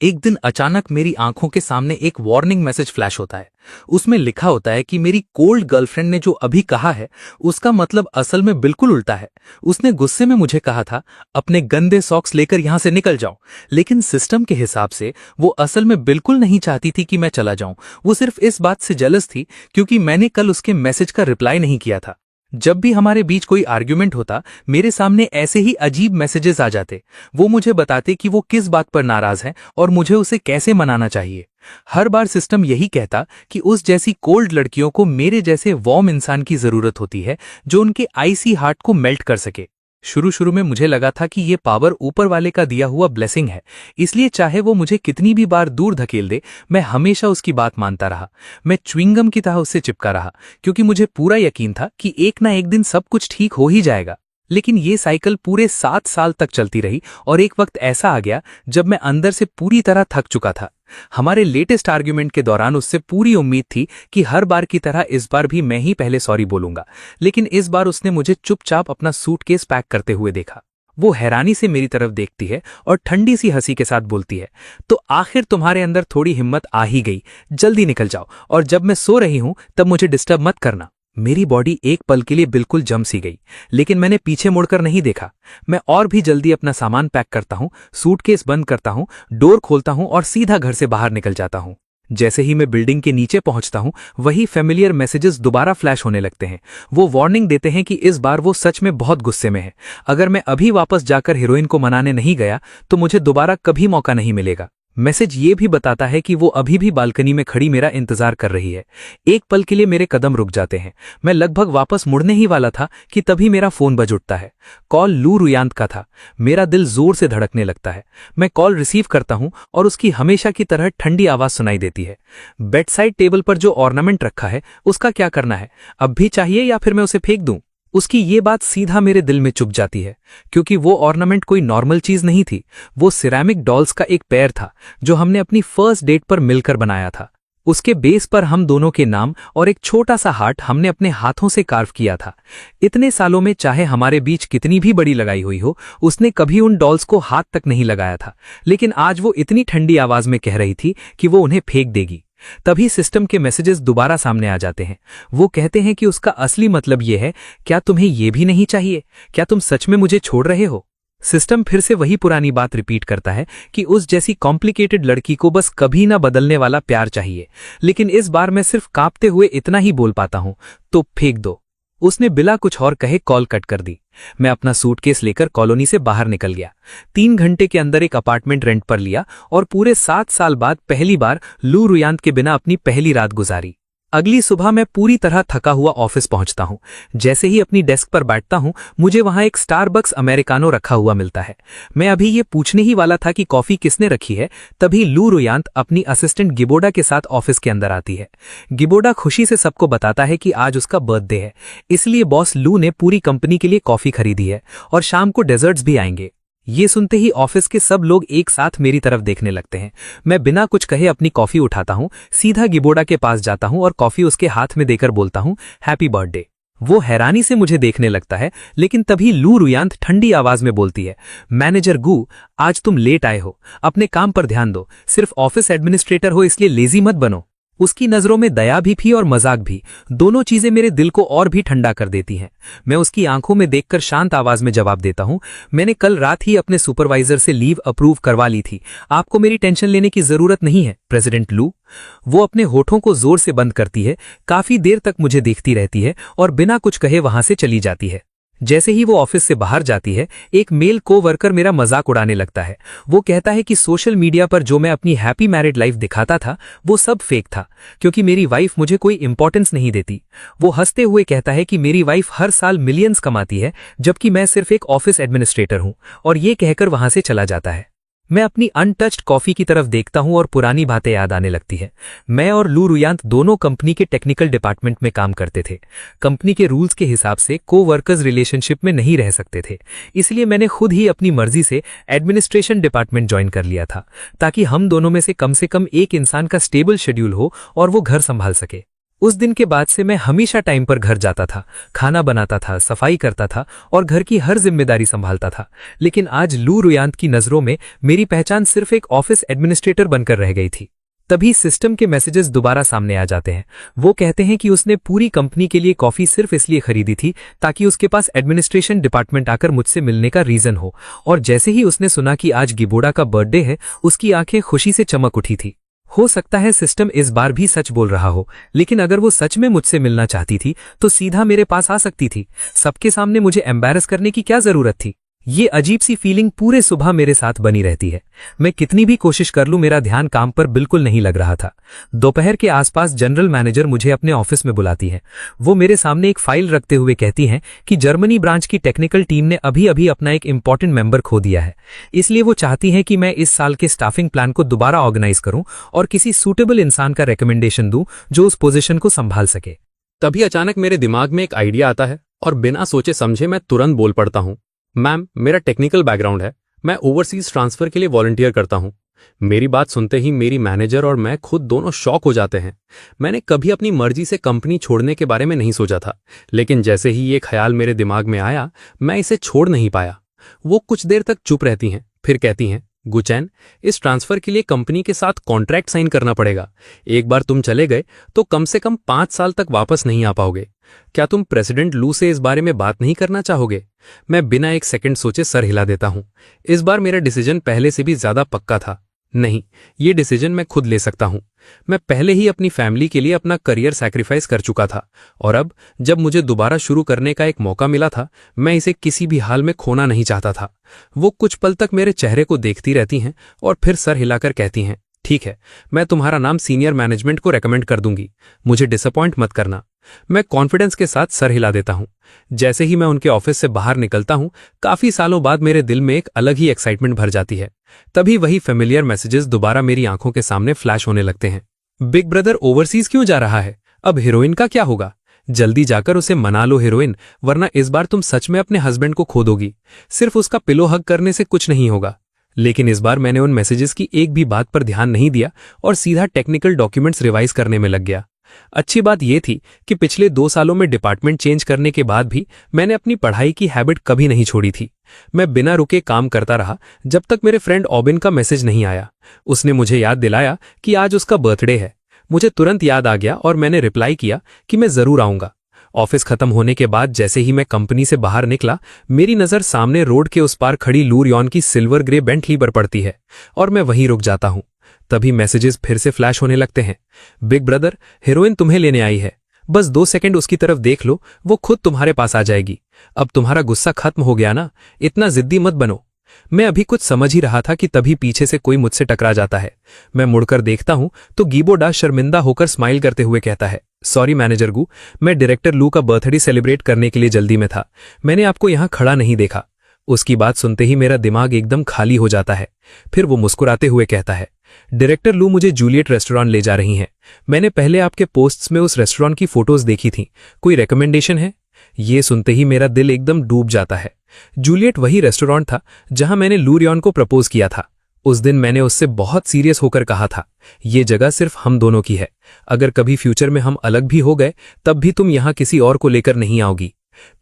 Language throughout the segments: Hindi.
एक दिन अचानक मेरी आंखों के सामने एक वार्निंग मैसेज फ्लैश होता है। उसमें लिखा होता है कि मेरी कोल्ड गर्लफ्रेंड ने जो अभी कहा है उसका मतलब असल में बिल्कुल उल्टा है। उसने गुस्से में मुझे कहा था, अपने गंदे सॉक्स लेकर यहां से निकल जाओ। लेकिन सिस्टम के हिसाब से वो असल में बिल्कुल नहीं चाहती थी कि मैं चला जाऊं। वो सिर्फ इस बात से जेलस थी क्योंकि मैंने कल उसके मैसेज का रिप्लाई नहीं किया था। जब भी हमारे बीच कोई आर्ग्यूमेंट होता, मेरे सामने ऐसे ही अजीब मैसेजेस आ जाते। वो मुझे बताते कि वो किस बात पर नाराज है और मुझे उसे कैसे मनाना चाहिए। हर बार सिस्टम यही कहता कि उस जैसी कोल्ड लड़कियों को मेरे जैसे वार्म इंसान की जरूरत होती है, जो उनके आइसी हार्ट को मेल्ट कर सके। शुरू शुरू में मुझे लगा था कि ये पावर ऊपर वाले का दिया हुआ ब्लेसिंग है, इसलिए चाहे वो मुझे कितनी भी बार दूर धकेल दे, मैं हमेशा उसकी बात मानता रहा। मैं च्युइंगम की तरह उससे चिपका रहा, क्योंकि मुझे पूरा यकीन था कि एक ना एक दिन सब कुछ ठीक हो ही जाएगा। लेकिन ये साइकिल पूरे 7 साल तक चलती रही और एक वक्त ऐसा आ गया जब मैं अंदर से पूरी तरह थक चुका था। हमारे लेटेस्ट आर्ग्यूमेंट के दौरान उससे पूरी उम्मीद थी कि हर बार की तरह इस बार भी मैं ही पहले सॉरी बोलूंगा, लेकिन इस बार उसने मुझे चुपचाप अपना सूटकेस पैक करते हुए देखा। वो हैरानी से मेरी तरफ देखती है और ठंडी सी हंसी के साथ बोलती है, तो आखिर तुम्हारे अंदर थोड़ी हिम्मत आ ही गई, जल्दी निकल जाओ और जब मैं सो रही हूं तब मुझे डिस्टर्ब मत करना। मेरी बॉडी एक पल के लिए बिल्कुल जम सी गई, लेकिन मैंने पीछे मुड़कर नहीं देखा। मैं और भी जल्दी अपना सामान पैक करता हूं, सूटकेस बंद करता हूं, डोर खोलता हूं और सीधा घर से बाहर निकल जाता हूं। जैसे ही मैं बिल्डिंग के नीचे पहुंचता हूं, वही फेमिलियर मैसेजेस दोबारा फ्लैश होने लगते हैं। वो वार्निंग देते हैं कि इस बार वो सच में बहुत गुस्से में है। अगर मैं अभी वापस जाकर हीरोइन को मनाने नहीं गया तो मुझे दोबारा कभी मौका नहीं मिलेगा। मैसेज ये भी बताता है कि वो अभी भी बालकनी में खड़ी मेरा इंतजार कर रही है। एक पल के लिए मेरे कदम रुक जाते हैं। मैं लगभग वापस मुड़ने ही वाला था कि तभी मेरा फोन बज उठता है। कॉल लू रुयांत का था। मेरा दिल जोर से धड़कने लगता है। मैं कॉल रिसीव करता हूं और उसकी हमेशा की तरह ठंडी आवाज सुनाई देती है। बेड साइड टेबल पर जो ऑर्नामेंट रखा है उसका क्या करना है? अब भी चाहिए या फिर मैं उसे फेंक दूं? उसकी ये बात सीधा मेरे दिल में चुभ जाती है, क्योंकि वो ऑर्नामेंट कोई नॉर्मल चीज नहीं थी। वो सिरेमिक डॉल्स का एक पेयर था जो हमने अपनी फर्स्ट डेट पर मिलकर बनाया था। उसके बेस पर हम दोनों के नाम और एक छोटा सा हार्ट हमने अपने हाथों से कार्व किया था। इतने सालों में चाहे हमारे बीच कितनी भी बड़ी लगाई हुई हो, उसने कभी उन डॉल्स को हाथ तक नहीं लगाया था। लेकिन आज वो इतनी ठंडी आवाज में कह रही थी कि वो उन्हें फेंक देगी। तभी सिस्टम के मैसेजेस दोबारा सामने आ जाते हैं। वो कहते हैं कि उसका असली मतलब ये है, क्या तुम्हें ये भी नहीं चाहिए? क्या तुम सच में मुझे छोड़ रहे हो? सिस्टम फिर से वही पुरानी बात रिपीट करता है कि उस जैसी कॉम्प्लिकेटेड लड़की को बस कभी ना बदलने वाला प्यार चाहिए। लेकिन इस बार मैं सिर्फ कांपते हुए इतना ही बोल पाता हूं, तो फेंक दो। उसने बिना कुछ और कहे कॉल कट कर दी। मैं अपना सूटकेस लेकर कॉलोनी से बाहर निकल गया। 3 घंटे के अंदर एक अपार्टमेंट रेंट पर लिया और पूरे 7 साल बाद पहली बार लू रुयांत के बिना अपनी पहली रात गुजारी। अगली सुबह मैं पूरी तरह थका हुआ ऑफिस पहुंचता हूं। जैसे ही अपनी डेस्क पर बैठता हूं, मुझे वहां एक स्टारबक्स अमेरिकानो रखा हुआ मिलता है। मैं अभी ये पूछने ही वाला था कि कॉफी किसने रखी है, तभी लू रुयांत अपनी असिस्टेंट गिबोडा के साथ ऑफिस के अंदर आती है। गिबोडा खुशी से सबको बताता है कि आज उसका बर्थडे है, इसलिए बॉस लू ने पूरी कंपनी के लिए कॉफी खरीदी है और शाम को डेजर्ट्स भी आएंगे। ये सुनते ही ऑफिस के सब लोग एक साथ मेरी तरफ देखने लगते हैं। मैं बिना कुछ कहे अपनी कॉफी उठाता हूं, सीधा गिबोडा के पास जाता हूं और कॉफी उसके हाथ में देकर बोलता हूं, हैप्पी बर्थडे। वो हैरानी से मुझे देखने लगता है, लेकिन तभी लू रुयांत ठंडी आवाज में बोलती है, मैनेजर गू, आज तुम लेट आए हो, अपने काम पर ध्यान दो। सिर्फ ऑफिस एडमिनिस्ट्रेटर हो इसलिए लेजी मत बनो। उसकी नजरों में दया भी थी और मजाक भी, दोनों चीजें मेरे दिल को और भी ठंडा कर देती हैं। मैं उसकी आंखों में देखकर शांत आवाज में जवाब देता हूं, मैंने कल रात ही अपने सुपरवाइजर से लीव अप्रूव करवा ली थी। आपको मेरी टेंशन लेने की जरूरत नहीं है, प्रेसिडेंट लू। वो अपने होठों को जोर से बंद करती है, काफी देर तक मुझे देखती रहती है और बिना कुछ कहे वहां से चली जाती है। जैसे ही वो ऑफिस से बाहर जाती है, एक मेल कोवर्कर मेरा मजाक उड़ाने लगता है। वो कहता है कि सोशल मीडिया पर जो मैं अपनी हैप्पी मैरिड लाइफ दिखाता था वो सब फेक था, क्योंकि मेरी वाइफ मुझे कोई इंपॉर्टेंस नहीं देती। वो हंसते हुए कहता है कि मेरी वाइफ हर साल मिलियंस कमाती है, जबकि मैं सिर्फ एक ऑफिस एडमिनिस्ट्रेटर हूं, और ये कहकर वहां से चला जाता है। मैं अपनी अनटच्ड कॉफी की तरफ देखता हूं और पुरानी बातें याद आने लगती हैं। मैं और लू रुयांत दोनों कंपनी के टेक्निकल डिपार्टमेंट में काम करते थे। कंपनी के रूल्स के हिसाब से को-वर्कर्स रिलेशनशिप में नहीं रह सकते थे, इसलिए मैंने खुद ही अपनी मर्जी से एडमिनिस्ट्रेशन डिपार्टमेंट ज्वाइन कर लिया था, ताकि हम दोनों में से कम एक इंसान का स्टेबल शेड्यूल हो और वो घर संभाल सके। उस दिन के बाद से मैं हमेशा टाइम पर घर जाता था, खाना बनाता था, सफाई करता था और घर की हर जिम्मेदारी संभालता था। लेकिन आज लू रुयांत की नजरों में मेरी पहचान सिर्फ एक ऑफिस एडमिनिस्ट्रेटर बनकर रह गई थी। तभी सिस्टम के मैसेजेस दोबारा सामने आ जाते हैं। वो कहते हैं कि उसने पूरी कंपनी के लिए कॉफी सिर्फ इसलिए खरीदी थी ताकि उसके पास एडमिनिस्ट्रेशन डिपार्टमेंट आकर मुझसे मिलने का रीजन हो। और जैसे ही उसने सुना कि आज गिबोडा का बर्थडे है, उसकी आंखें खुशी से चमक उठी थी। हो सकता है सिस्टम इस बार भी सच बोल रहा हो, लेकिन अगर वो सच में मुझसे मिलना चाहती थी तो सीधा मेरे पास आ सकती थी। सबके सामने मुझे एम्बैरस करने की क्या जरूरत थी। ये अजीब सी फीलिंग पूरे सुबह मेरे साथ बनी रहती है। मैं कितनी भी कोशिश कर लूं, मेरा ध्यान काम पर बिल्कुल नहीं लग रहा था। दोपहर के आसपास जनरल मैनेजर मुझे अपने ऑफिस में बुलाती है। वो मेरे सामने एक फाइल रखते हुए कहती हैं कि जर्मनी ब्रांच की टेक्निकल टीम ने अभी अभी अपना एक इंपॉर्टेंट मेंबर खो दिया है। इसलिए वो चाहती हैं कि मैं इस साल के स्टाफिंग प्लान को दोबारा ऑर्गेनाइज करूं और किसी सूटेबल इंसान का रिकमेंडेशन दूं जो उस पोजीशन को संभाल सके। तभी अचानक मेरे दिमाग में एक आइडिया आता है और बिना सोचे समझे मैं तुरंत बोल पड़ता हूँ, मैम, मेरा टेक्निकल बैकग्राउंड है, मैं ओवरसीज ट्रांसफर के लिए वॉलंटियर करता हूँ। मेरी बात सुनते ही मेरी मैनेजर और मैं खुद दोनों शॉक हो जाते हैं। मैंने कभी अपनी मर्जी से कंपनी छोड़ने के बारे में नहीं सोचा था, लेकिन जैसे ही ये ख्याल मेरे दिमाग में आया, मैं इसे छोड़ नहीं पाया। वो कुछ देर तक चुप रहती हैं, फिर कहती हैं, गुचैन, इस ट्रांसफर के लिए कंपनी के साथ कॉन्ट्रैक्ट साइन करना पड़ेगा। एक बार तुम चले गए तो कम से कम 5 साल तक वापस नहीं आ पाओगे। क्या तुम प्रेसिडेंट लू से इस बारे में बात नहीं करना चाहोगे? मैं बिना एक सेकंड सोचे सर हिला देता हूं। इस बार मेरा डिसीजन पहले से भी ज्यादा पक्का था। नहीं, ये डिसीजन मैं खुद ले सकता हूं। मैं पहले ही अपनी फैमिली के लिए अपना करियर सैक्रिफाइस कर चुका था और अब जब मुझे दोबारा शुरू करने का एक मौका मिला था, मैं इसे किसी भी हाल में खोना नहीं चाहता था। वो कुछ पल तक मेरे चेहरे को देखती रहती हैं और फिर सर हिलाकर कहती हैं, ठीक है, मैं तुम्हारा नाम सीनियर मैनेजमेंट को रेकमेंड कर दूंगी, मुझे डिसअपॉइंट मत करना। मैं कॉन्फिडेंस के साथ सर हिला देता हूं। जैसे ही मैं उनके ऑफिस से बाहर निकलता हूं, काफी सालों बाद मेरे दिल में एक अलग ही एक्साइटमेंट भर जाती है। तभी वही फेमिलियर मैसेजेस दोबारा मेरी आंखों के सामने फ्लैश होने लगते हैं। बिग ब्रदर ओवरसीज क्यों जा रहा है? अब हीरोइन का क्या होगा? जल्दी जाकर उसे मना लो हीरोइन, वरना इस बार तुम सच में अपने हस्बैंड को खो दोगी। सिर्फ उसका पिलो हग करने से कुछ नहीं होगा। लेकिन इस बार मैंने उन मैसेजेस की एक भी बात पर ध्यान नहीं दिया और सीधा टेक्निकल डॉक्यूमेंट्स रिवाइज करने में लग गया। अच्छी बात यह थी कि पिछले 2 सालों में डिपार्टमेंट चेंज करने के बाद भी मैंने अपनी पढ़ाई की हैबिट कभी नहीं छोड़ी थी। मैं बिना रुके काम करता रहा जब तक मेरे फ्रेंड ऑबिन का मैसेज नहीं आया। उसने मुझे याद दिलाया कि आज उसका बर्थडे है। मुझे तुरंत याद आ गया और मैंने रिप्लाई किया कि मैं जरूर आऊंगा। ऑफिस खत्म होने के बाद जैसे ही मैं कंपनी से बाहर निकला, मेरी नजर सामने रोड के उस पार खड़ी लू रुयान की सिल्वर ग्रे बेंटली पर पड़ती है और मैं वहीं रुक जाता हूं। तभी मैसेजेस फिर से फ्लैश होने लगते हैं। बिग ब्रदर, हीरोइन तुम्हें लेने आई है, बस 2 सेकंड उसकी तरफ देख लो, वो खुद तुम्हारे पास आ जाएगी। अब तुम्हारा गुस्सा खत्म हो गया ना, इतना जिद्दी मत बनो। मैं अभी कुछ समझ ही रहा था कि तभी पीछे से कोई मुझसे टकरा जाता है। मैं मुड़कर देखता हूं तो गिबोडा शर्मिंदा होकर स्माइल करते हुए कहता है, सॉरी मैनेजर गू, मैं डायरेक्टर लू का बर्थडे सेलिब्रेट करने के लिए जल्दी में था, मैंने आपको यहां खड़ा नहीं देखा। उसकी बात सुनते ही मेरा दिमाग एकदम खाली हो जाता है। फिर वो मुस्कुराते हुए कहता है, डायरेक्टर लू मुझे जूलियट रेस्टोरेंट ले जा रही हैं। मैंने पहले आपके पोस्ट्स में उस रेस्टोरेंट की फोटोज देखी थी, कोई रिकमेंडेशन है? ये सुनते ही मेरा दिल एकदम डूब जाता है। जूलियट वही रेस्टोरेंट था जहां मैंने लू रुयान को प्रपोज किया था। उस दिन मैंने उससे बहुत सीरियस होकर कहा था, ये जगह सिर्फ हम दोनों की है, अगर कभी फ्यूचर में हम अलग भी हो गए तब भी तुम यहां किसी और को लेकर नहीं आओगी।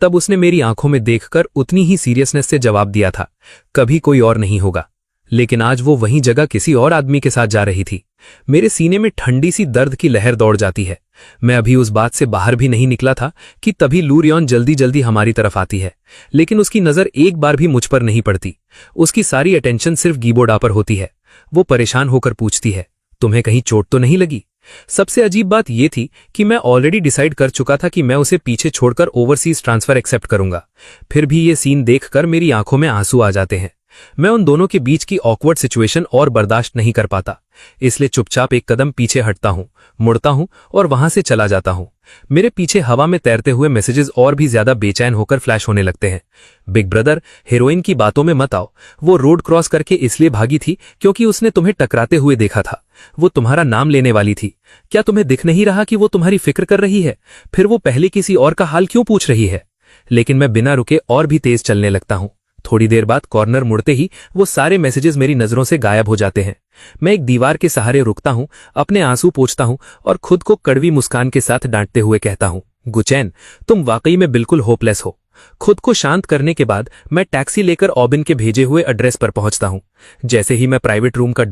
तब उसने मेरी आंखों में देखकर उतनी ही सीरियसनेस से जवाब दिया था, कभी कोई और नहीं होगा। लेकिन आज वो वहीं जगह किसी और आदमी के साथ जा रही थी। मेरे सीने में ठंडी सी दर्द की लहर दौड़ जाती है। मैं अभी उस बात से बाहर भी नहीं निकला था कि तभी लू रुयान जल्दी जल्दी हमारी तरफ आती है, लेकिन उसकी नजर एक बार भी मुझ पर नहीं पड़ती। उसकी सारी अटेंशन सिर्फ गिबोडा पर होती है। वो परेशान होकर पूछती है, तुम्हें कहीं चोट तो नहीं लगी? सबसे अजीब बात यह थी कि मैं ऑलरेडी डिसाइड कर चुका था कि मैं उसे पीछे छोड़कर ओवरसीज ट्रांसफर एक्सेप्ट करूंगा। फिर भी ये सीन देखकर मेरी आंखों में आंसू आ जाते हैं। मैं उन दोनों के बीच की ऑकवर्ड सिचुएशन और बर्दाश्त नहीं कर पाता, इसलिए चुपचाप एक कदम पीछे हटता हूं, मुड़ता हूं और वहां से चला जाता हूं। मेरे पीछे हवा में तैरते हुए मैसेजेस और भी ज्यादा बेचैन होकर फ्लैश होने लगते हैं। बिग ब्रदर, हीरोइन की बातों में मत आओ। वो रोड क्रॉस करके इसलिए भागी थी क्योंकि उसने तुम्हें टकराते हुए देखा था। वो तुम्हारा नाम लेने वाली थी। क्या तुम्हें दिख नहीं रहा कि वो तुम्हारी फिक्र कर रही है? फिर वो पहले किसी और का हाल क्यों पूछ रही है? लेकिन मैं बिना रुके और भी तेज चलने लगता हूं। थोड़ी देर बाद कॉर्नर मुड़ते ही वो सारे मैसेजेस मेरी नजरों से गायब हो जाते हैं। मैं एक दीवार के सहारे रुकता हूं, अपने आंसू पोंछता हूं और खुद को कड़वी मुस्कान के साथ डांटते हुए कहता हूं, गुचैन, तुम वाकई में बिल्कुल होपलेस हो। खुद को शांत करने के बाद मैं टैक्सी लेकर ऑबिन के भेजे हुए एड्रेस पर पहुंचता हूं। जैसे ही मैं प्राइवेट रूम का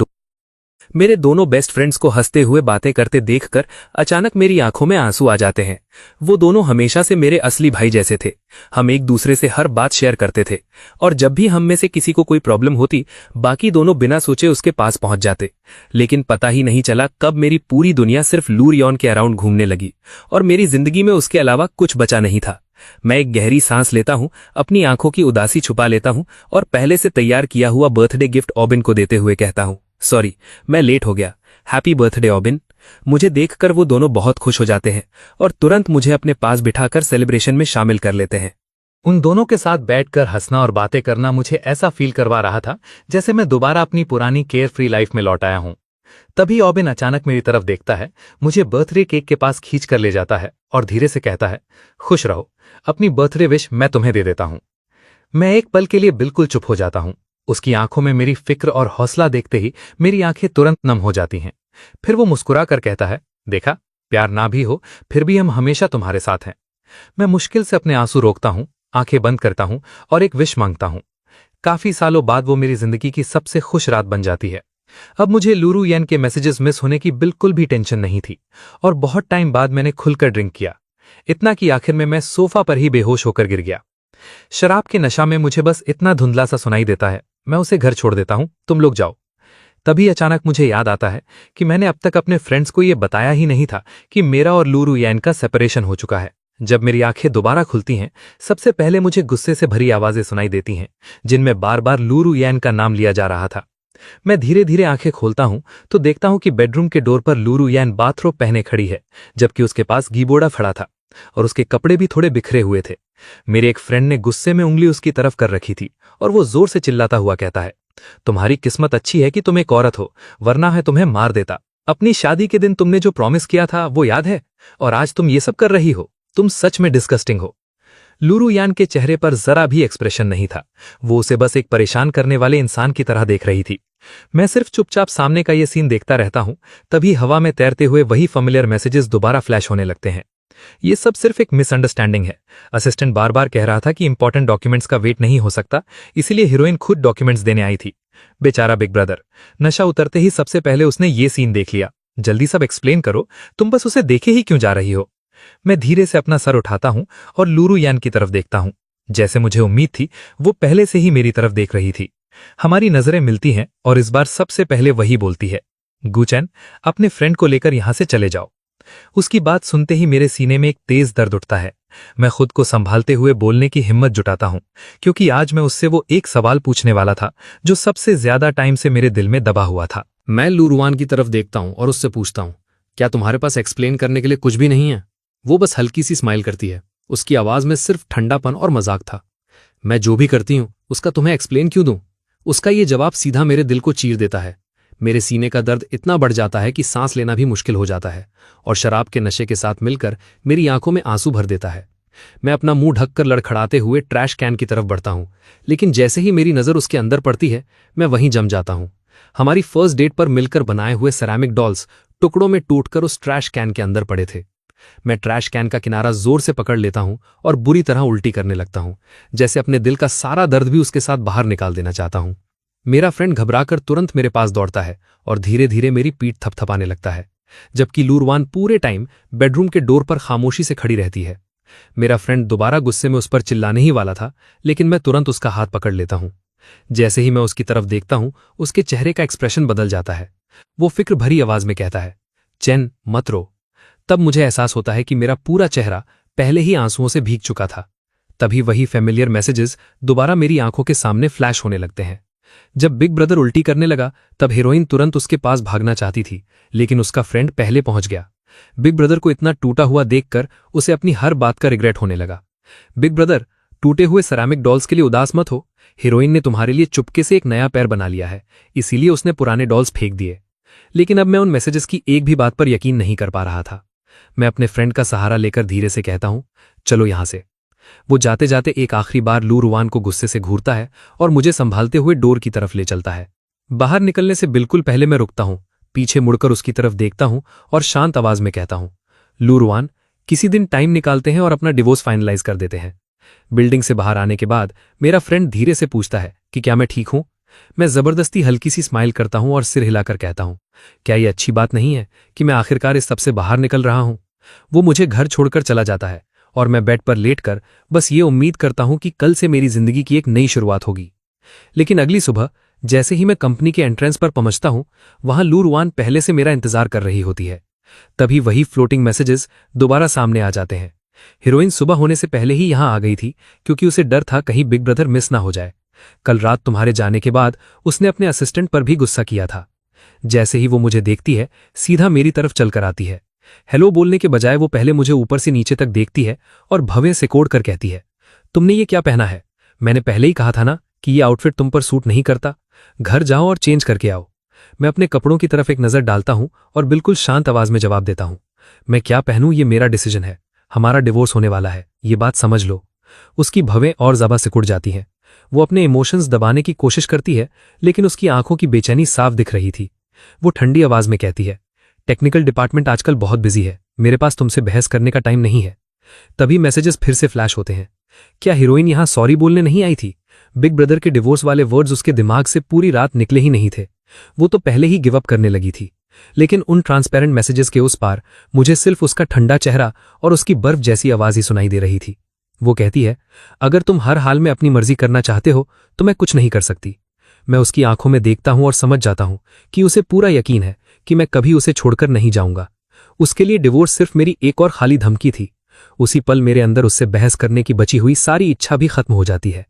मेरे दोनों बेस्ट फ्रेंड्स को हंसते हुए बातें करते देखकर अचानक मेरी आंखों में आंसू आ जाते हैं। वो दोनों हमेशा से मेरे असली भाई जैसे थे। हम एक दूसरे से हर बात शेयर करते थे और जब भी हम में से किसी को कोई प्रॉब्लम होती, बाकी दोनों बिना सोचे उसके पास पहुंच जाते। लेकिन पता ही नहीं चला कब मेरी पूरी दुनिया सिर्फ लू रियॉन के अराउंड घूमने लगी और मेरी जिंदगी में उसके अलावा कुछ बचा नहीं था। मैं एक गहरी सांस लेता हूं, अपनी आंखों की उदासी छुपा लेता हूं और पहले से तैयार किया हुआ बर्थडे गिफ्ट ऑबिन को देते हुए कहता हूं, सॉरी, मैं लेट हो गया। हैप्पी बर्थडे ऑबिन। मुझे देखकर वो दोनों बहुत खुश हो जाते हैं और तुरंत मुझे अपने पास बिठाकर सेलिब्रेशन में शामिल कर लेते हैं। उन दोनों के साथ बैठकर हंसना और बातें करना मुझे ऐसा फील करवा रहा था जैसे मैं दोबारा अपनी पुरानी केयर फ्री लाइफ में लौट आया हूं। तभी ऑबिन अचानक मेरी तरफ देखता है, मुझे बर्थडे केक के पास खींच कर ले जाता है और धीरे से कहता है, खुश रहो, अपनी बर्थडे विश मैं तुम्हें दे देता हूं। मैं एक पल के लिए बिल्कुल चुप हो जाता हूं। उसकी आंखों में मेरी फिक्र और हौसला देखते ही मेरी आंखें तुरंत नम हो जाती हैं। फिर वो मुस्कुरा कर कहता है, देखा, प्यार ना भी हो फिर भी हम हमेशा तुम्हारे साथ हैं। मैं मुश्किल से अपने आंसू रोकता हूं, आंखें बंद करता हूं और एक विश मांगता हूं। काफी सालों बाद वो मेरी जिंदगी की सबसे खुश रात बन जाती है। अब मुझे लू रुयान के मैसेजेस मिस होने की बिल्कुल भी टेंशन नहीं थी और बहुत टाइम बाद मैंने खुलकर ड्रिंक किया, इतना कि आखिर में मैं सोफा पर ही बेहोश होकर गिर गया। शराब के नशा में मुझे बस इतना धुंधला सा सुनाई देता है, मैं उसे घर छोड़ देता हूं, तुम लोग जाओ। तभी अचानक मुझे याद आता है कि मैंने अब तक अपने फ्रेंड्स को यह बताया ही नहीं था कि मेरा और लू रुयान का सेपरेशन हो चुका है। जब मेरी आंखें दोबारा खुलती हैं, सबसे पहले मुझे गुस्से से भरी आवाजें सुनाई देती हैं जिनमें बार बार लू रुयान का नाम लिया जा रहा था। मैं धीरे धीरे आंखें खोलता हूं तो देखता हूं कि बेडरूम के डोर पर लू रुयान बाथरोब पहने खड़ी है, जबकि उसके पास गीबोड़ा खड़ा था और उसके कपड़े भी थोड़े बिखरे हुए थे। मेरे एक फ्रेंड ने गुस्से में उंगली उसकी तरफ कर रखी थी और वो जोर से चिल्लाता हुआ कहता है, तुम्हारी किस्मत अच्छी है कि तुम एक औरत हो, वरना है तुम्हें मार देता। अपनी शादी के दिन तुमने जो प्रॉमिस किया था वो याद है, और आज तुम ये सब कर रही हो। तुम सच में डिस्गस्टिंग हो। लू रुयान के चेहरे पर जरा भी एक्सप्रेशन नहीं था। वो उसे बस एक परेशान करने वाले इंसान की तरह देख रही थी। मैं सिर्फ चुपचाप सामने का ये सीन देखता रहता हूं। तभी हवा में तैरते हुए वही फैमिलियर मैसेजेस दोबारा फ्लैश होने लगते हैं। ये सब सिर्फ एक मिसअंडरस्टैंडिंग है। असिस्टेंट बार बार कह रहा था कि इंपॉर्टेंट डॉक्यूमेंट्स का वेट नहीं हो सकता, इसीलिए हीरोइन खुद डॉक्यूमेंट्स देने आई थी। बेचारा बिग ब्रदर, नशा उतरते ही सबसे पहले उसने ये सीन देख लिया। जल्दी सब एक्सप्लेन करो, तुम बस उसे देखे ही क्यों जा रही हो। मैं धीरे से अपना सर उठाता हूं और लू रुयान की तरफ देखता हूं। जैसे मुझे उम्मीद थी, वो पहले से ही मेरी तरफ देख रही थी। हमारी नजरें मिलती हैं और इस बार सबसे पहले वही बोलती है, गुचैन, अपने फ्रेंड को लेकर यहां से चले जाओ। उसकी बात सुनते ही मेरे सीने में एक तेज दर्द उठता है। मैं खुद को संभालते हुए बोलने की हिम्मत जुटाता हूं, क्योंकि आज मैं उससे वो एक सवाल पूछने वाला था जो सबसे ज्यादा टाइम से मेरे दिल में दबा हुआ था। मैं लू रुयान की तरफ देखता हूं और उससे पूछता हूं, क्या तुम्हारे पास एक्सप्लेन करने के लिए कुछ भी नहीं है? वो बस हल्की सी स्माइल करती है। उसकी आवाज में सिर्फ ठंडापन और मजाक था। मैं जो भी करती हूं उसका तुम्हें एक्सप्लेन क्यों दूं? उसका ये जवाब सीधा मेरे दिल को चीर देता है। मेरे सीने का दर्द इतना बढ़ जाता है कि सांस लेना भी मुश्किल हो जाता है और शराब के नशे के साथ मिलकर मेरी आंखों में आंसू भर देता है। मैं अपना मुंह ढककर लड़खड़ाते हुए ट्रैश कैन की तरफ बढ़ता हूं, लेकिन जैसे ही मेरी नजर उसके अंदर पड़ती है, मैं वहीं जम जाता हूं। हमारी फर्स्ट डेट पर मिलकर बनाए हुए सेरामिक डॉल्स टुकड़ों में टूटकर उस ट्रैश कैन के अंदर पड़े थे। मैं ट्रैश कैन का किनारा जोर से पकड़ लेता हूं और बुरी तरह उल्टी करने लगता हूं, जैसे अपने दिल का सारा दर्द भी उसके साथ बाहर निकाल देना चाहता हूं। मेरा फ्रेंड घबराकर तुरंत मेरे पास दौड़ता है और धीरे धीरे मेरी पीठ थपथपाने लगता है, जबकि लू रुयान पूरे टाइम बेडरूम के डोर पर खामोशी से खड़ी रहती है। मेरा फ्रेंड दोबारा गुस्से में उस पर चिल्लाने ही वाला था, लेकिन मैं तुरंत उसका हाथ पकड़ लेता हूं। जैसे ही मैं उसकी तरफ देखता हूं, उसके चेहरे का एक्सप्रेशन बदल जाता है। वो फिक्र भरी आवाज में कहता है, चैन, मत रो। तब मुझे एहसास होता है कि मेरा पूरा चेहरा पहले ही आंसुओं से भीग चुका था। तभी वही फैमिलियर मैसेजेस दोबारा मेरी आंखों के सामने फ्लैश होने लगते हैं। जब बिग ब्रदर उल्टी करने लगा, तब हीरोइन तुरंत उसके पास भागना चाहती थी, लेकिन उसका फ्रेंड पहले पहुंच गया। बिग ब्रदर को इतना टूटा हुआ देखकर उसे अपनी हर बात का रिग्रेट होने लगा। बिग ब्रदर, टूटे हुए सेरामिक डॉल्स के लिए उदास मत हो। हीरोइन ने तुम्हारे लिए चुपके से एक नया पैर बना लिया है, इसीलिए उसने पुराने डॉल्स फेंक दिए। लेकिन अब मैं उन मैसेजेस की एक भी बात पर यकीन नहीं कर पा रहा था। मैं अपने फ्रेंड का सहारा लेकर धीरे से कहता हूं, चलो यहां से। वो जाते जाते एक आखिरी बार लू रुआन को गुस्से से घूरता है और मुझे संभालते हुए डोर की तरफ ले चलता है। बाहर निकलने से बिल्कुल पहले मैं रुकता हूं, पीछे मुड़कर उसकी तरफ देखता हूं और शांत आवाज में कहता हूं, लू रुआन, किसी दिन टाइम निकालते हैं और अपना डिवोर्स फाइनलाइज कर देते हैं। बिल्डिंग से बाहर आने के बाद मेरा फ्रेंड धीरे से पूछता है कि क्या मैं ठीक हूं। मैं जबरदस्ती हल्की सी स्माइल करता हूं और सिर हिलाकर कहता हूं, क्या ये अच्छी बात नहीं है कि मैं आखिरकार इस सब से बाहर निकल रहा हूं। वो मुझे घर छोड़कर चला जाता है और मैं बेड पर लेटकर बस ये उम्मीद करता हूं कि कल से मेरी जिंदगी की एक नई शुरुआत होगी। लेकिन अगली सुबह जैसे ही मैं कंपनी के एंट्रेंस पर पहुंचता हूं, वहां लू रुआन पहले से मेरा इंतजार कर रही होती है। तभी वही फ्लोटिंग मैसेजेस दोबारा सामने आ जाते हैं। हीरोइन सुबह होने से पहले ही यहां आ गई थी क्योंकि उसे डर था कहीं बिग ब्रदर मिस ना हो जाए। कल रात तुम्हारे जाने के बाद उसने अपने असिस्टेंट पर भी गुस्सा किया था। जैसे ही वो मुझे देखती है, सीधा मेरी तरफ चलकर आती है। हेलो बोलने के बजाय वो पहले मुझे ऊपर से नीचे तक देखती है और भवें सिकोड़ कर कहती है, तुमने ये क्या पहना है? मैंने पहले ही कहा था ना कि ये आउटफिट तुम पर सूट नहीं करता। घर जाओ और चेंज करके आओ। मैं अपने कपड़ों की तरफ एक नजर डालता हूं और बिल्कुल शांत आवाज में जवाब देता हूं, मैं क्या पहनूं ये मेरा डिसीजन है। हमारा डिवोर्स होने वाला है, ये बात समझ लो। उसकी भवें और ज़्यादा सिकुड़ जाती हैं। वो अपने इमोशंस दबाने की कोशिश करती है, लेकिन उसकी आंखों की बेचैनी साफ दिख रही थी। वो ठंडी आवाज में कहती है, टेक्निकल डिपार्टमेंट आजकल बहुत बिजी है, मेरे पास तुमसे बहस करने का टाइम नहीं है। तभी मैसेजेस फिर से फ्लैश होते हैं। क्या हीरोइन यहां सॉरी बोलने नहीं आई थी? बिग ब्रदर के डिवोर्स वाले वर्ड्स उसके दिमाग से पूरी रात निकले ही नहीं थे। वो तो पहले ही गिव अप करने लगी थी। लेकिन उन ट्रांसपेरेंट मैसेजेस के उस पार मुझे सिर्फ उसका ठंडा चेहरा और उसकी बर्फ जैसी आवाज ही सुनाई दे रही थी। वो कहती है, अगर तुम हर हाल में अपनी मर्जी करना चाहते हो तो मैं कुछ नहीं कर सकती। मैं उसकी आंखों में देखता हूं और समझ जाता हूं कि उसे पूरा यकीन है कि मैं कभी उसे छोड़कर नहीं जाऊंगा। उसके लिए डिवोर्स सिर्फ मेरी एक और खाली धमकी थी। उसी पल मेरे अंदर उससे बहस करने की बची हुई सारी इच्छा भी खत्म हो जाती है।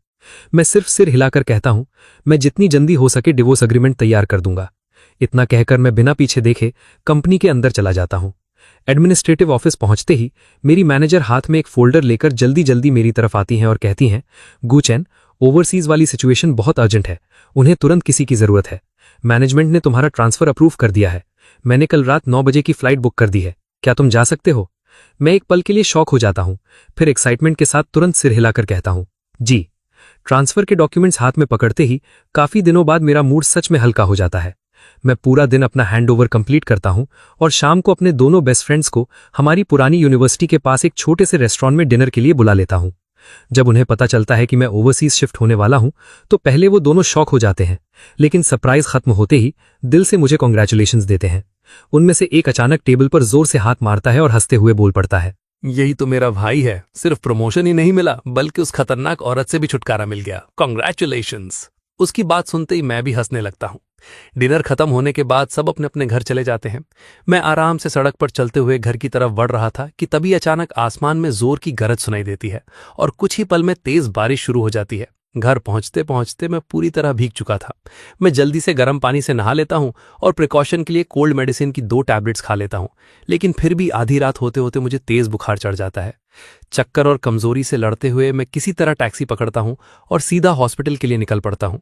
मैं सिर्फ सिर हिलाकर कहता हूं, मैं जितनी जल्दी हो सके डिवोर्स अग्रीमेंट तैयार कर दूंगा। इतना कहकर मैं बिना पीछे देखे कंपनी के अंदर चला जाता हूं। एडमिनिस्ट्रेटिव ऑफिस पहुंचते ही मेरी मैनेजर हाथ में एक फोल्डर लेकर जल्दी जल्दी मेरी तरफ आती हैं और कहती हैं, गुचेन, ओवरसीज वाली सिचुएशन बहुत अर्जेंट है, उन्हें तुरंत किसी की जरूरत है। मैनेजमेंट ने तुम्हारा ट्रांसफर अप्रूव कर दिया है। मैंने कल रात 9 बजे की फ्लाइट बुक कर दी है, क्या तुम जा सकते हो? मैं एक पल के लिए शॉक हो जाता हूं, फिर एक्साइटमेंट के साथ तुरंत सिर हिलाकर कहता हूं, जी। ट्रांसफर के डॉक्यूमेंट्स हाथ में पकड़ते ही काफी दिनों बाद मेरा मूड सच में हल्का हो जाता है। मैं पूरा दिन अपना हैंडओवर कंप्लीट करता हूं और शाम को अपने दोनों बेस्ट फ्रेंड्स को हमारी पुरानी यूनिवर्सिटी के पास एक छोटे से रेस्टोरेंट में डिनर के लिए बुला लेता हूं। जब उन्हें पता चलता है कि मैं ओवरसीज शिफ्ट होने वाला हूं तो पहले वो दोनों शॉक हो जाते हैं, लेकिन सरप्राइज खत्म होते ही दिल से मुझे कॉन्ग्रेचुलेशंस देते हैं। उनमें से एक अचानक टेबल पर जोर से हाथ मारता है और हंसते हुए बोल पड़ता है, यही तो मेरा भाई है। सिर्फ प्रमोशन ही नहीं मिला बल्कि उस खतरनाक औरत से भी छुटकारा मिल गया। कॉन्ग्रेचुलेशंस। उसकी बात सुनते ही मैं भी हंसने लगता हूं। डिनर खत्म होने के बाद सब अपने अपने घर चले जाते हैं। मैं आराम से सड़क पर चलते हुए घर की तरफ बढ़ रहा था कि तभी अचानक आसमान में जोर की गरज सुनाई देती है और कुछ ही पल में तेज बारिश शुरू हो जाती है। घर पहुंचते पहुंचते मैं पूरी तरह भीग चुका था। मैं जल्दी से गर्म पानी से नहा लेता हूं और प्रिकॉशन के लिए कोल्ड मेडिसिन की 2 टैबलेट्स खा लेता हूं, लेकिन फिर भी आधी रात होते होते मुझे तेज बुखार चढ़ जाता है। चक्कर और कमजोरी से लड़ते हुए मैं किसी तरह टैक्सी पकड़ता हूं और सीधा हॉस्पिटल के लिए निकल पड़ता हूं।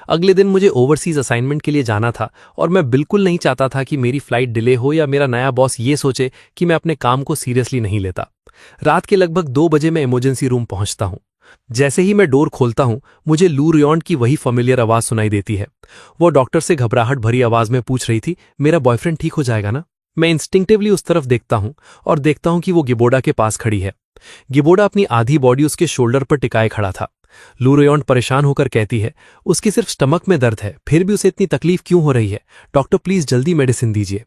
अगले दिन मुझे ओवरसीज असाइनमेंट के लिए जाना था और मैं बिल्कुल नहीं चाहता था कि मेरी फ्लाइट डिले हो या मेरा नया बॉस ये सोचे कि मैं अपने काम को सीरियसली नहीं लेता। रात के लगभग 2 बजे मैं इमरजेंसी रूम पहुंचता हूं। जैसे ही मैं डोर खोलता हूं, मुझे लू रुआन की वही फैमिलियर आवाज सुनाई देती है। वो डॉक्टर से घबराहट भरी आवाज में पूछ रही थी, मेरा बॉयफ्रेंड ठीक हो जाएगा ना? मैं इंस्टिंक्टिवली उस तरफ देखता हूं और देखता हूं कि वो गिबोडा के पास खड़ी है। गिबोडा अपनी आधी बॉडी उसके शोल्डर पर टिकाए खड़ा था। लू रुआन परेशान होकर कहती है, उसकी सिर्फ स्टमक में दर्द है, फिर भी उसे इतनी तकलीफ क्यों हो रही है? डॉक्टर प्लीज जल्दी मेडिसिन दीजिए।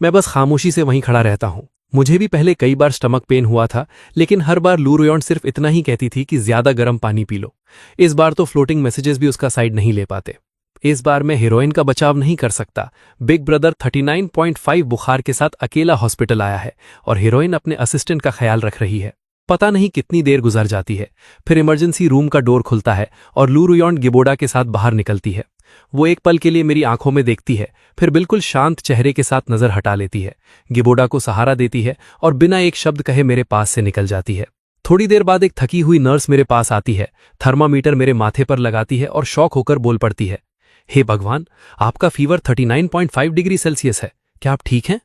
मैं बस खामोशी से वहीं खड़ा रहता हूं। मुझे भी पहले कई बार स्टमक पेन हुआ था, लेकिन हर बार लू रुआन सिर्फ इतना ही कहती थी कि ज्यादा गर्म पानी पी लो। इस बार तो फ्लोटिंग मैसेजेस भी उसका साइड नहीं ले पाते। इस बार मैं हीरोइन का बचाव नहीं कर सकता। बिग ब्रदर 39.5 बुखार के साथ अकेला हॉस्पिटल आया है और हीरोइन अपने असिस्टेंट का ख्याल रख रही है। पता नहीं कितनी देर गुजर जाती है, फिर इमरजेंसी रूम का डोर खुलता है और लू रुआन गिबोडा के साथ बाहर निकलती है। वो एक पल के लिए मेरी आंखों में देखती है, फिर बिल्कुल शांत चेहरे के साथ नजर हटा लेती है, गिबोडा को सहारा देती है और बिना एक शब्द कहे मेरे पास से निकल जाती है। थोड़ी देर बाद एक थकी हुई नर्स मेरे पास आती है, थर्मामीटर मेरे माथे पर लगाती है और शॉक होकर बोल पड़ती है, हे भगवान, आपका फीवर 39.5 डिग्री सेल्सियस है, क्या आप ठीक हैं?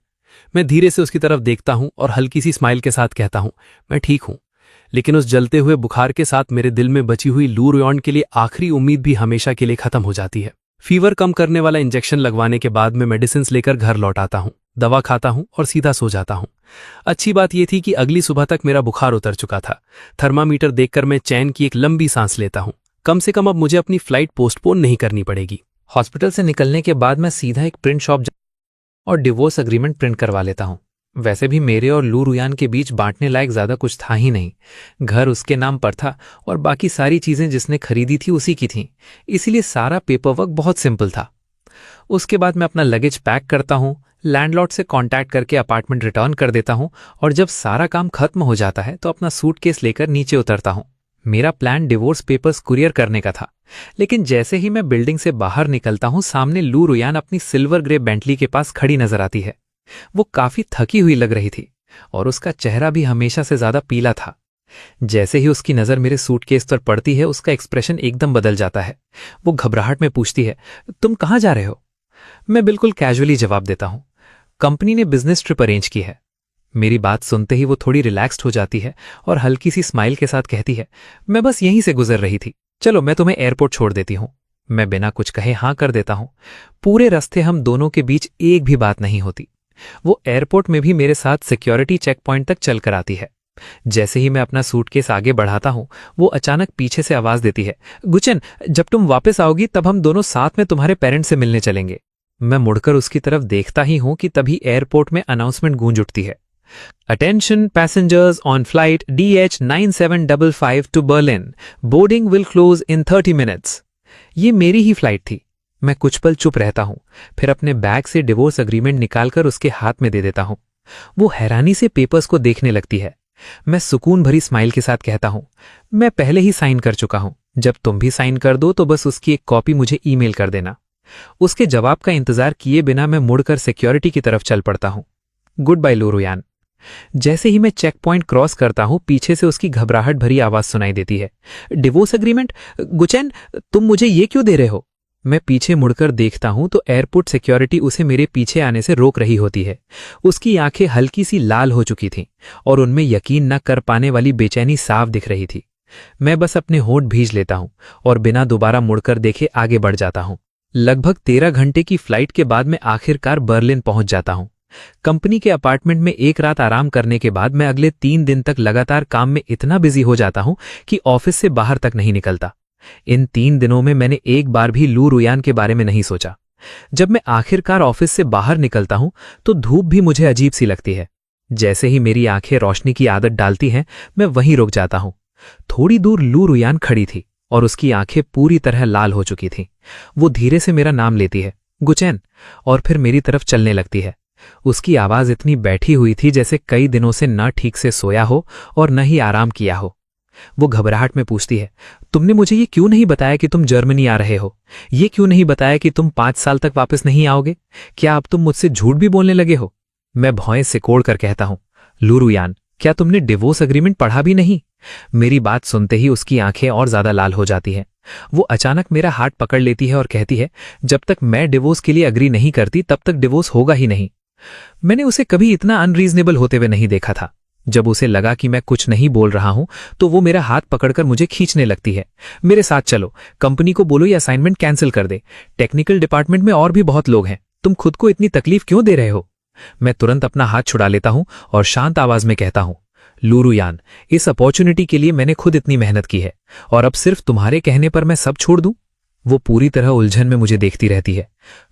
मैं धीरे से उसकी तरफ देखता हूं और हल्की सी स्माइल के साथ कहता हूं, मैं ठीक हूं। लेकिन उस जलते हुए बुखार के साथ मेरे दिल में बची हुई लू रुयान के लिए आखिरी उम्मीद भी हमेशा के लिए खत्म हो जाती है। फीवर कम करने वाला इंजेक्शन लगवाने के बाद मैं मेडिसिन लेकर घर लौट आता हूँ, दवा खाता हूँ और सीधा सो जाता हूँ। अच्छी बात यह थी कि अगली सुबह तक मेरा बुखार उतर चुका था। थर्मामीटर देखकर मैं चैन की एक लंबी सांस लेता हूँ। कम से कम अब मुझे अपनी फ्लाइट पोस्टपोन नहीं करनी पड़ेगी। हॉस्पिटल से निकलने के बाद मैं सीधा एक प्रिंट शॉप और डिवोर्स एग्रीमेंट प्रिंट करवा लेता हूँ। वैसे भी मेरे और लू रुयान के बीच बांटने लायक ज्यादा कुछ था ही नहीं। घर उसके नाम पर था और बाकी सारी चीजें जिसने खरीदी थी उसी की थीं, इसीलिए सारा पेपरवर्क बहुत सिंपल था। उसके बाद मैं अपना लगेज पैक करता हूँ, लैंडलॉर्ड से कांटेक्ट करके अपार्टमेंट रिटर्न कर देता हूँ और जब सारा काम खत्म हो जाता है तो अपना सूटकेस लेकर नीचे उतरता हूँ। मेरा प्लान डिवोर्स पेपर्स कुरियर करने का था, लेकिन जैसे ही मैं बिल्डिंग से बाहर निकलता हूँ सामने लू रुयान अपनी सिल्वर ग्रे बेंटली के पास खड़ी नजर आती है। वो काफी थकी हुई लग रही थी और उसका चेहरा भी हमेशा से ज्यादा पीला था। जैसे ही उसकी नजर मेरे सूटकेस पर पड़ती है उसका एक्सप्रेशन एकदम बदल जाता है। वो घबराहट में पूछती है, तुम कहाँ जा रहे हो? मैं बिल्कुल कैजुअली जवाब देता हूँ, कंपनी ने बिजनेस ट्रिप अरेंज की है। मेरी बात सुनते ही वो थोड़ी रिलैक्स्ड हो जाती है और हल्की सी स्माइल के साथ कहती है, मैं बस यहीं से गुजर रही थी, चलो मैं तुम्हें एयरपोर्ट छोड़ देती हूँ। मैं बिना कुछ कहे हाँ कर देता हूँ। पूरे रास्ते हम दोनों के बीच एक भी बात नहीं होती। वो एयरपोर्ट में भी मेरे साथ सिक्योरिटी चेक पॉइंट तक चलकर आती है। जैसे ही मैं अपना सूटकेस आगे बढ़ाता हूं वो अचानक पीछे से आवाज देती है, गुचन, जब तुम वापस आओगी तब हम दोनों साथ में तुम्हारे पेरेंट्स से मिलने चलेंगे। मैं मुड़कर उसकी तरफ देखता ही हूं कि तभी एयरपोर्ट में अनाउंसमेंट गूंज उठती है, attention passengers on flight DH9755 to Berlin, boarding will close in 30 minutes. ये मेरी ही फ्लाइट थी। मैं कुछ पल चुप रहता हूं, फिर अपने बैग से डिवोर्स एग्रीमेंट निकालकर उसके हाथ में दे देता हूं। वो हैरानी से पेपर्स को देखने लगती है। मैं सुकून भरी स्माइल के साथ कहता हूं, मैं पहले ही साइन कर चुका हूं, जब तुम भी साइन कर दो तो बस उसकी एक कॉपी मुझे ईमेल कर देना। उसके जवाब का इंतजार किए बिना मैं मुड़कर सिक्योरिटी की तरफ चल पड़ता हूं। गुड बाय लू रुयान। जैसे ही मैं चेक पॉइंट क्रॉस करता हूं पीछे से उसकी घबराहट भरी आवाज सुनाई देती है, डिवोर्स एग्रीमेंट? गुचैन, तुम मुझे ये क्यों दे रहे हो? मैं पीछे मुड़कर देखता हूं तो एयरपोर्ट सिक्योरिटी उसे मेरे पीछे आने से रोक रही होती है। उसकी आंखें हल्की सी लाल हो चुकी थीं और उनमें यकीन न कर पाने वाली बेचैनी साफ दिख रही थी। मैं बस अपने होंठ भींच लेता हूं और बिना दोबारा मुड़कर देखे आगे बढ़ जाता हूं। लगभग 13 घंटे की फ्लाइट के बाद मैं आखिरकार बर्लिन पहुंच जाता हूं। कंपनी के अपार्टमेंट में एक रात आराम करने के बाद मैं अगले 3 दिन तक लगातार काम में इतना बिजी हो जाता हूं कि ऑफिस से बाहर तक नहीं निकलता। इन 3 दिनों में मैंने एक बार भी लू रुयान के बारे में नहीं सोचा। जब मैं आखिरकार ऑफिस से बाहर निकलता हूं तो धूप भी मुझे अजीब सी लगती है। जैसे ही मेरी आंखें रोशनी की आदत डालती हैं मैं वहीं रुक जाता हूं। थोड़ी दूर लू रुयान खड़ी थी और उसकी आंखें पूरी तरह लाल हो चुकी थीं। वो धीरे से मेरा नाम लेती है, गुचैन, और फिर मेरी तरफ चलने लगती है। उसकी आवाज इतनी बैठी हुई थी जैसे कई दिनों से न ठीक से सोया हो और न ही आराम किया हो। वो घबराहट में पूछती है, तुमने मुझे ये क्यों नहीं बताया कि तुम जर्मनी आ रहे हो? ये क्यों नहीं बताया कि तुम 5 साल तक वापस नहीं आओगे? क्या अब तुम मुझसे झूठ भी बोलने लगे हो? मैं भौएं सिकोड़ कर कहता हूं, लू रुयान, क्या तुमने डिवोर्स एग्रीमेंट पढ़ा भी नहीं? मेरी बात सुनते ही उसकी आंखें और ज्यादा लाल हो जाती हैं। वो अचानक मेरा हाथ पकड़ लेती है और कहती है, जब तक मैं डिवोर्स के लिए अग्री नहीं करती तब तक डिवोर्स होगा ही नहीं। मैंने उसे कभी इतना अनरीजनेबल होते हुए नहीं देखा था। जब उसे लगा कि मैं कुछ नहीं बोल रहा हूं तो वो मेरा हाथ पकड़कर मुझे खींचने लगती है। मेरे साथ चलो, कंपनी को बोलो ये असाइनमेंट कैंसिल कर दे। टेक्निकल डिपार्टमेंट में और भी बहुत लोग हैं, तुम खुद को इतनी तकलीफ क्यों दे रहे हो? मैं तुरंत अपना हाथ छुड़ा लेता हूं और शांत आवाज में कहता हूं, लू रुयान, इस अपॉर्चुनिटी के लिए मैंने खुद इतनी मेहनत की है और अब सिर्फ तुम्हारे कहने पर मैं सब छोड़ दूं? वो पूरी तरह उलझन में मुझे देखती रहती है।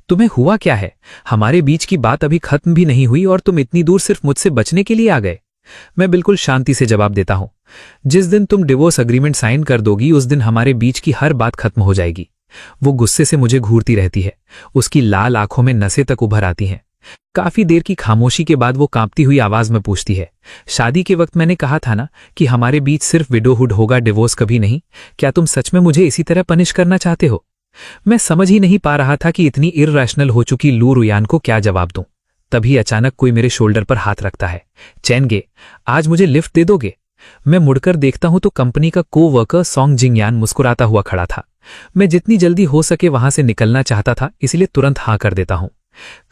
तुम्हें हुआ क्या है? हमारे बीच की बात अभी खत्म भी नहीं हुई और तुम इतनी दूर सिर्फ मुझसे बचने के लिए आ गए। मैं बिल्कुल शांति से जवाब देता हूं, जिस दिन तुम डिवोर्स एग्रीमेंट साइन कर दोगी उस दिन हमारे बीच की हर बात खत्म हो जाएगी। वो गुस्से से मुझे घूरती रहती है। उसकी लाल आंखों में नसें तक उभर आती हैं। काफी देर की खामोशी के बाद वो कांपती हुई आवाज में पूछती है, शादी के वक्त मैंने कहा था ना कि हमारे बीच सिर्फ विडोहुड होगा, डिवोर्स कभी नहीं। क्या तुम सच में मुझे इसी तरह पनिश करना चाहते हो? मैं समझ ही नहीं पा रहा था कि इतनी इर्रेशनल हो चुकी लू रुयान को क्या जवाब दूं। तभी अचानक कोई मेरे शोल्डर पर हाथ रखता है। चैनगे, आज मुझे लिफ्ट दे दोगे? मैं मुड़कर देखता हूं तो कंपनी का कोवर्कर सॉन्ग जिंगयान मुस्कुराता हुआ खड़ा था। मैं जितनी जल्दी हो सके वहां से निकलना चाहता था, इसलिए तुरंत हाँ कर देता हूं।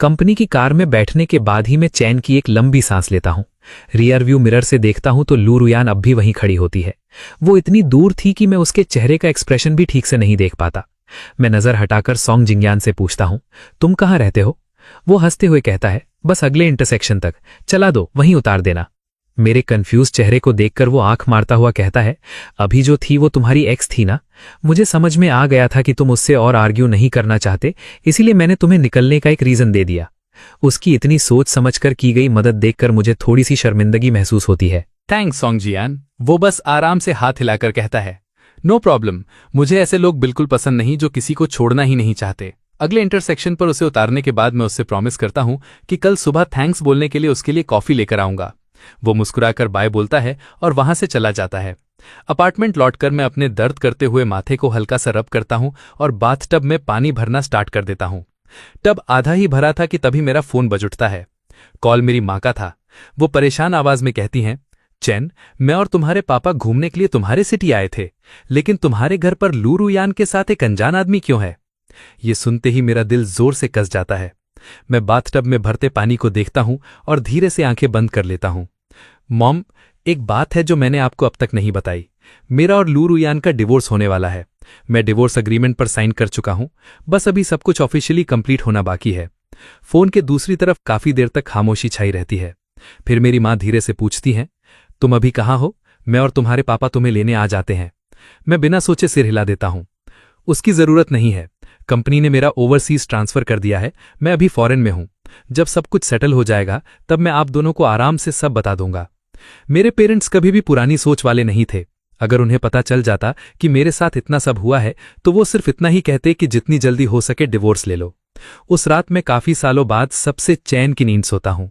कंपनी की कार में बैठने के बाद ही मैं चैन की एक लंबी सांस लेता हूं। रियर व्यू मिरर से देखता हूं तो लू रुयान अब भी वहीं खड़ी होती है। वो इतनी दूर थी कि मैं उसके चेहरे का एक्सप्रेशन भी ठीक से नहीं देख पाता। मैं नजर हटाकर सॉन्ग जिंगयान से पूछता हूं, तुम कहाँ रहते हो? वो हंसते हुए कहता है, बस अगले इंटरसेक्शन तक, चला दो, वहीं उतार देना। मेरे कंफ्यूज चेहरे को देखकर वो आंख मारता हुआ कहता है, अभी जो थी वो तुम्हारी एक्स थी ना? मुझे समझ में आ गया था कि तुम उससे और आर्ग्यू नहीं करना चाहते, इसीलिए मैंने तुम्हें निकलने का एक रीजन दे दिया। उसकी इतनी सोच समझकर की गई मदद देखकर मुझे थोड़ी सी शर्मिंदगी महसूस होती है। थैंक्स सॉन्ग जियान। वो बस आराम से हाथ हिलाकर कहता है, नो प्रॉब्लम, मुझे ऐसे लोग बिल्कुल पसंद नहीं जो किसी को छोड़ना ही नहीं चाहते। अगले इंटरसेक्शन पर उसे उतारने के बाद मैं उससे प्रॉमिस करता हूं कि कल सुबह थैंक्स बोलने के लिए उसके लिए कॉफी लेकर आऊंगा। वो मुस्कुराकर बाय बोलता है और वहां से चला जाता है। अपार्टमेंट लौटकर मैं अपने दर्द करते हुए माथे को हल्का सा रब करता हूं और बाथटब में पानी भरना स्टार्ट कर देता हूं। टब आधा ही भरा था कि तभी मेरा फोन बज उठता है। कॉल मेरी माँ का था। वो परेशान आवाज में कहती हैं, चैन, मैं और तुम्हारे पापा घूमने के लिए तुम्हारे सिटी आए थे, लेकिन तुम्हारे घर पर लू रुयान के साथ एक अनजान आदमी क्यों है? ये सुनते ही मेरा दिल जोर से कस जाता है। मैं बाथटब में भरते पानी को देखता हूं और धीरे से आंखें बंद कर लेता हूं। मॉम, एक बात है जो मैंने आपको अब तक नहीं बताई। मेरा और लू रुयान का डिवोर्स होने वाला है। मैं डिवोर्स अग्रीमेंट पर साइन कर चुका हूं, बस अभी सब कुछ ऑफिशियली कंप्लीट होना बाकी है। फोन के दूसरी तरफ काफी देर तक खामोशी छाई रहती है। फिर मेरी माँ धीरे से पूछती हैं, तुम अभी कहाँ हो? मैं और तुम्हारे पापा तुम्हें लेने आ जाते हैं। मैं बिना सोचे सिर हिला देता हूं। उसकी जरूरत नहीं है, कंपनी ने मेरा ओवरसीज ट्रांसफर कर दिया है। मैं अभी फॉरेन में हूं। जब सब कुछ सेटल हो जाएगा तब मैं आप दोनों को आराम से सब बता दूंगा। मेरे पेरेंट्स कभी भी पुरानी सोच वाले नहीं थे। अगर उन्हें पता चल जाता कि मेरे साथ इतना सब हुआ है तो वो सिर्फ इतना ही कहते कि जितनी जल्दी हो सके डिवोर्स ले लो। उस रात मैं काफी सालों बाद सबसे चैन की नींद सोता हूं।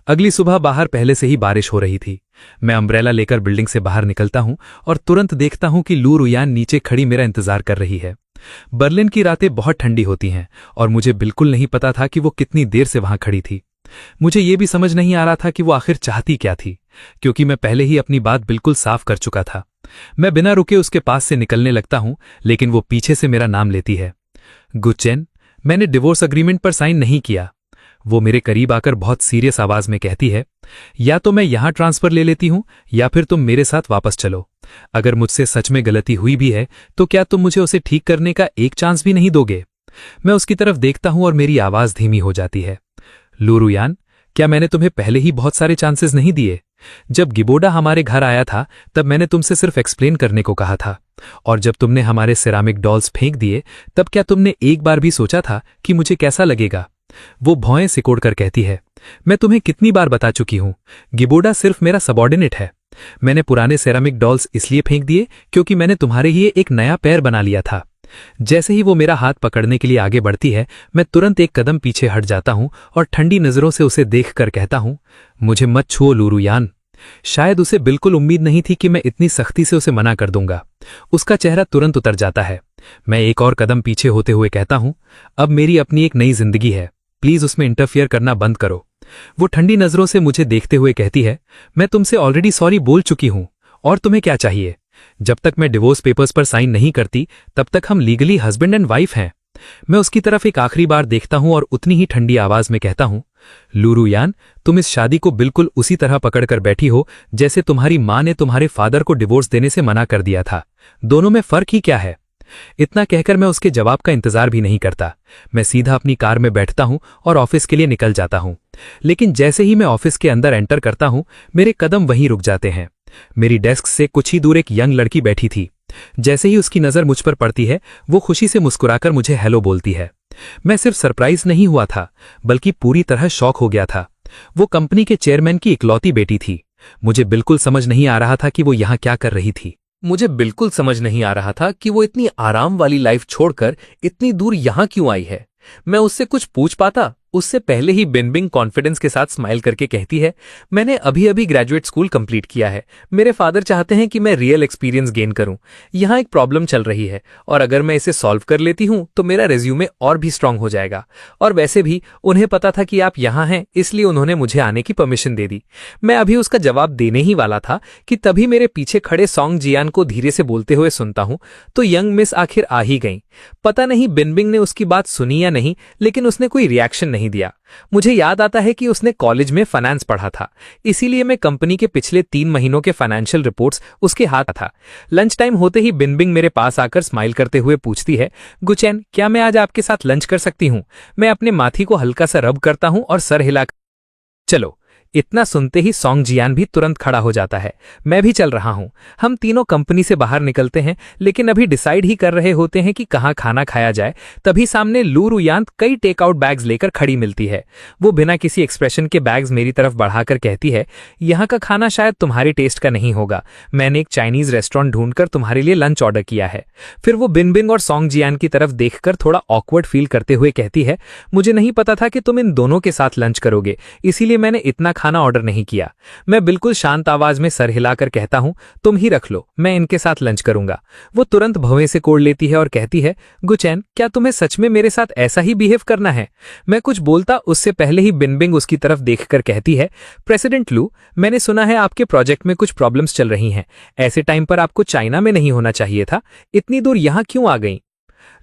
अगली सुबह बाहर पहले से ही बारिश हो रही थी। मैं अम्ब्रेला लेकर बिल्डिंग से बाहर निकलता हूं और तुरंत देखता हूं कि लू रुयान नीचे खड़ी मेरा इंतजार कर रही है। बर्लिन की रातें बहुत ठंडी होती हैं और मुझे बिल्कुल नहीं पता था कि वो कितनी देर से वहां खड़ी थी। मुझे ये भी समझ नहीं आ रहा था कि वो आखिर चाहती क्या थी, क्योंकि मैं पहले ही अपनी बात बिल्कुल साफ कर चुका था। मैं बिना रुके उसके पास से निकलने लगता हूं, लेकिन वो पीछे से मेरा नाम लेती है। गुचेन, मैंने डिवोर्स अग्रीमेंट पर साइन नहीं किया। वो मेरे करीब आकर बहुत सीरियस आवाज में कहती है, या तो मैं यहां ट्रांसफर ले लेती हूं या फिर तुम मेरे साथ वापस चलो। अगर मुझसे सच में गलती हुई भी है तो क्या तुम मुझे उसे ठीक करने का एक चांस भी नहीं दोगे? मैं उसकी तरफ देखता हूं और मेरी आवाज धीमी हो जाती है। लू रुयान, क्या मैंने तुम्हें पहले ही बहुत सारे चांसेस नहीं दिए? जब गिबोडा हमारे घर आया था तब मैंने तुमसे सिर्फ एक्सप्लेन करने को कहा था, और जब तुमने हमारे सिरामिक डॉल्स फेंक दिए तब क्या तुमने एक बार भी सोचा था कि मुझे कैसा लगेगा? वो भौएं सिकोड़ कर कहती है, मैं तुम्हें कितनी बार बता चुकी हूं, गिबोडा सिर्फ मेरा सबॉर्डिनेट है। मैंने पुराने सेरामिक डॉल्स इसलिए फेंक दिए क्योंकि मैंने तुम्हारे लिए एक नया पैर बना लिया था। जैसे ही वो मेरा हाथ पकड़ने के लिए आगे बढ़ती है, मैं तुरंत एक कदम पीछे हट जाता हूं और ठंडी नजरों से उसे देखकर कहता हूं, मुझे मत छुओ लू रुयान। शायद उसे बिल्कुल उम्मीद नहीं थी कि मैं इतनी सख्ती से उसे मना कर दूंगा। उसका चेहरा तुरंत उतर जाता है। मैं एक और कदम पीछे होते हुए कहता हूं, अब मेरी अपनी एक नई जिंदगी है, प्लीज उसमें इंटरफियर करना बंद करो। वो ठंडी नजरों से मुझे देखते हुए कहती है, मैं तुमसे ऑलरेडी सॉरी बोल चुकी हूं, और तुम्हें क्या चाहिए? जब तक मैं डिवोर्स पेपर्स पर साइन नहीं करती तब तक हम लीगली हस्बैंड एंड वाइफ हैं। मैं उसकी तरफ एक आखिरी बार देखता हूं और उतनी ही ठंडी आवाज में कहता हूं, लू रुयान, तुम इस शादी को बिल्कुल उसी तरह पकड़कर बैठी हो जैसे तुम्हारी मां ने तुम्हारे फादर को डिवोर्स देने से मना कर दिया था। दोनों में फर्क ही क्या है? इतना कहकर मैं उसके जवाब का इंतजार भी नहीं करता। मैं सीधा अपनी कार में बैठता हूं और ऑफिस के लिए निकल जाता हूं। लेकिन जैसे ही मैं ऑफिस के अंदर एंटर करता हूं, मेरे कदम वहीं रुक जाते हैं। मेरी डेस्क से कुछ ही दूर एक यंग लड़की बैठी थी। जैसे ही उसकी नजर मुझ पर पड़ती है, वो खुशी से मुस्कुराकर मुझे हेलो बोलती है। मैं सिर्फ सरप्राइज नहीं हुआ था, बल्कि पूरी तरह शॉक हो गया था। वो कंपनी के चेयरमैन की इकलौती बेटी थी। मुझे बिल्कुल समझ नहीं आ रहा था कि वो यहाँ क्या कर रही थी। मुझे बिल्कुल समझ नहीं आ रहा था कि वो इतनी आराम वाली लाइफ छोड़कर इतनी दूर यहाँ क्यों आई है। मैं उससे कुछ पूछ पाता, उससे पहले ही बिनबिंग कॉन्फिडेंस के साथ स्माइल करके कहती है, मैंने अभी अभी ग्रेजुएट स्कूल कंप्लीट किया है। मेरे फादर चाहते हैं कि मैं रियल एक्सपीरियंस गेन करूं। यहाँ एक प्रॉब्लम चल रही है और अगर मैं इसे सॉल्व कर लेती हूं तो मेरा रेज्यूमे और भी स्ट्रांग हो जाएगा। और वैसे भी उन्हें पता था कि आप यहाँ हैं, इसलिए उन्होंने मुझे आने की परमिशन दे दी। मैं अभी उसका जवाब देने ही वाला था कि तभी मेरे पीछे खड़े सॉन्ग जियान को धीरे से बोलते हुए सुनता हूं तो यंग मिस आखिर आ ही गई। पता नहीं बिनबिंग ने उसकी बात सुनी या नहीं, लेकिन उसने कोई रिएक्शन नहीं नहीं दिया। मुझे याद आता है कि उसने कॉलेज में फाइनेंस पढ़ा था, इसीलिए मैं कंपनी के पिछले 3 महीनों के फाइनेंशियल रिपोर्ट्स उसके हाथ था। लंच टाइम होते ही बिनबिंग मेरे पास आकर स्माइल करते हुए पूछती है, गुचैन, क्या मैं आज आपके साथ लंच कर सकती हूँ? मैं अपने माथी को हल्का सा रब करता हूँ और सर हिला। चलो। इतना सुनते ही सोंग जियान भी तुरंत खड़ा हो जाता है। मैं भी चल रहा हूं। हम तीनों कंपनी से बाहर निकलते हैं, लेकिन अभी डिसाइड ही कर रहे होते हैं कि कहां खाना खाया जाए। तभी सामने लू रुयांत कई टेकआउट बैग्स लेकर खड़ी मिलती है। वो बिना किसी एक्सप्रेशन के बैग्स मेरी तरफ बढ़ाकर कहती है, यहाँ का खाना शायद तुम्हारे टेस्ट का नहीं होगा। मैंने एक चाइनीज रेस्टोरेंट ढूंढकर तुम्हारे लिए लंच ऑर्डर किया है। फिर वो बिनबिंग और सोंग जियान की तरफ देखकर थोड़ा ऑकवर्ड फील करते हुए कहती है, मुझे नहीं पता था कि तुम इन दोनों के साथ लंच करोगे, इसीलिए मैंने इतना खाना ऑर्डर नहीं किया। मैं बिल्कुल शांत आवाज में सर हिलाकर कहता हूं, तुम ही रख लो, मैं इनके साथ लंच करूंगा। वो तुरंत भवें से कोड़ लेती है और कहती है, गुचैन, क्या तुम्हें सच में मेरे साथ ऐसा ही बिहेव करना है? मैं कुछ बोलता उससे पहले ही बिनबिंग उसकी तरफ देखकर कहती है, प्रेसिडेंट लू, मैंने सुना है आपके प्रोजेक्ट में कुछ प्रॉब्लम्स चल रही हैं। ऐसे टाइम पर आपको चाइना में नहीं होना चाहिए था। इतनी दूर यहां क्यों आ गई?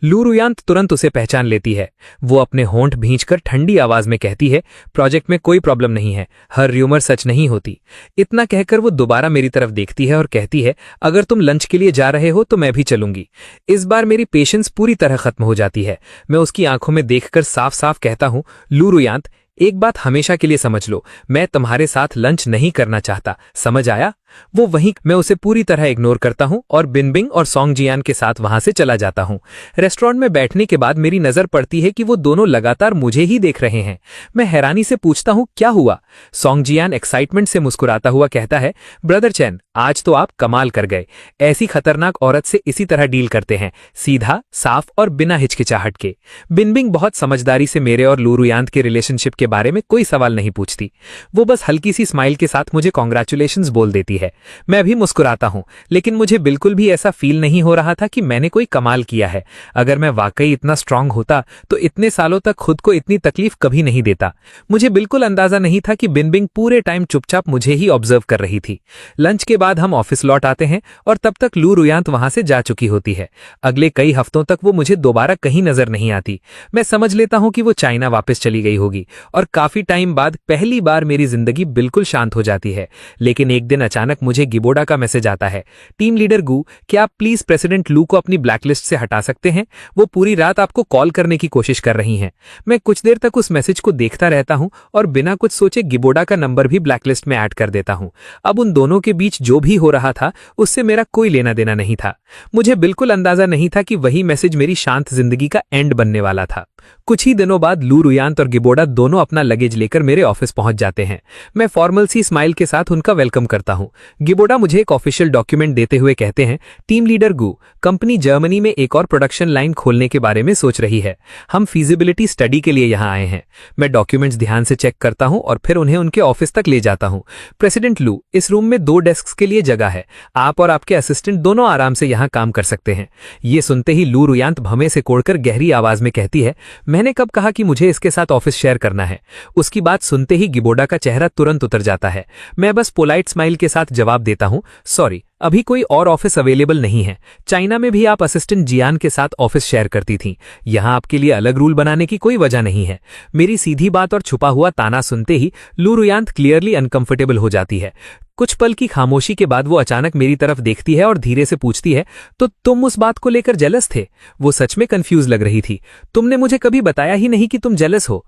लू रुयांत तुरंत उसे पहचान लेती है। वो अपने होंठ भींचकर ठंडी आवाज में कहती है, प्रोजेक्ट में कोई प्रॉब्लम नहीं है, हर र्यूमर सच नहीं होती। इतना कहकर वो दोबारा मेरी तरफ देखती है और कहती है, अगर तुम लंच के लिए जा रहे हो तो मैं भी चलूंगी। इस बार मेरी पेशेंस पूरी तरह खत्म हो जाती है। मैं उसकी आंखों में देखकर साफ साफ कहता हूं, लू रुयांत, एक बात हमेशा के लिए समझ लो, मैं तुम्हारे साथ लंच नहीं करना चाहता, समझ आया? वो वहीं मैं उसे पूरी तरह इग्नोर करता हूं और बिनबिंग और सोंग जियान के साथ वहां से चला जाता हूं। रेस्टोरेंट में बैठने के बाद मेरी नजर पड़ती है कि वो दोनों लगातार मुझे ही देख रहे हैं। मैं हैरानी से पूछता हूं, क्या हुआ? सोंग जियान एक्साइटमेंट से मुस्कुराता हुआ कहता है, ब्रदर चैन, आज तो आप कमाल कर गए। ऐसी खतरनाक औरत से इसी तरह डील करते हैं, सीधा, साफ और बिना हिचकिचाहट के। बिनबिंग बहुत समझदारी से मेरे और लू रुयांत के रिलेशनशिप के बारे में कोई सवाल नहीं पूछती। वो बस हल्की सी स्माइल के साथ मुझे कॉन्ग्रेचुलेशंस बोल देती है। मैं भी मुस्कुराता हूं, लेकिन मुझे बिल्कुल भी ऐसा फील नहीं हो रहा था कि मैंने कोई कमाल किया है। अगर मैं वाकई इतना स्ट्रांग होता तो इतने सालों तक खुद को इतनी तकलीफ कभी नहीं देता। मुझे बिल्कुल अंदाजा नहीं था कि बिनबिंग पूरे टाइम चुपचाप मुझे ही ऑब्जर्व कर रही थी। लंच के बाद हम ऑफिस लौट आते हैं और तब तक लू रुयांत वहां से जा चुकी होती है। अगले कई हफ्तों तक वो मुझे दोबारा कहीं नजर नहीं आती। मैं समझ लेता हूं कि वो चाइना वापस चली गई होगी और काफी टाइम बाद पहली बार मेरी जिंदगी बिल्कुल शांत हो जाती है। लेकिन एक दिन अचानक मुझे गिबोडा का मैसेज आता है, टीम लीडर गू, क्या आप प्लीज प्रेसिडेंट लू को अपनी ब्लैकलिस्ट से हटा सकते हैं? वो पूरी रात आपको कॉल करने की कोशिश कर रही हैं। मैं कुछ देर तक उस मैसेज को देखता रहता हूं और बिना कुछ सोचे गिबोडा का नंबर भी ब्लैकलिस्ट में ऐड कर देता हूं। अब उन दोनों के बीच जो भी हो रहा था उससे मेरा कोई लेना देना नहीं था। मुझे बिल्कुल अंदाजा नहीं था कि वही मैसेज मेरी शांत जिंदगी का एंड बनने वाला था। कुछ ही दिनों बाद लू रुयांत और गिबोडा दोनों अपना लगेज लेकर मेरे ऑफिस पहुंच जाते हैं। मैं फॉर्मल सी स्माइल के साथ उनका वेलकम करता हूं। गिबोडा मुझे एक ऑफिशियल डॉक्यूमेंट देते हुए कहते हैं, टीम लीडर गू, कंपनी जर्मनी में एक और प्रोडक्शन लाइन खोलने के बारे में सोच रही है। हम फीजिबिलिटी स्टडी के लिए यहां आए हैं। मैं डॉक्यूमेंट्स ध्यान से चेक करता हूं और फिर उन्हें उनके ऑफिस तक ले जाता हूं। प्रेसिडेंट लू, इस रूम में 2 डेस्क के लिए जगह है। आप और आपके असिस्टेंट दोनों आराम से यहां काम कर सकते हैं। ये सुनते ही लू रुयांत भवें से कोड़कर गहरी आवाज में कहती है, मैंने कब कहा कि मुझे इसके साथ ऑफिस शेयर करना है? उसकी बात सुनते ही गिबोडा का चेहरा तुरंत उतर जाता है। मैं बस पोलाइट स्माइल के साथ जवाब देता हूं, सॉरी, अभी कोई और ऑफिस अवेलेबल नहीं है। चाइना में भी आप असिस्टेंट जियान के साथ ऑफिस शेयर करती थीं। यहां आपके लिए अलग रूल बनाने की कोई वजह नहीं है। मेरी सीधी बात और छुपा हुआ ताना सुनते ही लू रुयांत क्लियरली अनकंफर्टेबल हो जाती है। कुछ पल की खामोशी के बाद वो अचानक मेरी तरफ देखती है और धीरे से पूछती है, तो तुम उस बात को लेकर जेलस थे? वो सच में कंफ्यूज लग रही थी। तुमने मुझे कभी बताया ही नहीं कि तुम जेलस हो।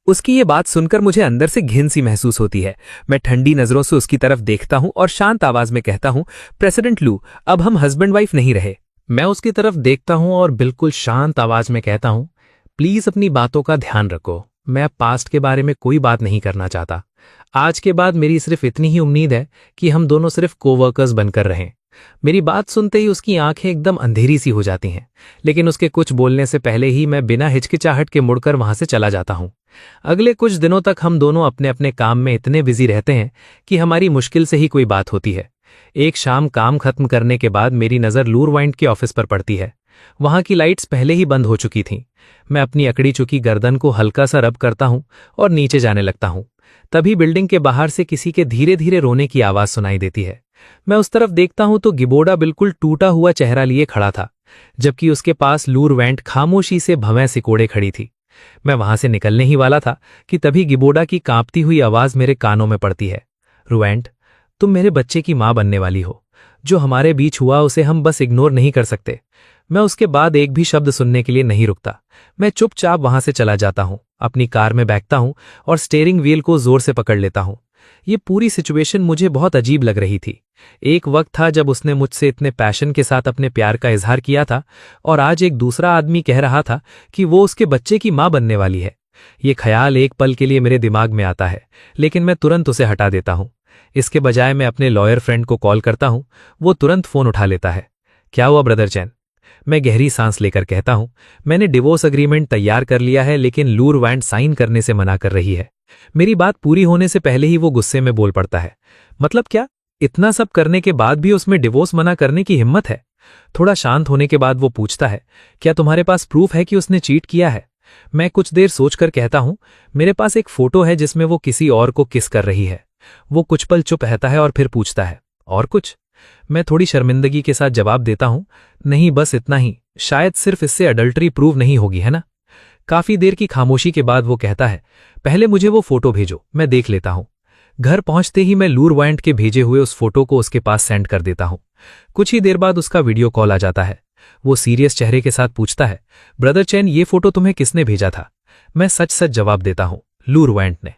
उसकी ये बात सुनकर मुझे अंदर से घिन सी महसूस होती है। मैं ठंडी नजरों से उसकी तरफ देखता हूं और शांत आवाज में कहता हूं, प्रेसिडेंट लू, अब हम हस्बैंड वाइफ नहीं रहे। मैं उसकी तरफ देखता हूं और बिल्कुल शांत आवाज में कहता हूं, प्लीज अपनी बातों का ध्यान रखो। मैं अब पास्ट के बारे में कोई बात नहीं करना चाहता। आज के बाद मेरी सिर्फ इतनी ही उम्मीद है कि हम दोनों सिर्फ कोवर्कर्स बनकर रहें। मेरी बात सुनते ही उसकी आंखें एकदम अंधेरी सी हो जाती हैं, लेकिन उसके कुछ बोलने से पहले ही मैं बिना हिचकिचाहट के मुड़कर वहां से चला जाता हूं। अगले कुछ दिनों तक हम दोनों अपने अपने काम में इतने बिजी रहते हैं कि हमारी मुश्किल से ही कोई बात होती है। एक शाम काम खत्म करने के बाद मेरी नज़र लू रुयांत के ऑफिस पर पड़ती है। वहां की लाइट्स पहले ही बंद हो चुकी थीं। मैं अपनी अकड़ी चुकी गर्दन को हल्का सा रब करता हूं और नीचे जाने लगता हूं। तभी बिल्डिंग के बाहर से किसी के धीरे धीरे रोने की आवाज सुनाई देती है। मैं उस तरफ देखता हूं तो गिबोडा बिल्कुल टूटा हुआ चेहरा लिए खड़ा था, जबकि उसके पास लू रुयांत खामोशी से भवें सिकोड़े खड़ी थी। मैं वहां से निकलने ही वाला था कि तभी गिबोडा की कांपती हुई आवाज मेरे कानों में पड़ती है। रुएंट, तुम मेरे बच्चे की मां बनने वाली हो। जो हमारे बीच हुआ उसे हम बस इग्नोर नहीं कर सकते। मैं उसके बाद एक भी शब्द सुनने के लिए नहीं रुकता। मैं चुपचाप वहां से चला जाता हूं, अपनी कार में बैठता हूं और स्टीयरिंग व्हील को जोर से पकड़ लेता हूं। ये पूरी सिचुएशन मुझे बहुत अजीब लग रही थी। एक वक्त था जब उसने मुझसे इतने पैशन के साथ अपने प्यार का इजहार किया था, और आज एक दूसरा आदमी कह रहा था कि वो उसके बच्चे की मां बनने वाली है। ये ख्याल एक पल के लिए मेरे दिमाग में आता है, लेकिन मैं तुरंत उसे हटा देता हूं। इसके बजाय मैं अपने लॉयर फ्रेंड को कॉल करता हूं। वो तुरंत फोन उठा लेता है। क्या हुआ ब्रदर चैन? मैं गहरी सांस लेकर कहता हूं, मैंने डिवोर्स अग्रीमेंट तैयार कर लिया है, लेकिन लू रुएंट साइन करने से मना कर रही है। मेरी बात पूरी होने से पहले ही वो गुस्से में बोल पड़ता है। मतलब क्या? इतना सब करने के बाद भी उसमें डिवोर्स मना करने की हिम्मत है? थोड़ा शांत होने के बाद वो पूछता है, क्या तुम्हारे पास प्रूफ है कि उसने चीट किया है? मैं कुछ देर सोचकर कहता हूं, मेरे पास एक फोटो है जिसमें वो किसी और को किस कर रही है। वो कुछ पल चुप रहता है और फिर पूछता है, और कुछ? मैं थोड़ी शर्मिंदगी के साथ जवाब देता हूं, नहीं बस इतना ही। शायद सिर्फ इससे अडल्ट्री प्रूव नहीं होगी, है ना? काफी देर की खामोशी के बाद वो कहता है, पहले मुझे वो फोटो भेजो, मैं देख लेता हूं। घर पहुंचते ही मैं लू रुएंट के भेजे हुए उस फोटो को उसके पास सेंड कर देता हूं। कुछ ही देर बाद उसका वीडियो कॉल आ जाता है। वो सीरियस चेहरे के साथ पूछता है, ब्रदर चैन, ये फोटो तुम्हें किसने भेजा था? मैं सच सच जवाब देता हूं, लू रुएंट ने।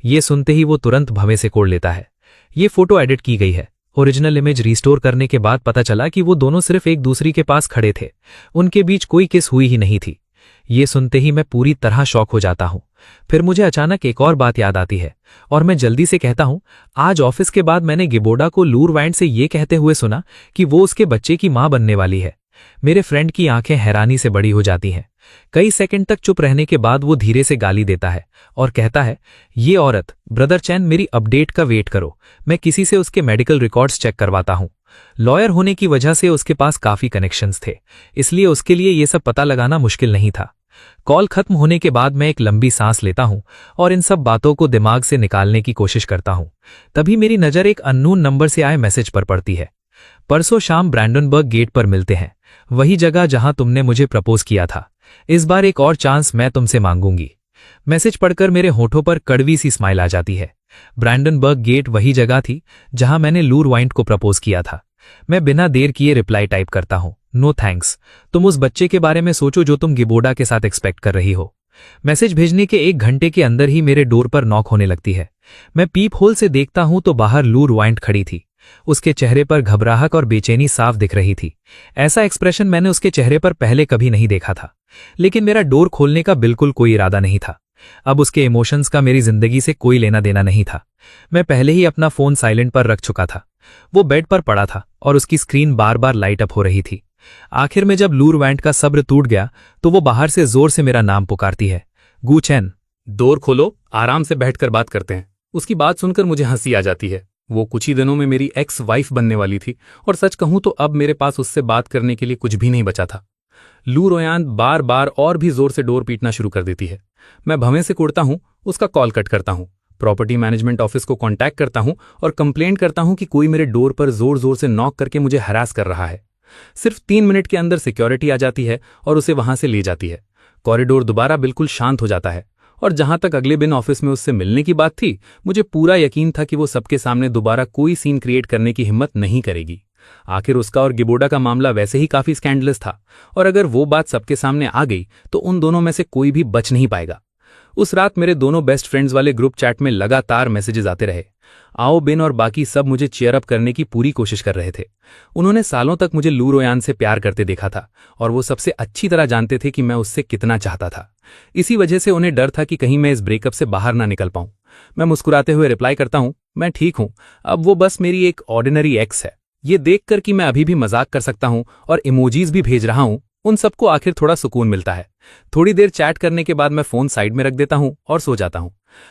ये सुनते ही वो तुरंत भवें से कोड़ लेता है। ये फोटो एडिट की गई है। ओरिजिनल इमेज रिस्टोर करने के बाद पता चला कि वो दोनों सिर्फ एक दूसरे के पास खड़े थे। उनके बीच कोई किस हुई ही नहीं थी। ये सुनते ही मैं पूरी तरह शॉक हो जाता हूं। फिर मुझे अचानक एक और बात याद आती है और मैं जल्दी से कहता हूं, आज ऑफिस के बाद मैंने गिबोडा को लू रुएंट से ये कहते हुए सुना कि वो उसके बच्चे की मां बनने वाली है। मेरे फ्रेंड की आंखें हैरानी से बड़ी हो जाती हैं। कई सेकंड तक चुप रहने के बाद वो धीरे से गाली देता है और कहता है, ये औरत, ब्रदर चैन, मेरी अपडेट का वेट करो, मैं किसी से उसके मेडिकल रिकॉर्ड्स चेक करवाता हूं। लॉयर होने की वजह से उसके पास काफी कनेक्शंस थे, इसलिए उसके लिए ये सब पता लगाना मुश्किल नहीं था। कॉल खत्म होने के बाद मैं एक लंबी सांस लेता हूं और इन सब बातों को दिमाग से निकालने की कोशिश करता हूं। तभी मेरी नजर एक अननोन नंबर से आए मैसेज पर पड़ती है। परसों शाम ब्रैंडनबर्ग गेट पर मिलते हैं, वही जगह जहां तुमने मुझे प्रपोज किया था। इस बार एक और चांस मैं तुमसे मांगूंगी। मैसेज पढ़कर मेरे होठों पर कड़वी सी स्माइल आ जाती है। ब्रैंडनबर्ग गेट वही जगह थी जहां मैंने लू रुएंट को प्रपोज किया था। मैं बिना देर किए रिप्लाई टाइप करता हूं, नो थैंक्स। तुम उस बच्चे के बारे में सोचो जो तुम गिबोडा के साथ एक्सपेक्ट कर रही हो। मैसेज भेजने के 1 घंटे के अंदर ही मेरे डोर पर नॉक होने लगती है। मैं पीप होल से देखता हूं तो बाहर लू रुएंट खड़ी थी। उसके चेहरे पर घबराहट और बेचैनी साफ दिख रही थी। ऐसा एक्सप्रेशन मैंने उसके चेहरे पर पहले कभी नहीं देखा था। लेकिन मेरा डोर खोलने का बिल्कुल कोई इरादा नहीं था। अब उसके इमोशंस का मेरी जिंदगी से कोई लेना देना नहीं था। मैं पहले ही अपना फोन साइलेंट पर रख चुका था। वो बेड पर पड़ा था और उसकी स्क्रीन बार बार लाइट अप हो रही थी। आखिर में जब लू रुएंट का सब्र टूट गया तो वो बाहर से जोर से मेरा नाम पुकारती है, गू चैन। डोर खोलो, आराम से बैठकर बात करते हैं। उसकी बात सुनकर मुझे हंसी आ जाती है। वो कुछ ही दिनों में मेरी एक्स वाइफ बनने वाली थी और सच कहूं तो अब मेरे पास उससे बात करने के लिए कुछ भी नहीं बचा था। लू रुएंट बार बार और भी जोर से डोर पीटना शुरू कर देती है। मैं भवें से कुड़ता हूं, उसका कॉल कट करता हूं, प्रॉपर्टी मैनेजमेंट ऑफिस को कांटेक्ट करता हूं और कंप्लेंट करता हूं कि कोई मेरे डोर पर जोर जोर से नॉक करके मुझे हरास कर रहा है। सिर्फ 3 मिनट के अंदर सिक्योरिटी आ जाती है और उसे वहां से ले जाती है। कॉरिडोर दोबारा बिल्कुल शांत हो जाता है और जहां तक अगले दिन ऑफिस में उससे मिलने की बात थी, मुझे पूरा यकीन था कि वो सबके सामने दोबारा कोई सीन क्रिएट करने की हिम्मत नहीं करेगी। आखिर उसका और गिबोडा का मामला वैसे ही काफी स्कैंडलस था और अगर वो बात सबके सामने आ गई तो उन दोनों में से कोई भी बच नहीं पाएगा। उस रात मेरे दोनों बेस्ट फ्रेंड्स वाले ग्रुप चैट में लगातार मैसेजेस आते रहे। आओ बिन और बाकी सब मुझे चीयर अप करने की पूरी कोशिश कर रहे थे। उन्होंने सालों तक मुझे लू रुएंट से प्यार करते देखा था और वो सबसे अच्छी तरह जानते थे कि मैं उससे कितना चाहता था। इसी वजह से उन्हें डर था कि कहीं मैं इस ब्रेकअप से बाहर ना निकल पाऊं। मैं मुस्कुराते हुए रिप्लाई करता हूं, मैं ठीक हूं, अब वो बस मेरी एक ऑर्डिनरी एक्स है। ये देखकर कि मैं अभी भी मजाक कर सकता हूं और इमोजीज भी भेज रहा हूं, उन सबको आखिर थोड़ा सुकून मिलता है। थोड़ी देर चैट करने के बाद मैं फोन साइड में रख देता हूं और सो जाता हूं।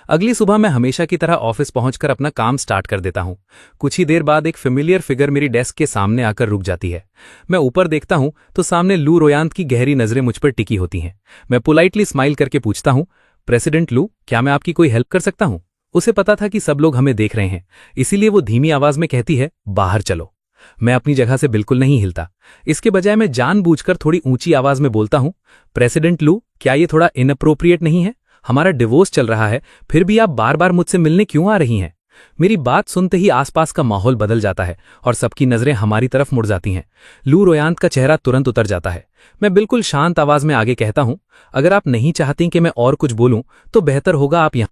अगली सुबह मैं हमेशा की तरह ऑफिस पहुंचकर अपना काम स्टार्ट कर देता हूं। कुछ ही देर बाद एक फेमिलियर फिगर मेरी डेस्क के सामने आकर रुक जाती है। मैं ऊपर देखता हूं तो सामने लू रुएंट की गहरी नजरें मुझ पर टिकी होती हैं। मैं पोलाइटली स्माइल करके पूछता हूं, प्रेसिडेंट लू, क्या मैं आपकी कोई हेल्प कर सकता हूं? उसे पता था कि सब लोग हमें देख रहे हैं, इसीलिए वो धीमी आवाज में कहती है, बाहर चलो। मैं अपनी जगह से बिल्कुल नहीं हिलता। इसके बजाय मैं जानबूझकर थोड़ी ऊंची आवाज में बोलता हूं, प्रेसिडेंट लू, क्या ये थोड़ा इनअप्रोप्रिएट नहीं है? हमारा डिवोर्स चल रहा है, फिर भी आप बार बार मुझसे मिलने क्यों आ रही हैं? मेरी बात सुनते ही आसपास का माहौल बदल जाता है और सबकी नजरें हमारी तरफ मुड़ जाती हैं। लू रोयांत का चेहरा तुरंत उतर जाता है। मैं बिल्कुल शांत आवाज में आगे कहता हूं, अगर आप नहीं चाहती कि मैं और कुछ बोलूं तो बेहतर होगा आप यहां।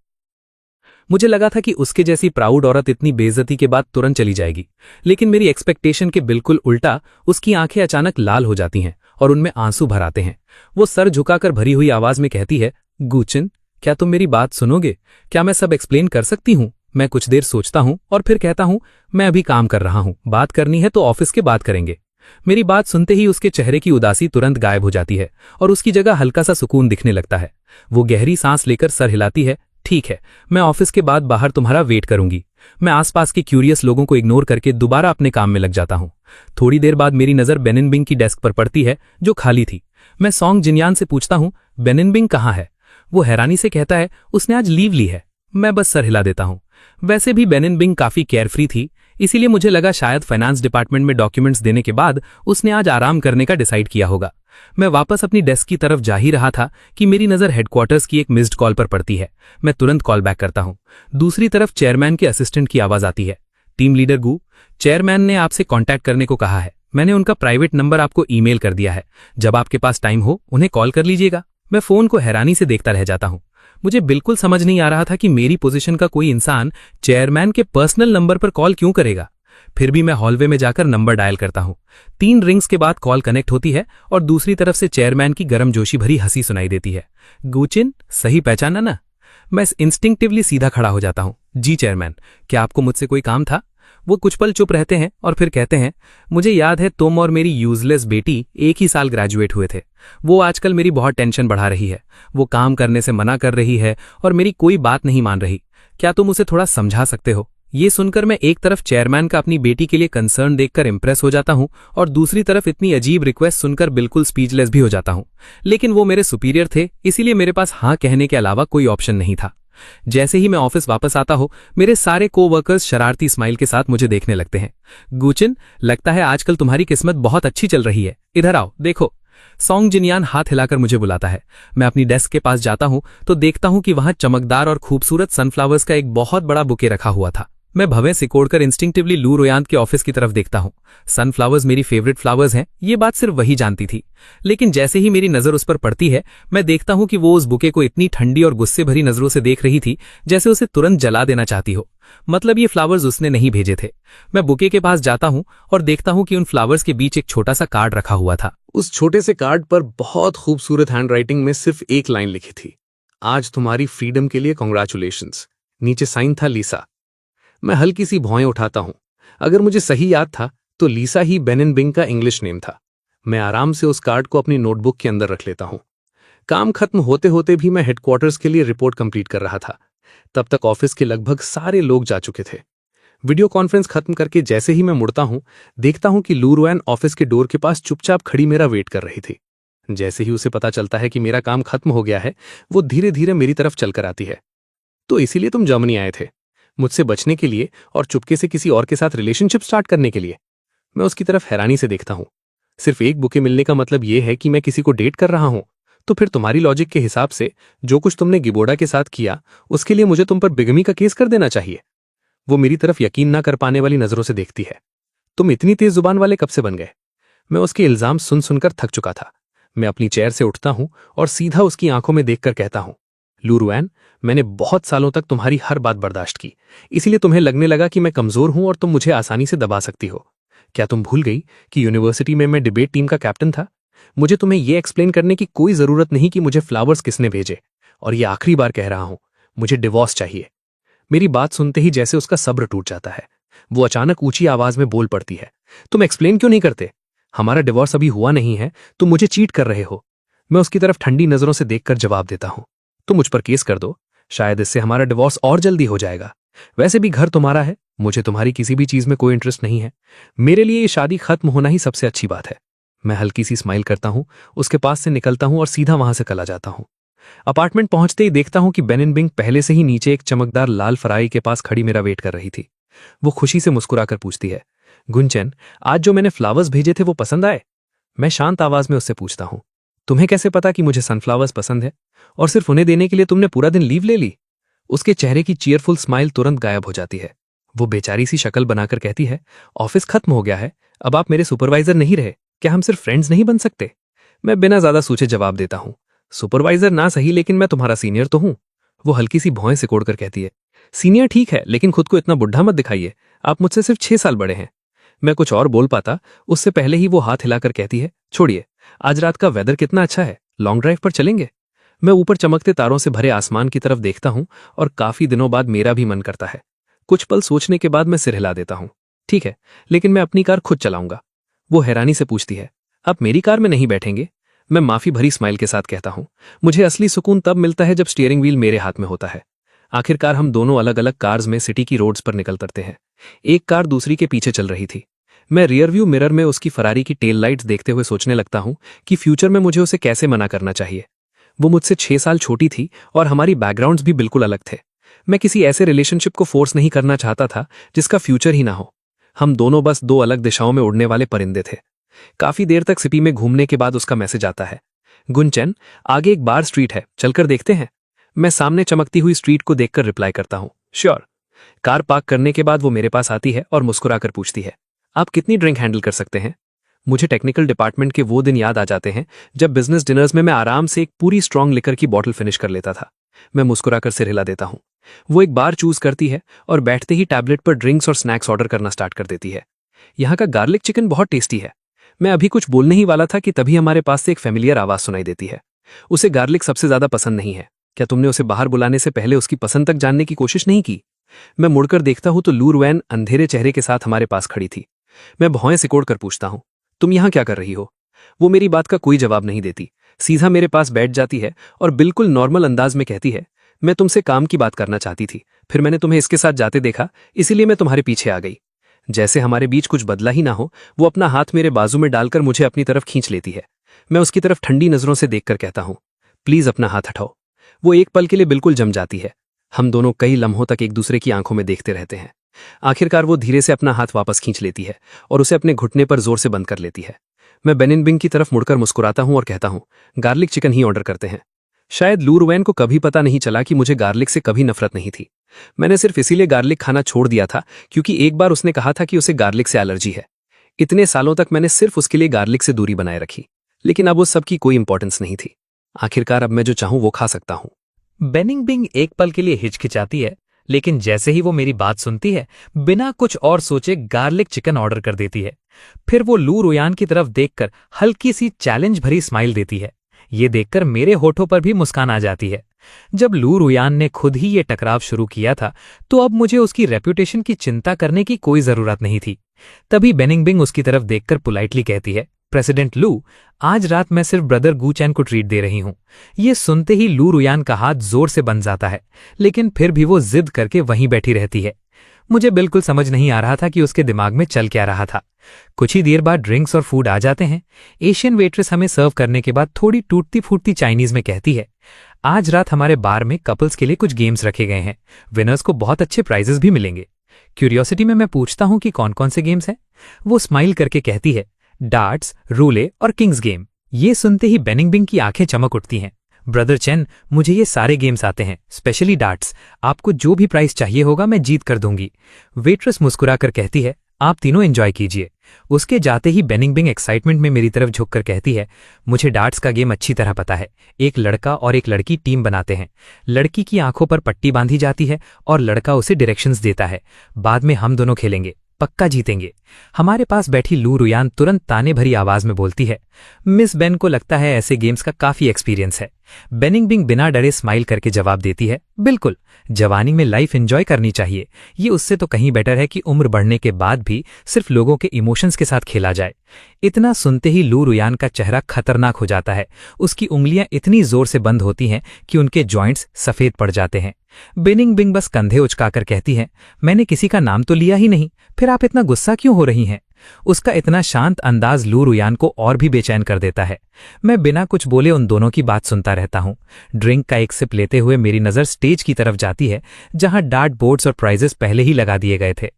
मुझे लगा था कि उसके जैसी प्राउड औरत इतनी बेइज्जती के बाद तुरंत चली जाएगी, लेकिन मेरी एक्सपेक्टेशन के बिल्कुल उल्टा उसकी आंखें अचानक लाल हो जाती हैं और उनमें आंसू भर आते हैं। वो सर झुकाकर भरी हुई आवाज में कहती है, गुचिन, क्या तुम मेरी बात सुनोगे? क्या मैं सब एक्सप्लेन कर सकती हूं? मैं कुछ देर सोचता हूं और फिर कहता हूं, मैं अभी काम कर रहा हूं, बात करनी है तो ऑफिस के बाद करेंगे। मेरी बात सुनते ही उसके चेहरे की उदासी तुरंत गायब हो जाती है और उसकी जगह हल्का सा सुकून दिखने लगता है। वो गहरी सांस लेकर सर हिलाती है, ठीक है, मैं ऑफिस के बाद बाहर तुम्हारा वेट करूंगी। मैं आसपास के क्यूरियस लोगों को इग्नोर करके दोबारा अपने काम में लग जाता हूं। थोड़ी देर बाद मेरी नजर बेनिनबिंग की डेस्क पर पड़ती है, जो खाली थी। मैं सॉन्ग जिनयान से पूछता हूं, बेनिनबिंग कहाँ है? वो हैरानी से कहता है, उसने आज लीव ली है। मैं बस सर हिला देता हूं। वैसे भी बेनिनबिंग काफी केयरफ्री थी, इसीलिए मुझे लगा शायद फाइनेंस डिपार्टमेंट में डॉक्यूमेंट्स देने के बाद उसने आज आराम करने का डिसाइड किया होगा। मैं वापस अपनी डेस्क की तरफ जा ही रहा था कि मेरी नजर हेडक्वार्टर्स की एक मिस्ड कॉल पर पड़ती है। मैं तुरंत कॉल बैक करता हूं। दूसरी तरफ चेयरमैन के असिस्टेंट की आवाज आती है, टीम लीडर गू, चेयरमैन ने आपसे कांटेक्ट करने को कहा है। मैंने उनका प्राइवेट नंबर आपको ईमेल कर दिया है। जब आपके पास टाइम हो उन्हें कॉल कर लीजिएगा। मैं फोन को हैरानी से देखता रह जाता हूं। मुझे बिल्कुल समझ नहीं आ रहा था कि मेरी पोजीशन का कोई इंसान चेयरमैन के पर्सनल नंबर पर कॉल क्यों करेगा। फिर भी मैं हॉलवे में जाकर नंबर डायल करता हूं। 3 रिंग्स के बाद कॉल कनेक्ट होती है और दूसरी तरफ से चेयरमैन की गर्मजोशी भरी हंसी सुनाई देती है। गुचिन, सही पहचाना ना? मैं इंस्टिंक्टिवली सीधा खड़ा हो जाता हूं। जी चेयरमैन, क्या आपको मुझसे कोई काम था? वो कुछ पल चुप रहते हैं और फिर कहते हैं, मुझे याद है तुम और मेरी यूजलेस बेटी एक ही साल ग्रेजुएट हुए थे। वो आजकल मेरी बहुत टेंशन बढ़ा रही है। वो काम करने से मना कर रही है और मेरी कोई बात नहीं मान रही। क्या तुम उसे थोड़ा समझा सकते हो? ये सुनकर मैं एक तरफ चेयरमैन का अपनी बेटी के लिए कंसर्न देखकर इंप्रेस हो जाता हूं और दूसरी तरफ इतनी अजीब रिक्वेस्ट सुनकर बिल्कुल स्पीचलेस भी हो जाता हूं। लेकिन वो मेरे सुपीरियर थे, इसीलिए मेरे पास हाँ कहने के अलावा कोई ऑप्शन नहीं था। जैसे ही मैं ऑफिस वापस आता हूं, मेरे सारे कोवर्कर्स शरारती स्माइल के साथ मुझे देखने लगते हैं। गुचिन, लगता है आजकल तुम्हारी किस्मत बहुत अच्छी चल रही है। इधर आओ, देखो। सॉन्ग जिनयान हाथ हिलाकर मुझे बुलाता है। मैं अपनी डेस्क के पास जाता हूं तो देखता हूं कि वहां चमकदार और खूबसूरत सनफ्लावर्स का एक बहुत बड़ा बुके रखा हुआ था। मैं भवें सिकोड़कर इंस्टिंक्टिवली लू रोयांत के ऑफिस की तरफ देखता हूं। सनफ्लावर्स मेरी फेवरेट फ्लावर्स हैं, ये बात सिर्फ वही जानती थी। लेकिन जैसे ही मेरी नजर उस पर पड़ती है, मैं देखता हूं कि वो उस बुके को इतनी ठंडी और गुस्से भरी नजरों से देख रही थी जैसे उसे तुरंत जला देना चाहती हो। मतलब ये फ्लावर्स उसने नहीं भेजे थे। मैं बुके के पास जाता हूं और देखता हूं कि उन फ्लावर्स के बीच एक छोटा सा कार्ड रखा हुआ था। उस छोटे से कार्ड पर बहुत खूबसूरत हैंडराइटिंग में सिर्फ एक लाइन लिखी थी, आज तुम्हारी फ्रीडम के लिए कॉन्ग्रेचुलेशंस। नीचे साइन था लीसा। मैं हल्की सी भौएं उठाता हूं। अगर मुझे सही याद था तो लीसा ही बेनिनबिंग का इंग्लिश नेम था। मैं आराम से उस कार्ड को अपनी नोटबुक के अंदर रख लेता हूं। काम खत्म होते होते भी मैं हेडक्वार्टर्स के लिए रिपोर्ट कंप्लीट कर रहा था। तब तक ऑफिस के लगभग सारे लोग जा चुके थे। वीडियो कॉन्फ्रेंस खत्म करके जैसे ही मैं मुड़ता हूं, देखता हूं कि लू रोयान ऑफिस के डोर के पास चुपचाप खड़ी मेरा वेट कर रही थी। जैसे ही उसे पता चलता है कि मेरा काम खत्म हो गया है, वो धीरे धीरे मेरी तरफ चलकर आती है। तो इसीलिए तुम जर्मनी आए थे, मुझसे बचने के लिए और चुपके से किसी और के साथ रिलेशनशिप स्टार्ट करने के लिए? मैं उसकी तरफ हैरानी से देखता हूं। सिर्फ एक बुके मिलने का मतलब यह है कि मैं किसी को डेट कर रहा हूं? तो फिर तुम्हारी लॉजिक के हिसाब से जो कुछ तुमने गिबोडा के साथ किया, उसके लिए मुझे तुम पर बिगमी का केस कर देना चाहिए। वो मेरी तरफ यकीन ना कर पाने वाली नजरों से देखती है। तुम इतनी तेज जुबान वाले कब से बन गए? मैं उसके इल्जाम सुन सुनकर थक चुका था। मैं अपनी चेयर से उठता हूं और सीधा उसकी आंखों में देखकर कहता हूं, लू रोयान, मैंने बहुत सालों तक तुम्हारी हर बात बर्दाश्त की, इसीलिए तुम्हें लगने लगा कि मैं कमजोर हूं और तुम मुझे आसानी से दबा सकती हो। क्या तुम भूल गई कि यूनिवर्सिटी में मैं डिबेट टीम का कैप्टन था? मुझे तुम्हें यह एक्सप्लेन करने की कोई जरूरत नहीं कि मुझे फ्लावर्स किसने भेजे। और ये आखिरी बार कह रहा हूं, मुझे डिवोर्स चाहिए। मेरी बात सुनते ही जैसे उसका सब्र टूट जाता है। वो अचानक ऊंची आवाज में बोल पड़ती है, तुम एक्सप्लेन क्यों नहीं करते? हमारा डिवोर्स अभी हुआ नहीं है, तुम मुझे चीट कर रहे हो। मैं उसकी तरफ ठंडी नजरों से देखकर जवाब देता हूं, तुम मुझ पर केस कर दो, शायद इससे हमारा डिवोर्स और जल्दी हो जाएगा। वैसे भी घर तुम्हारा है, मुझे तुम्हारी किसी भी चीज में कोई इंटरेस्ट नहीं है। मेरे लिए ये शादी खत्म होना ही सबसे अच्छी बात है। मैं हल्की सी स्माइल करता हूं, उसके पास से निकलता हूं और सीधा वहां से चला जाता हूं। अपार्टमेंट पहुंचते ही देखता हूं कि बेनिनबिंग पहले से ही नीचे एक चमकदार लाल फराई के पास खड़ी मेरा वेट कर रही थी। वो खुशी से मुस्कुराकर पूछती है, गुंचन, आज जो मैंने फ्लावर्स भेजे थे वो पसंद आए? मैं शांत आवाज में उससे पूछता हूँ। तुम्हें कैसे पता कि मुझे सनफ्लावर्स पसंद है? और सिर्फ उन्हें देने के लिए तुमने पूरा दिन लीव ले ली? उसके चेहरे की चीयरफुल स्माइल तुरंत गायब हो जाती है। वो बेचारी सी शक्ल बनाकर कहती है, ऑफिस खत्म हो गया है, अब आप मेरे सुपरवाइजर नहीं रहे, क्या हम सिर्फ फ्रेंड्स नहीं बन सकते? मैं बिना ज्यादा सोचे जवाब देता हूँ, सुपरवाइजर ना सही लेकिन मैं तुम्हारा सीनियर तो हूं। वो हल्की सी भौहें सिकोड़कर कहती है, सीनियर ठीक है लेकिन खुद को इतना बुढ़ा मत दिखाइए, आप मुझसे सिर्फ 6 साल बड़े हैं। मैं कुछ और बोल पाता उससे पहले ही वो हाथ हिलाकर कहती है, छोड़िए, आज रात का वेदर कितना अच्छा है, लॉन्ग ड्राइव पर चलेंगे? मैं ऊपर चमकते तारों से भरे आसमान की तरफ देखता हूं और काफी दिनों बाद मेरा भी मन करता है। कुछ पल सोचने के बाद मैं सिर हिला देता हूं, ठीक है, लेकिन मैं अपनी कार खुद चलाऊंगा। वो हैरानी से पूछती है, आप मेरी कार में नहीं बैठेंगे? मैं माफी भरी स्माइल के साथ कहता हूं, मुझे असली सुकून तब मिलता है जब स्टीयरिंग व्हील मेरे हाथ में होता है। आखिरकार हम दोनों अलग अलग कार्स में सिटी की रोड्स पर निकल पड़ते हैं। एक कार दूसरी के पीछे चल रही थी। मैं रियरव्यू मिरर में उसकी फरारी की टेल लाइट्स देखते हुए सोचने लगता हूं कि फ्यूचर में मुझे उसे कैसे मना करना चाहिए। वो मुझसे 6 साल छोटी थी और हमारी बैकग्राउंड्स भी बिल्कुल अलग थे। मैं किसी ऐसे रिलेशनशिप को फोर्स नहीं करना चाहता था जिसका फ्यूचर ही ना हो। हम दोनों बस 2 अलग दिशाओं में उड़ने वाले परिंदे थे। काफी देर तक सिटी में घूमने के बाद उसका मैसेज आता है, गुंचन, आगे एक बार स्ट्रीट है, चलकर देखते हैं? मैं सामने चमकती हुई स्ट्रीट को देखकर रिप्लाई करता हूं, श्योर। कार पार्क करने के बाद वो मेरे पास आती है और मुस्कुराकर पूछती है, आप कितनी ड्रिंक हैंडल कर सकते हैं? मुझे टेक्निकल डिपार्टमेंट के वो दिन याद आ जाते हैं जब बिजनेस डिनर्स में मैं आराम से एक पूरी स्ट्रांग लिकर की बॉटल फिनिश कर लेता था। मैं मुस्कुराकर सिर हिला देता हूं। वो एक बार चूज करती है और बैठते ही टैबलेट पर ड्रिंक्स और स्नैक्स ऑर्डर करना स्टार्ट कर देती है। यहाँ का गार्लिक चिकन बहुत टेस्टी है। मैं अभी कुछ बोलने ही वाला था कि तभी हमारे पास से एक फेमिलियर आवाज सुनाई देती है, उसे गार्लिक सबसे ज्यादा पसंद नहीं है, क्या तुमने उसे बाहर बुलाने से पहले उसकी पसंद तक जानने की कोशिश नहीं की? मैं मुड़कर देखता हूं तो लू रुएन अंधेरे चेहरे के साथ हमारे पास खड़ी थी। मैं भौहें सिकोड़कर पूछता हूं, तुम यहां क्या कर रही हो? वो मेरी बात का कोई जवाब नहीं देती, सीधा मेरे पास बैठ जाती है और बिल्कुल नॉर्मल अंदाज में कहती है, मैं तुमसे काम की बात करना चाहती थी, फिर मैंने तुम्हें इसके साथ जाते देखा, इसीलिए मैं तुम्हारे पीछे आ गई। जैसे हमारे बीच कुछ बदला ही ना हो, वो अपना हाथ मेरे बाजू में डालकर मुझे अपनी तरफ खींच लेती है। मैं उसकी तरफ ठंडी नजरों से देखकर कहता हूं, प्लीज अपना हाथ हटाओ। वो एक पल के लिए बिल्कुल जम जाती है। हम दोनों कई लम्हों तक एक दूसरे की आंखों में देखते रहते हैं। आखिरकार वो धीरे से अपना हाथ वापस खींच लेती है और उसे अपने घुटने पर जोर से बंद कर लेती है। मैं बेनिन बिंग की तरफ मुड़कर मुस्कुराता हूं और कहता हूं, गार्लिक चिकन ही ऑर्डर करते हैं। शायद लू रुएन को कभी पता नहीं चला कि मुझे गार्लिक से कभी नफरत नहीं थी। मैंने सिर्फ इसीलिए गार्लिक खाना छोड़ दिया था क्योंकि एक बार उसने कहा था कि उसे गार्लिक से एलर्जी है। इतने सालों तक मैंने सिर्फ उसके लिए गार्लिक से दूरी बनाए रखी, लेकिन अब उस सब की कोई इंपॉर्टेंस नहीं थी। आखिरकार अब मैं जो चाहूं वो खा सकता हूं। बेनिंग बिंग एक पल के लिए हिचकिचाती है, लेकिन जैसे ही वो मेरी बात सुनती है, बिना कुछ और सोचे गार्लिक चिकन ऑर्डर कर देती है। फिर वो लू रुयान की तरफ देखकर हल्की सी चैलेंज भरी स्माइल देती है। ये देखकर मेरे होठों पर भी मुस्कान आ जाती है। जब लू रुयान ने खुद ही ये टकराव शुरू किया था, तो अब मुझे उसकी रेप्यूटेशन की चिंता करने की कोई जरूरत नहीं थी। तभी बेनिंग बिंग उसकी तरफ देखकर पोलाइटली कहती है, प्रेसिडेंट लू, आज रात मैं सिर्फ ब्रदर गू चैन को ट्रीट दे रही हूं। ये सुनते ही लू रुयान का हाथ जोर से बंध जाता है, लेकिन फिर भी वो जिद करके वहीं बैठी रहती है। मुझे बिल्कुल समझ नहीं आ रहा था कि उसके दिमाग में चल क्या रहा था। कुछ ही देर बाद ड्रिंक्स और फूड आ जाते हैं। एशियन वेट्रेस हमें सर्व करने के बाद थोड़ी टूटती फूटती चाइनीज में कहती है, आज रात हमारे बार में कपल्स के लिए कुछ गेम्स रखे गए हैं, विनर्स को बहुत अच्छे प्राइजेस भी मिलेंगे। क्यूरियोसिटी में मैं पूछता हूं कि कौन कौन से गेम्स हैं। वो स्माइल करके कहती है, डार्ट्स, रूले और किंग्स गेम। ये सुनते ही बेनिंग बिंग की आंखें चमक उठती हैं। ब्रदर चेन, मुझे ये सारे गेम्स आते हैं, स्पेशली डार्ट्स। आपको जो भी प्राइस चाहिए होगा मैं जीत कर दूंगी। वेट्रेस मुस्कुराकर कहती है, आप तीनों एंजॉय कीजिए। उसके जाते ही बेनिंग बिंग एक्साइटमेंट में मेरी तरफ झुककर कहती है, मुझे डार्ट्स का गेम अच्छी तरह पता है। एक लड़का और एक लड़की टीम बनाते हैं। लड़की की आंखों पर पट्टी बांधी जाती है और लड़का उसे डायरेक्शंस देता है। बाद में हम दोनों खेलेंगे, पक्का जीतेंगे। हमारे पास बैठी लू रुयान तुरंत ताने भरी आवाज में बोलती है, मिस बेन को लगता है ऐसे गेम्स का काफी एक्सपीरियंस है। बेनिंग बिंग बिना डरे स्माइल करके जवाब देती है, बिल्कुल, जवानी में लाइफ एंजॉय करनी चाहिए। ये उससे तो कहीं बेटर है कि उम्र बढ़ने के बाद भी सिर्फ लोगों के इमोशंस के साथ खेला जाए। इतना सुनते ही लू रुयान का चेहरा खतरनाक हो जाता है। उसकी उंगलियां इतनी जोर से बंद होती हैं कि उनके जॉइंट्स सफेद पड़ जाते हैं। बेनिंग बिंग बस कंधे उचकाकर कहती है, मैंने किसी का नाम तो लिया ही नहीं, फिर आप इतना गुस्सा क्यों हो रही हैं? उसका इतना शांत अंदाज लू रुयान को और भी बेचैन कर देता है। मैं बिना कुछ बोले उन दोनों की बात सुनता रहता हूं। ड्रिंक का एक सिप लेते हुए मेरी नज़र स्टेज की तरफ जाती है, जहां डार्ट बोर्ड्स और प्राइजेस पहले ही लगा दिए गए थे।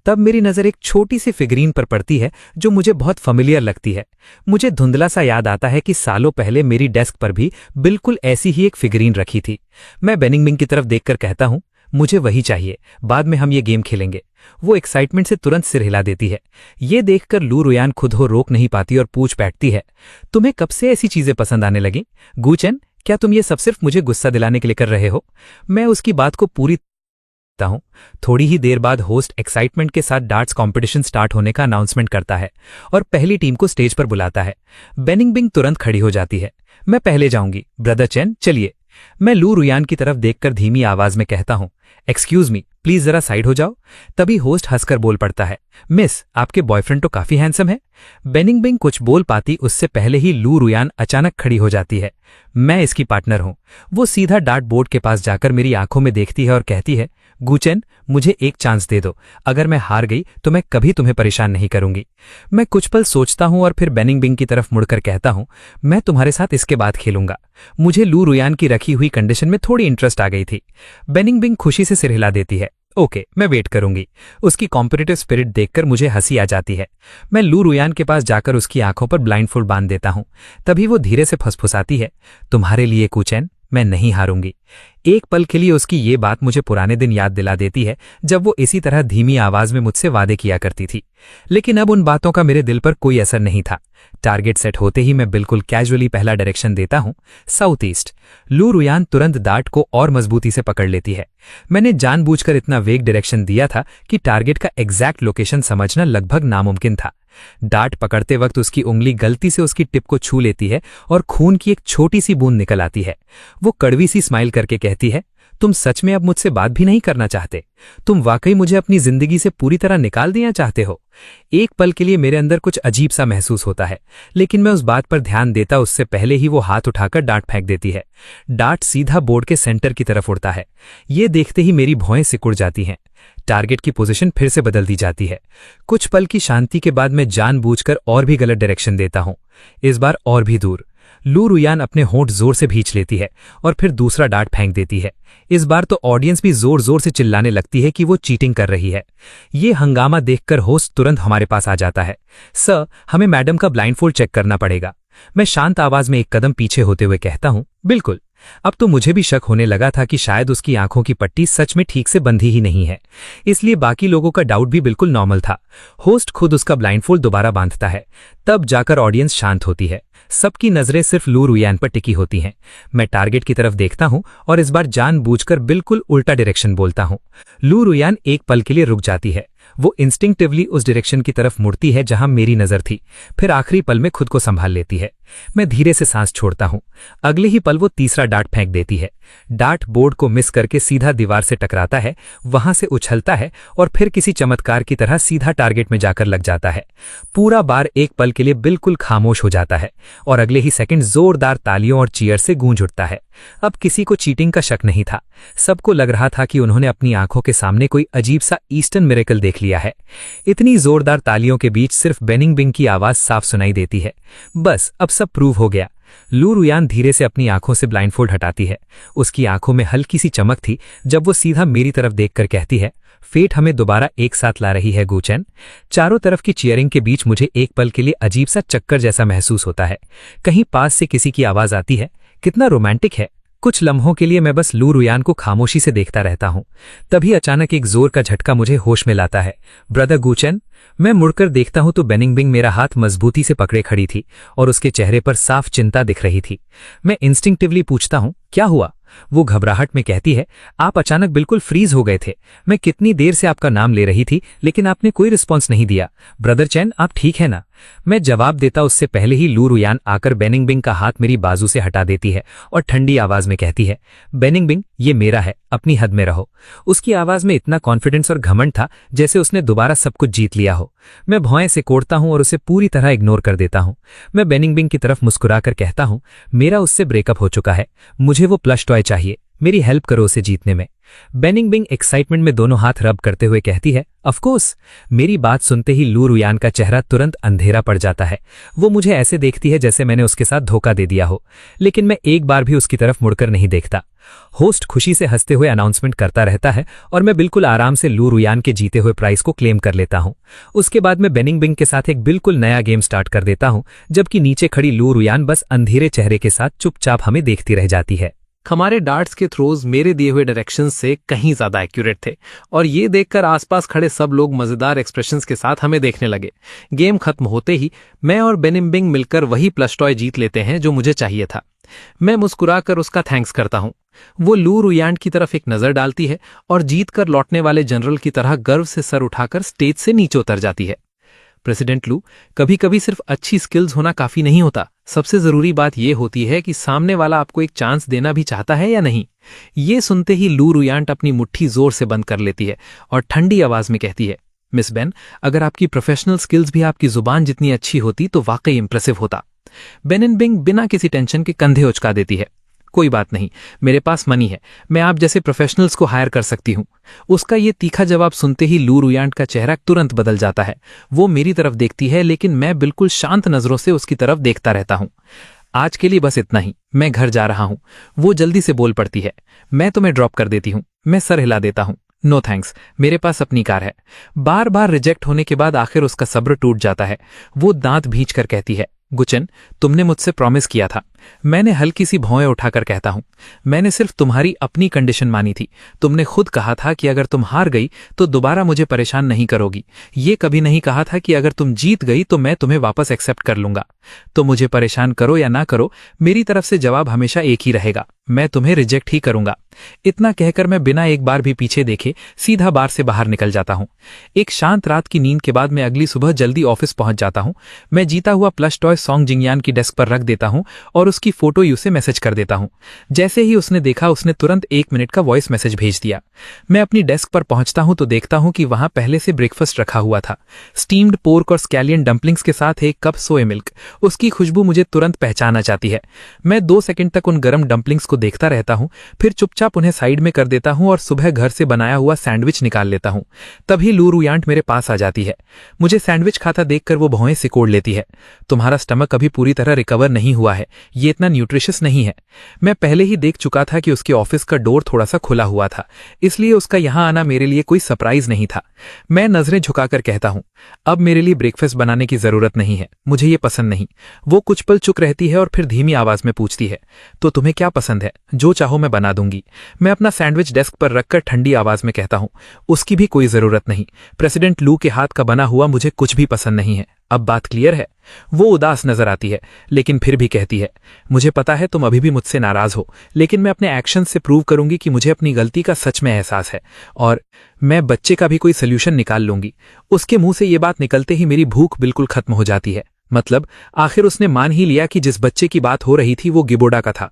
तब मेरी नज़र एक छोटी सी फिगरीन पर पड़ती है जो मुझे बहुत फैमिलियर लगती है। मुझे धुंधला सा याद आता है कि सालों पहले मेरी डेस्क पर भी बिल्कुल ऐसी ही एक फिगरीन रखी थी। मैं बेनिंग बिंग की तरफ देखकर कहता हूं, मुझे वही चाहिए, बाद में हम ये गेम खेलेंगे। वो एक्साइटमेंट से तुरंत सिर हिला देती है। ये देखकर लू रुयान खुद को रोक नहीं पाती और पूछ बैठती है, तुम्हें कब से ऐसी चीजें पसंद आने लगी? गुचेन, क्या तुम ये सब सिर्फ मुझे गुस्सा दिलाने के लिए कर रहे हो? मैं उसकी बात को पूरी हूं। थोड़ी ही देर बाद होस्ट एक्साइटमेंट के साथ डार्ट्स कंपटीशन स्टार्ट होने का अनाउंसमेंट करता है और पहली टीम को स्टेज पर बुलाता है। बेनिंग बिंग तुरंत खड़ी हो जाती है। मैं पहले जाऊंगी, ब्रदर चेन चलिए। मैं लू रुयान की तरफ देखकर धीमी आवाज में कहता हूं, एक्सक्यूज मी, प्लीज जरा साइड हो जाओ। तभी होस्ट हंसकर बोल पड़ता है, मिस, आपके बॉयफ्रेंड तो काफी हैंडसम है। बेनिंग बिंग कुछ बोल पाती उससे पहले ही लू रुयान अचानक खड़ी हो जाती है। मैं इसकी पार्टनर हूं। वो सीधा डार्ट बोर्ड के पास जाकर मेरी आंखों में देखती है और कहती है, गुचेन, मुझे एक चांस दे दो। अगर मैं हार गई तो मैं कभी तुम्हें परेशान नहीं करूंगी। मैं कुछ पल सोचता हूं और फिर बेनिंग बिंग की तरफ मुड़कर कहता हूं, मैं तुम्हारे साथ इसके बाद खेलूंगा। मुझे लू रुयान की रखी हुई कंडीशन में थोड़ी इंटरेस्ट आ गई थी। बेनिंग बिंग खुशी से सिर हिला देती है। ओके, मैं वेट करूंगी। उसकी कॉम्पिटिटिव स्पिरिट देखकर मुझे हंसी आ जाती है। मैं लू रुयान के पास जाकर उसकी आंखों पर ब्लाइंडफोल्ड बांध देता हूं। तभी वो धीरे से फुसफुसाती है, तुम्हारे लिए गुचेन, मैं नहीं हारूंगी। एक पल के लिए उसकी ये बात मुझे पुराने दिन याद दिला देती है जब वो इसी तरह धीमी आवाज में मुझसे वादे किया करती थी। लेकिन अब उन बातों का मेरे दिल पर कोई असर नहीं था। टारगेट सेट होते ही मैं बिल्कुल कैजुअली पहला डायरेक्शन देता हूं, साउथ ईस्ट। लू रुयान तुरंत डार्ट को और मजबूती से पकड़ लेती है। मैंने जानबूझकर इतना वेग डायरेक्शन दिया था कि टारगेट का एग्जैक्ट लोकेशन समझना लगभग नामुमकिन था। डार्ट पकड़ते वक्त उसकी उंगली गलती से उसकी टिप को छू लेती है और खून की एक छोटी सी बूंद निकल आती है। वो कड़वी सी स्माइल करके कहती है, तुम सच में अब मुझसे बात भी नहीं करना चाहते? तुम वाकई मुझे अपनी जिंदगी से पूरी तरह निकाल देना चाहते हो? एक पल के लिए मेरे अंदर कुछ अजीब सा महसूस होता है, लेकिन मैं उस बात पर ध्यान देता उससे पहले ही वो हाथ उठाकर डार्ट फेंक देती है। डार्ट सीधा बोर्ड के सेंटर की तरफ उड़ता है। ये देखते ही मेरी भौएं सिकुड़ जाती हैं। टारगेट की पोजीशन फिर से बदल दी जाती है। कुछ पल की शांति के बाद मैं जानबूझकर और भी गलत डायरेक्शन देता हूं, इस बार और भी दूर। लू रुयान अपने होंठ जोर से भींच लेती है और फिर दूसरा डार्ट फेंक देती है। इस बार तो ऑडियंस भी जोर जोर से चिल्लाने लगती है कि वो चीटिंग कर रही है। ये हंगामा देखकर होस्ट तुरंत हमारे पास आ जाता है। सर, हमें मैडम का ब्लाइंडफोल्ड चेक करना पड़ेगा। मैं शांत आवाज में एक कदम पीछे होते हुए कहता हूं, बिल्कुल। अब तो मुझे भी शक होने लगा था कि शायद उसकी आंखों की पट्टी सच में ठीक से बंधी ही नहीं है, इसलिए बाकी लोगों का डाउट भी बिल्कुल नॉर्मल था। होस्ट खुद उसका ब्लाइंडफोल्ड दोबारा बांधता है, तब जाकर ऑडियंस शांत होती है। सबकी नजरें सिर्फ लू रुयान पर टिकी होती हैं। मैं टारगेट की तरफ देखता हूं और इस बार जानबूझकर बिल्कुल उल्टा डायरेक्शन बोलता हूं। लू रुयान एक पल के लिए रुक जाती है। वो इंस्टिंक्टिवली उस डायरेक्शन की तरफ मुड़ती है जहां मेरी नजर थी, फिर आखिरी पल में खुद को संभाल लेती है। मैं धीरे से सांस छोड़ता हूं। अगले ही पल वो तीसरा डार्ट फेंक देती है। डार्ट बोर्ड को मिस करके सीधा दीवार से टकराता है, वहां से उछलता है और फिर किसी चमत्कार की तरह सीधा टारगेट में जाकर लग जाता है। पूरा बार एक पल के लिए बिल्कुल खामोश हो जाता है और अगले ही सेकंड जोरदार तालियों और चीयर से गूंज उठता है। अब किसी को चीटिंग का शक नहीं था। सबको लग रहा था कि उन्होंने अपनी आंखों के सामने कोई अजीब सा ईस्टर्न मिरेकल देख लिया है। इतनी जोरदार तालियों के बीच सिर्फ बेनिंग बिंग की आवाज साफ सुनाई देती है। बस अब सब प्रूव हो गया। लू रुयान धीरे से अपनी आंखों से ब्लाइंडफोल्ड हटाती है। उसकी आंखों में हल्की सी चमक थी जब वो सीधा मेरी तरफ देखकर कहती है, फेट हमें दोबारा एक साथ ला रही है गुचेन। चारों तरफ की चीयरिंग के बीच मुझे एक पल के लिए अजीब सा चक्कर जैसा महसूस होता है। कहीं पास से किसी की आवाज आती है, कितना रोमांटिक है। कुछ लम्हों के लिए मैं बस लू रुयान को खामोशी से देखता रहता हूं। तभी अचानक एक जोर का झटका मुझे होश में लाता है। ब्रदर गुचेन। मैं मुड़कर देखता हूं तो बेनिंग बिंग मेरा हाथ मजबूती से पकड़े खड़ी थी और उसके चेहरे पर साफ चिंता दिख रही थी। मैं इंस्टिंक्टिवली पूछता हूं, क्या हुआ? वो घबराहट में कहती है, आप अचानक बिल्कुल फ्रीज हो गए थे। मैं कितनी देर से आपका नाम ले रही थी, लेकिन आपने कोई रिस्पॉन्स नहीं दिया। ब्रदर चैन, आप ठीक है ना? मैं जवाब देता उससे पहले ही लू रुयान आकर बेनिंग बिंग का हाथ मेरी बाजू से हटा देती है और ठंडी आवाज में कहती है, बेनिंग बिंग, ये मेरा है, अपनी हद में रहो। उसकी आवाज में इतना कॉन्फिडेंस और घमंड था जैसे उसने दोबारा सब कुछ जीत लिया हो। मैं भौएं से कोड़ता हूं और उसे पूरी तरह इग्नोर कर देता हूं। मैं बेनिंग बिंग की तरफ मुस्कुराकर कहता हूं, मेरा उससे ब्रेकअप हो चुका है, मुझे वो प्लश टॉय चाहिए, मेरी हेल्प करो उसे जीतने में। बेनिंग बिंग एक्साइटमेंट में दोनों हाथ रब करते हुए कहती है, ऑफ कोर्स। मेरी बात सुनते ही लू रुयान का चेहरा तुरंत अंधेरा पड़ जाता है। वो मुझे ऐसे देखती है जैसे मैंने उसके साथ धोखा दे दिया हो, लेकिन मैं एक बार भी उसकी तरफ मुड़कर नहीं देखता। होस्ट खुशी से हंसते हुए अनाउंसमेंट करता रहता है और मैं बिल्कुल आराम से लू रुयान के जीते हुए प्राइस को क्लेम कर लेता हूं। उसके बाद मैं बेनिंग बिंग के साथ एक बिल्कुल नया गेम स्टार्ट कर देता हूं, जबकि नीचे खड़ी लू रुयान बस अंधेरे चेहरे के साथ चुपचाप हमें देखती रह जाती है। हमारे डार्ट्स के थ्रोज मेरे दिए हुए डायरेक्शंस से कहीं ज्यादा एक्यूरेट थे और ये देखकर आसपास खड़े सब लोग मजेदार एक्सप्रेशंस के साथ हमें देखने लगे। गेम खत्म होते ही मैं और बेनिंग बिंग मिलकर वही प्लस टॉय जीत लेते हैं जो मुझे चाहिए था। मैं मुस्कुराकर उसका थैंक्स करता हूं। वो लू रुयान की तरफ एक नजर डालती है और जीत कर लौटने वाले जनरल की तरह गर्व से सर उठाकर स्टेज से नीचे उतर जाती है। प्रेसिडेंट लू, कभी कभी सिर्फ अच्छी स्किल्स होना काफी नहीं होता। सबसे जरूरी बात यह होती है कि सामने वाला आपको एक चांस देना भी चाहता है या नहीं। ये सुनते ही लू रुयान अपनी मुट्ठी जोर से बंद कर लेती है और ठंडी आवाज में कहती है, मिस बेन, अगर आपकी प्रोफेशनल स्किल्स भी आपकी जुबान जितनी अच्छी होती तो वाकई इंप्रेसिव होता। बेनिंग बिंग बिना किसी टेंशन के कंधे उचका देती है। कोई बात नहीं, मेरे पास मनी है, मैं आप जैसे प्रोफेशनल्स को हायर कर सकती हूं। उसका ये तीखा जवाब सुनते ही लू रुयान का चेहरा तुरंत बदल जाता है। वो मेरी तरफ देखती है, लेकिन मैं बिल्कुल शांत नजरों से उसकी तरफ देखता रहता हूं। आज के लिए बस इतना ही, मैं घर जा रहा हूं। वो जल्दी से बोल पड़ती है, मैं तुम्हें ड्रॉप कर देती हूं। मैं सर हिला देता हूं, नो थैंक्स, मेरे पास अपनी कार है। बार बार रिजेक्ट होने के बाद आखिर उसका सब्र टूट जाता है। वो दांत भींच कर कहती है, गुचन, तुमने मुझसे प्रॉमिस किया था। मैंने हल्की सी भौएं उठाकर कहता हूं, मैंने सिर्फ तुम्हारी अपनी कंडीशन मानी थी। तुमने खुद कहा था कि अगर तुम हार गई तो दोबारा मुझे परेशान नहीं करोगी। ये कभी नहीं कहा था कि अगर तुम जीत गई तो मैं तुम्हें वापस एक्सेप्ट कर लूंगा। तो मुझे परेशान करो या ना करो, मेरी तरफ से जवाब हमेशा एक ही रहेगा, मैं तुम्हें रिजेक्ट ही करूंगा। इतना कहकर मैं बिना एक बार भी पीछे देखे सीधा बार से बाहर निकल जाता हूं। एक शांत रात की नींद के बाद मैं अगली सुबह जल्दी ऑफिस पहुंच जाता हूं। मैं जीता हुआ प्लस टॉय सॉन्ग जिंगयान की डेस्क पर रख देता हूं और उसकी फोटो उसे मैसेज कर देता हूं। जैसे ही उसने देखा, उसने तुरंत 1 मिनट का वॉइस मैसेज भेज दिया। मैं अपनी डेस्क पर पहुंचता हूं तो देखता हूं कि वहां पहले से ब्रेकफास्ट रखा हुआ था, स्टीम्ड पोर्क और स्कैलियन डंपलिंग्स के साथ एक कप सोया मिल्क। उसकी खुशबू मुझे तुरंत पहचाना जाती है। मैं 2 सेकंड तक उन गर्म डंपलिंग्स को देखता रहता हूं, फिर चुपचाप उन्हें साइड में कर देता हूं और सुबह घर से बनाया हुआ सैंडविच निकाल लेता हूं। तभी लू रुयान मेरे पास आ जाती है। मुझे सैंडविच खाता देखकर वो भौएं सिकोड़ लेती है। तुम्हारा स्टमक अभी पूरी तरह रिकवर नहीं हुआ है, ये इतना न्यूट्रिशियस नहीं है। मैं पहले ही देख चुका था कि उसके ऑफिस का डोर थोड़ा सा खुला हुआ था, इसलिए उसका यहां आना मेरे लिए कोई सरप्राइज नहीं था। मैं नजरें झुकाकर कहता हूं, अब मेरे लिए ब्रेकफास्ट बनाने की जरूरत नहीं है, मुझे ये पसंद नहीं। वो कुछ पल चुप रहती है और फिर धीमी आवाज में पूछती है, तो तुम्हें क्या पसंद है? जो चाहो मैं बना दूंगी। मैं अपना सैंडविच डेस्क पर रखकर ठंडी आवाज में कहता हूं, उसकी भी कोई जरूरत नहीं। प्रेसिडेंट लू के हाथ का बना हुआ मुझे कुछ भी पसंद नहीं है। अब बात क्लियर है? वो उदास नजर आती है, लेकिन फिर भी कहती है, मुझे पता है तुम अभी भी मुझसे नाराज हो, लेकिन मैं अपने एक्शन से प्रूव करूंगी कि मुझे अपनी गलती का सच में एहसास है और मैं बच्चे का भी कोई सोल्यूशन निकाल लूंगी। उसके मुंह से ये बात निकलते ही मेरी भूख बिल्कुल खत्म हो जाती है। मतलब आखिर उसने मान ही लिया कि जिस बच्चे की बात हो रही थी वो गिबोडा का था।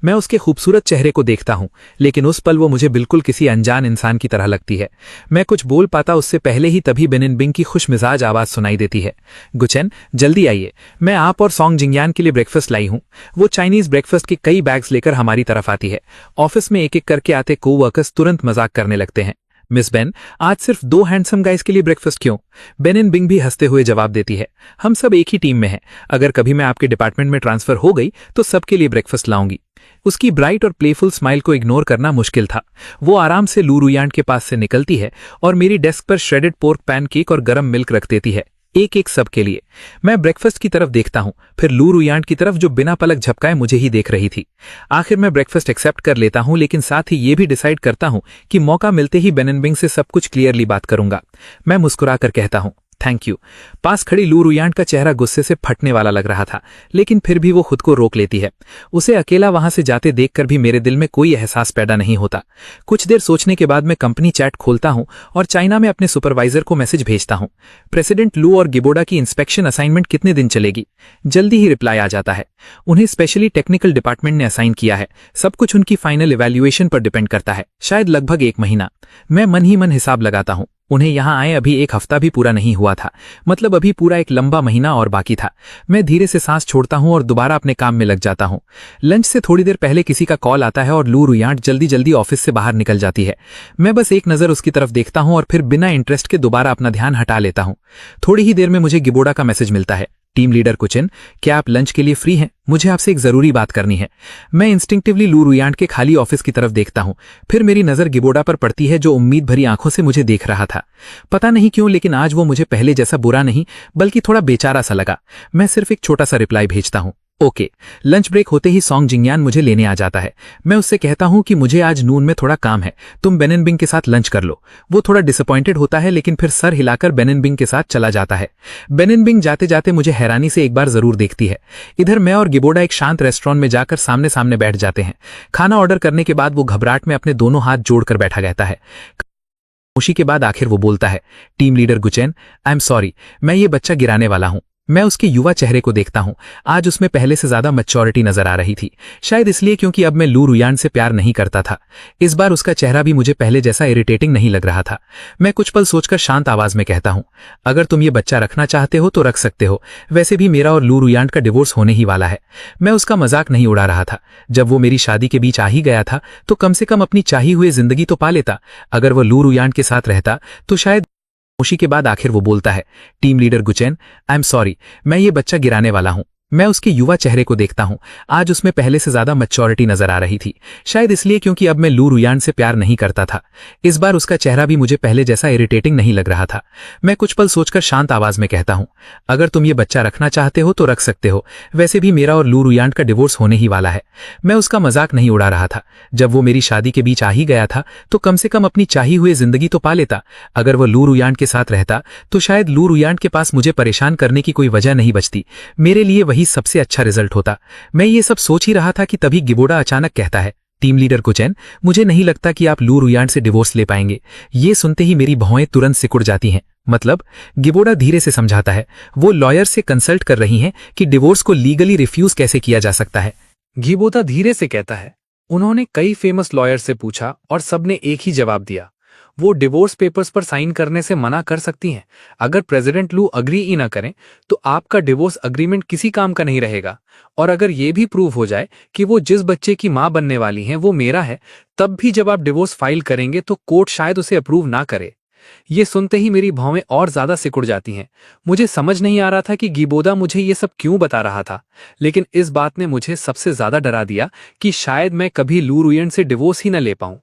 मैं उसके खूबसूरत चेहरे को देखता हूं, लेकिन उस पल वो मुझे बिल्कुल किसी अनजान इंसान की तरह लगती है। मैं कुछ बोल पाता उससे पहले ही तभी बेनिंग बिंग की खुशमिजाज आवाज सुनाई देती है, गुचेन, जल्दी आइए, मैं आप और सॉन्ग जिंगयान के लिए ब्रेकफास्ट लाई हूं। वो चाइनीज ब्रेकफास्ट के कई बैग्स लेकर हमारी तरफ आती है। ऑफिस में एक एक करके आते कोवर्कर्स तुरंत मजाक करने लगते हैं, मिस बेन, आज सिर्फ 2 हैंडसम गाइस के लिए ब्रेकफास्ट क्यों? बेनिंग बिंग भी हंसते हुए जवाब देती है, हम सब एक ही टीम में हैं। अगर कभी मैं आपके डिपार्टमेंट में ट्रांसफर हो गई तो सबके लिए ब्रेकफास्ट लाऊंगी। उसकी ब्राइट और प्लेफुल स्माइल को इग्नोर करना मुश्किल था। वो आराम से लू रुयान के पास से निकलती है और मेरी डेस्क पर श्रेडेड पोर्क पैनकेक और गरम मिल्क रख देती है, एक एक सबके लिए। मैं ब्रेकफास्ट की तरफ देखता हूं, फिर लू रुयान की तरफ जो बिना पलक झपकाए मुझे ही देख रही थी। आखिर मैं ब्रेकफास्ट एक्सेप्ट कर लेता हूं, लेकिन साथ ही ये भी डिसाइड करता हूं कि मौका मिलते ही बेनिंग बिंग से सब कुछ क्लियरली बात करूंगा। मैं मुस्कुराकर कहता हूं, थैंक यू। पास खड़ी लू रुयान का चेहरा गुस्से से फटने वाला लग रहा था, लेकिन फिर भी वो खुद को रोक लेती है। उसे अकेला वहां से जाते देखकर भी मेरे दिल में कोई एहसास पैदा नहीं होता। कुछ देर सोचने के बाद मैं कंपनी चैट खोलता हूं और चाइना में अपने सुपरवाइजर को मैसेज भेजता हूं, प्रेसिडेंट लू और गिबोडा की इंस्पेक्शन असाइनमेंट कितने दिन चलेगी? जल्दी ही रिप्लाई आ जाता है, उन्हें स्पेशली टेक्निकल डिपार्टमेंट ने असाइन किया है। सब कुछ उनकी फाइनल इवैल्यूएशन पर डिपेंड करता है, शायद लगभग 1 महीना। मैं मन ही मन हिसाब लगाता हूं, उन्हें यहाँ आए अभी एक हफ्ता भी पूरा नहीं हुआ था, मतलब अभी पूरा एक लंबा महीना और बाकी था। मैं धीरे से सांस छोड़ता हूँ और दोबारा अपने काम में लग जाता हूँ। लंच से थोड़ी देर पहले किसी का कॉल आता है और लू रुयांट जल्दी जल्दी ऑफिस से बाहर निकल जाती है। मैं बस एक नज़र उसकी तरफ देखता हूँ और फिर बिना इंटरेस्ट के दोबारा अपना ध्यान हटा लेता हूँ। थोड़ी ही देर में मुझे गिबोडा का मैसेज मिलता है, टीम लीडर कुचिन, क्या आप लंच के लिए फ्री हैं? मुझे आपसे एक जरूरी बात करनी है। मैं इंस्टिंक्टिवली लू रुयांट के खाली ऑफिस की तरफ देखता हूं। फिर मेरी नजर गिबोडा पर पड़ती है, जो उम्मीद भरी आंखों से मुझे देख रहा था। पता नहीं क्यों, लेकिन आज वो मुझे पहले जैसा बुरा नहीं बल्कि थोड़ा बेचारा सा लगा। मैं सिर्फ एक छोटा सा रिप्लाई भेजता हूं, ओके। लंच ब्रेक होते ही सॉन्ग जिंगयान मुझे लेने आ जाता है। मैं उससे कहता हूं कि मुझे आज नून में थोड़ा काम है, तुम बेनिन बिंग के साथ लंच कर लो। वो थोड़ा डिसअपॉइंटेड होता है, लेकिन फिर सर हिलाकर बेनिन बिंग के साथ चला जाता है। बेनिन बिंग जाते जाते मुझे हैरानी से एक बार जरूर देखती है। इधर मैं और गिबोडा एक शांत रेस्टोरेंट में जाकर सामने सामने बैठ जाते हैं। खाना ऑर्डर करने के बाद वो घबराहट में अपने दोनों हाथ जोड़कर बैठा रहता है। खामोशी के बाद आखिर वो बोलता है, टीम लीडर गुचेन, आई एम सॉरी, मैं ये बच्चा गिराने वाला हूं। मैं उसके युवा चेहरे को देखता हूं। आज उसमें पहले से ज्यादा मैच्योरिटी नजर आ रही थी, शायद इसलिए क्योंकि अब मैं लू रुयान से प्यार नहीं करता था। इस बार उसका चेहरा भी मुझे पहले जैसा इरिटेटिंग नहीं लग रहा था। मैं कुछ पल सोचकर शांत आवाज में कहता हूं, अगर तुम ये बच्चा रखना चाहते हो तो रख सकते हो, वैसे भी मेरा और लू रुयान का डिवोर्स होने ही वाला है। मैं उसका मजाक नहीं उड़ा रहा था। जब वो मेरी शादी के बीच आ ही गया था तो कम से कम अपनी चाही हुई जिंदगी तो पा लेता। अगर वो लू रुयान के साथ रहता तो शायद। खामोशी के बाद आखिर वो बोलता है, टीम लीडर गुचेन, आई एम सॉरी, मैं ये बच्चा गिराने वाला हूं। मैं उसके युवा चेहरे को देखता हूं। आज उसमें पहले से ज्यादा मैच्योरिटी नजर आ रही थी, शायद इसलिए क्योंकि अब मैं लू रुयान से प्यार नहीं करता था। इस बार उसका चेहरा भी मुझे पहले जैसा इरिटेटिंग नहीं लग रहा था। मैं कुछ पल सोचकर शांत आवाज में कहता हूं, अगर तुम ये बच्चा रखना चाहते हो तो रख सकते हो, वैसे भी मेरा और लू रुयान का डिवोर्स होने ही वाला है। मैं उसका मजाक नहीं उड़ा रहा था। जब वो मेरी शादी के बीच आ ही गया था तो कम से कम अपनी चाही हुई जिंदगी तो पा लेता। अगर वो लू रुयान के साथ रहता तो शायद लू रुयान के पास मुझे परेशान करने की कोई वजह नहीं बचती। मेरे लिए वही सबसे अच्छा रिजल्ट होता। मैं ये सब सोच ही रहा था कि तभी गिबोडा अचानक कहता है, टीम लीडर कुचेन, मुझे नहीं लगता कि आप लू रुयान से डिवोर्स ले पाएंगे। ये सुनते ही मेरी भौएं तुरंत सिकुड़ जाती हैं। मतलब? गिबोडा धीरे से समझाता है, वो लॉयर से कंसल्ट कर रही हैं कि डिवोर्स को लीगली रिफ्यूज कैसे किया जा सकता है। गिबोडा धीरे से कहता है, उन्होंने कई फेमस लॉयर से पूछा और सबने एक ही जवाब दिया, वो डिवोर्स पेपर्स पर साइन करने से मना कर सकती हैं। अगर प्रेसिडेंट लू अग्री ही ना करें तो आपका डिवोर्स अग्रीमेंट किसी काम का नहीं रहेगा। और अगर ये भी प्रूव हो जाए कि वो जिस बच्चे की मां बनने वाली हैं वो मेरा है, तब भी जब आप डिवोर्स फाइल करेंगे तो कोर्ट शायद उसे अप्रूव ना करे। ये सुनते ही मेरी भौवें और ज्यादा सिकुड़ जाती हैं। मुझे समझ नहीं आ रहा था कि गिबोडा मुझे ये सब क्यों बता रहा था, लेकिन इस बात ने मुझे सबसे ज्यादा डरा दिया कि शायद मैं कभी लू रुयन से डिवोर्स ही न ले पाऊं।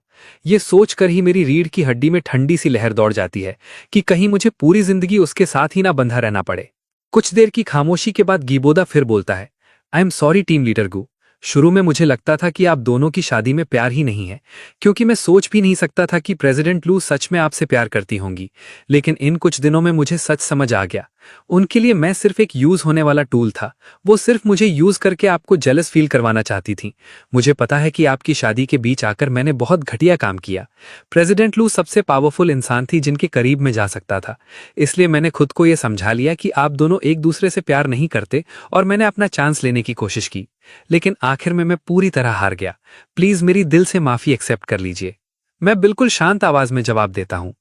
ये सोचकर ही मेरी रीढ़ की हड्डी में ठंडी सी लहर दौड़ जाती है कि कहीं मुझे पूरी जिंदगी उसके साथ ही ना बंधा रहना पड़े। कुछ देर की खामोशी के बाद गिबोडा फिर बोलता है, I am sorry team leader गू, शुरू में मुझे लगता था कि आप दोनों की शादी में प्यार ही नहीं है, क्योंकि मैं सोच भी नहीं सकता था कि प्रेसिडेंट लू सच में आपसे प्यार करती होंगी। लेकिन इन कुछ दिनों में मुझे सच समझ आ गया, उनके लिए मैं सिर्फ एक यूज होने वाला टूल था। वो सिर्फ मुझे यूज करके आपको जेलस फील करवाना चाहती थी। मुझे पता है कि आपकी शादी के बीच आकर मैंने बहुत घटिया काम किया। प्रेसिडेंट लू सबसे पावरफुल इंसान थी जिनके करीब में जा सकता था, इसलिए मैंने खुद को यह समझा लिया कि आप दोनों एक दूसरे से प्यार नहीं करते और मैंने अपना चांस लेने की कोशिश की। लेकिन आखिर में मैं पूरी तरह हार गया। प्लीज मेरी दिल से माफी एक्सेप्ट कर लीजिए। मैं बिल्कुल शांत आवाज में जवाब देता हूं,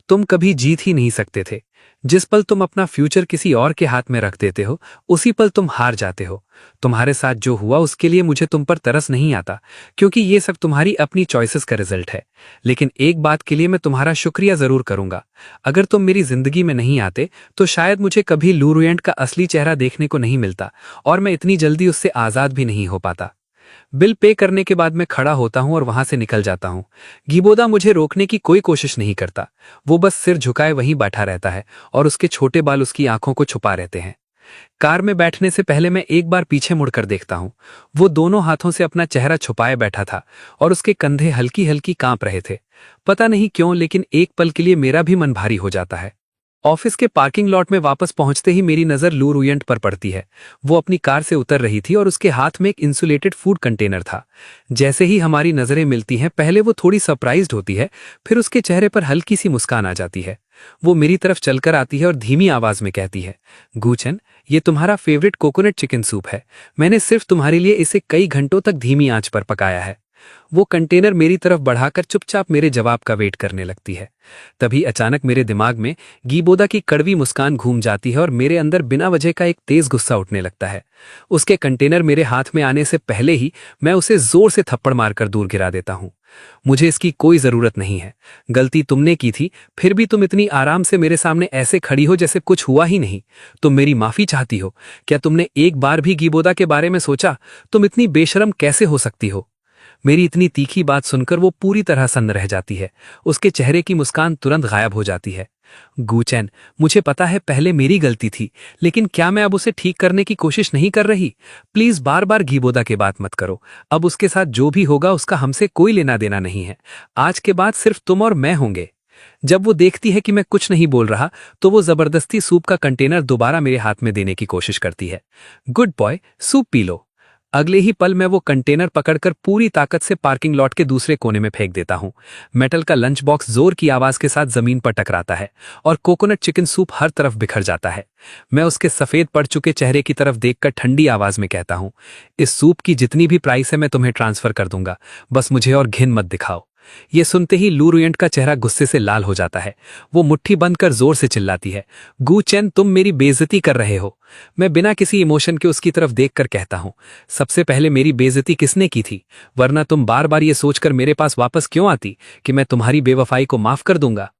तुम कभी जीत ही नहीं सकते थे। जिस पल तुम अपना फ्यूचर किसी और के हाथ में रख देते हो, उसी पल तुम हार जाते हो। तुम्हारे साथ जो हुआ उसके लिए मुझे तुम पर तरस नहीं आता, क्योंकि ये सब तुम्हारी अपनी चॉइसेस का रिजल्ट है। लेकिन एक बात के लिए मैं तुम्हारा शुक्रिया जरूर करूंगा। अगर तुम मेरी जिंदगी में नहीं आते तो शायद मुझे कभी लू रुयन का असली चेहरा देखने को नहीं मिलता और मैं इतनी जल्दी उससे आजाद भी नहीं हो पाता। बिल पे करने के बाद मैं खड़ा होता हूं और वहां से निकल जाता हूं। गिबोडा मुझे रोकने की कोई कोशिश नहीं करता। वो बस सिर झुकाए वहीं बैठा रहता है और उसके छोटे बाल उसकी आंखों को छुपा रहते हैं। कार में बैठने से पहले मैं एक बार पीछे मुड़कर देखता हूं। वो दोनों हाथों से अपना चेहरा छुपाए बैठा था और उसके कंधे हल्की हल्की कांप रहे थे। पता नहीं क्यों, लेकिन एक पल के लिए मेरा भी मन भारी हो जाता है। ऑफिस के पार्किंग लॉट में वापस पहुंचते ही मेरी नजर लू रुयन पर पड़ती है। वो अपनी कार से उतर रही थी और उसके हाथ में एक इंसुलेटेड फूड कंटेनर था। जैसे ही हमारी नजरें मिलती हैं, पहले वो थोड़ी सरप्राइज्ड होती है, फिर उसके चेहरे पर हल्की सी मुस्कान आ जाती है। वो मेरी तरफ चलकर आती है और धीमी आवाज में कहती है, गूचन, ये तुम्हारा फेवरेट कोकोनट चिकन सूप है। मैंने सिर्फ तुम्हारे लिए इसे कई घंटों तक धीमी आंच पर पकाया है। वो कंटेनर मेरी तरफ बढ़ाकर चुपचाप मेरे जवाब का वेट करने लगती है। तभी अचानक मेरे दिमाग में गीबोदा की कड़वी मुस्कान घूम जाती है और मेरे अंदर बिना वजह का एक तेज गुस्सा उठने लगता है। उसके कंटेनर मेरे हाथ में आने से पहले ही मैं उसे जोर से थप्पड़ मारकर दूर गिरा देता हूं। मुझे इसकी कोई जरूरत नहीं है। गलती तुमने की थी, फिर भी तुम इतनी आराम से मेरे सामने ऐसे खड़ी हो जैसे कुछ हुआ ही नहीं। तुम मेरी माफी चाहती हो? क्या तुमने एक बार भी गीबोदा के बारे में सोचा? तुम इतनी बेशरम कैसे हो सकती हो? मेरी इतनी तीखी बात सुनकर वो पूरी तरह सन्न रह जाती है। उसके चेहरे की मुस्कान तुरंत गायब हो जाती है। गूचैन, मुझे पता है पहले मेरी गलती थी, लेकिन क्या मैं अब उसे ठीक करने की कोशिश नहीं कर रही? प्लीज बार बार गीबोदा की बात मत करो। अब उसके साथ जो भी होगा उसका हमसे कोई लेना देना नहीं है। आज के बाद सिर्फ तुम और मैं होंगे। जब वो देखती है कि मैं कुछ नहीं बोल रहा तो वो जबरदस्ती सूप का कंटेनर दोबारा मेरे हाथ में देने की कोशिश करती है। Good boy, soup P low. अगले ही पल मैं वो कंटेनर पकड़कर पूरी ताकत से पार्किंग लॉट के दूसरे कोने में फेंक देता हूं। मेटल का लंच बॉक्स जोर की आवाज के साथ जमीन पर टकराता है और कोकोनट चिकन सूप हर तरफ बिखर जाता है। मैं उसके सफेद पड़ चुके चेहरे की तरफ देखकर ठंडी आवाज में कहता हूं, इस सूप की जितनी भी प्राइस है मैं तुम्हें ट्रांसफर कर दूंगा, बस मुझे और घिन मत दिखाओ। ये सुनते ही लू रुयंट का चेहरा गुस्से से लाल हो जाता है। वो मुट्ठी बंद कर जोर से चिल्लाती है, गू चेन, तुम मेरी बेइज्जती कर रहे हो। मैं बिना किसी इमोशन के उसकी तरफ देखकर कहता हूं, सबसे पहले मेरी बेइज्जती किसने की थी? वरना तुम बार बार ये सोचकर मेरे पास वापस क्यों आती कि मैं तुम्हारी बेवफाई को माफ कर दूंगा?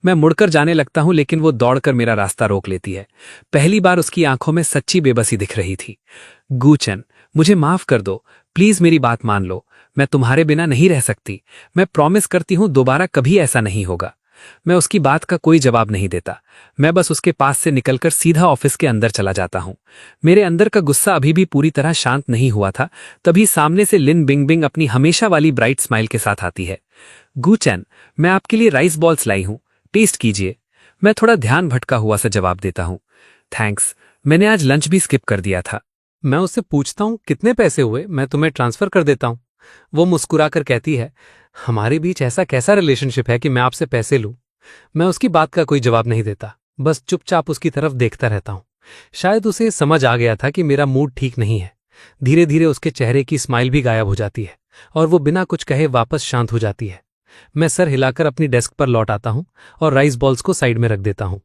मैं मुड़कर जाने लगता हूं, लेकिन वो दौड़कर मेरा रास्ता रोक लेती है। पहली बार उसकी आंखों में सच्ची बेबसी दिख रही थी। गूचन, मुझे माफ कर दो, प्लीज मेरी बात मान लो। मैं तुम्हारे बिना नहीं रह सकती। मैं प्रॉमिस करती हूं दोबारा कभी ऐसा नहीं होगा। मैं उसकी बात का कोई जवाब नहीं देता। मैं बस उसके पास से निकलकर सीधा ऑफिस के अंदर चला जाता हूं। मेरे अंदर का गुस्सा अभी भी पूरी तरह शांत नहीं हुआ था। तभी सामने से लिन बिंगबिंग अपनी हमेशा वाली ब्राइट स्माइल के साथ आती है। गूचैन, मैं आपके लिए राइस बॉल्स लाई हूं, टेस्ट कीजिए। मैं थोड़ा ध्यान भटका हुआ सा जवाब देता हूं, थैंक्स, मैंने आज लंच भी स्किप कर दिया था। मैं उससे पूछता हूं, कितने पैसे हुए? मैं तुम्हें ट्रांसफर कर देता हूं। वो मुस्कुराकर कहती है, हमारे बीच ऐसा कैसा रिलेशनशिप है कि मैं आपसे पैसे लूं? मैं उसकी बात का कोई जवाब नहीं देता, बस चुपचाप उसकी तरफ देखता रहता हूं। शायद उसे समझ आ गया था कि मेरा मूड ठीक नहीं है। धीरे धीरे उसके चेहरे की स्माइल भी गायब हो जाती है और वो बिना कुछ कहे वापस शांत हो जाती है। मैं सर हिलाकर अपनी डेस्क पर लौट आता हूं और राइस बॉल्स को साइड में रख देता हूं।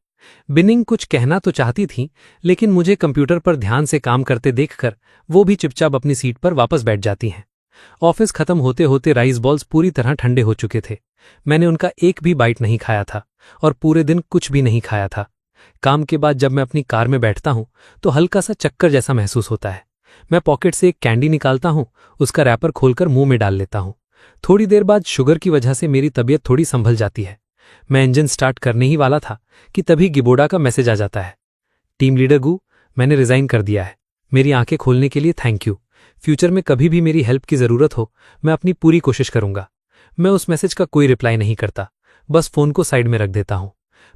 बिनिंग कुछ कहना तो चाहती थी, लेकिन मुझे कंप्यूटर पर ध्यान से काम करते देखकर वो भी चुपचाप अपनी सीट पर वापस बैठ जाती हैं। ऑफिस खत्म होते होते राइस बॉल्स पूरी तरह ठंडे हो चुके थे। मैंने उनका एक भी बाइट नहीं खाया था और पूरे दिन कुछ भी नहीं खाया था। काम के बाद जब मैं अपनी कार में बैठता हूं तो हल्का सा चक्कर जैसा महसूस होता है। मैं पॉकेट से एक कैंडी निकालता हूं, उसका रैपर खोलकर मुंह में डाल लेता हूं। थोड़ी देर बाद शुगर की वजह से मेरी तबीयत थोड़ी संभल जाती है। मैं इंजन स्टार्ट करने ही वाला था कि तभी गिबोडा का मैसेज आ जाता है, टीम लीडर गू, मैंने रिजाइन कर दिया है। मेरी आंखें खोलने के लिए थैंक यू। फ्यूचर में कभी भी मेरी हेल्प की जरूरत हो, मैं अपनी पूरी कोशिश करूंगा। मैं उस मैसेज का कोई रिप्लाई नहीं करता, बस फोन को साइड में रख देता हूं।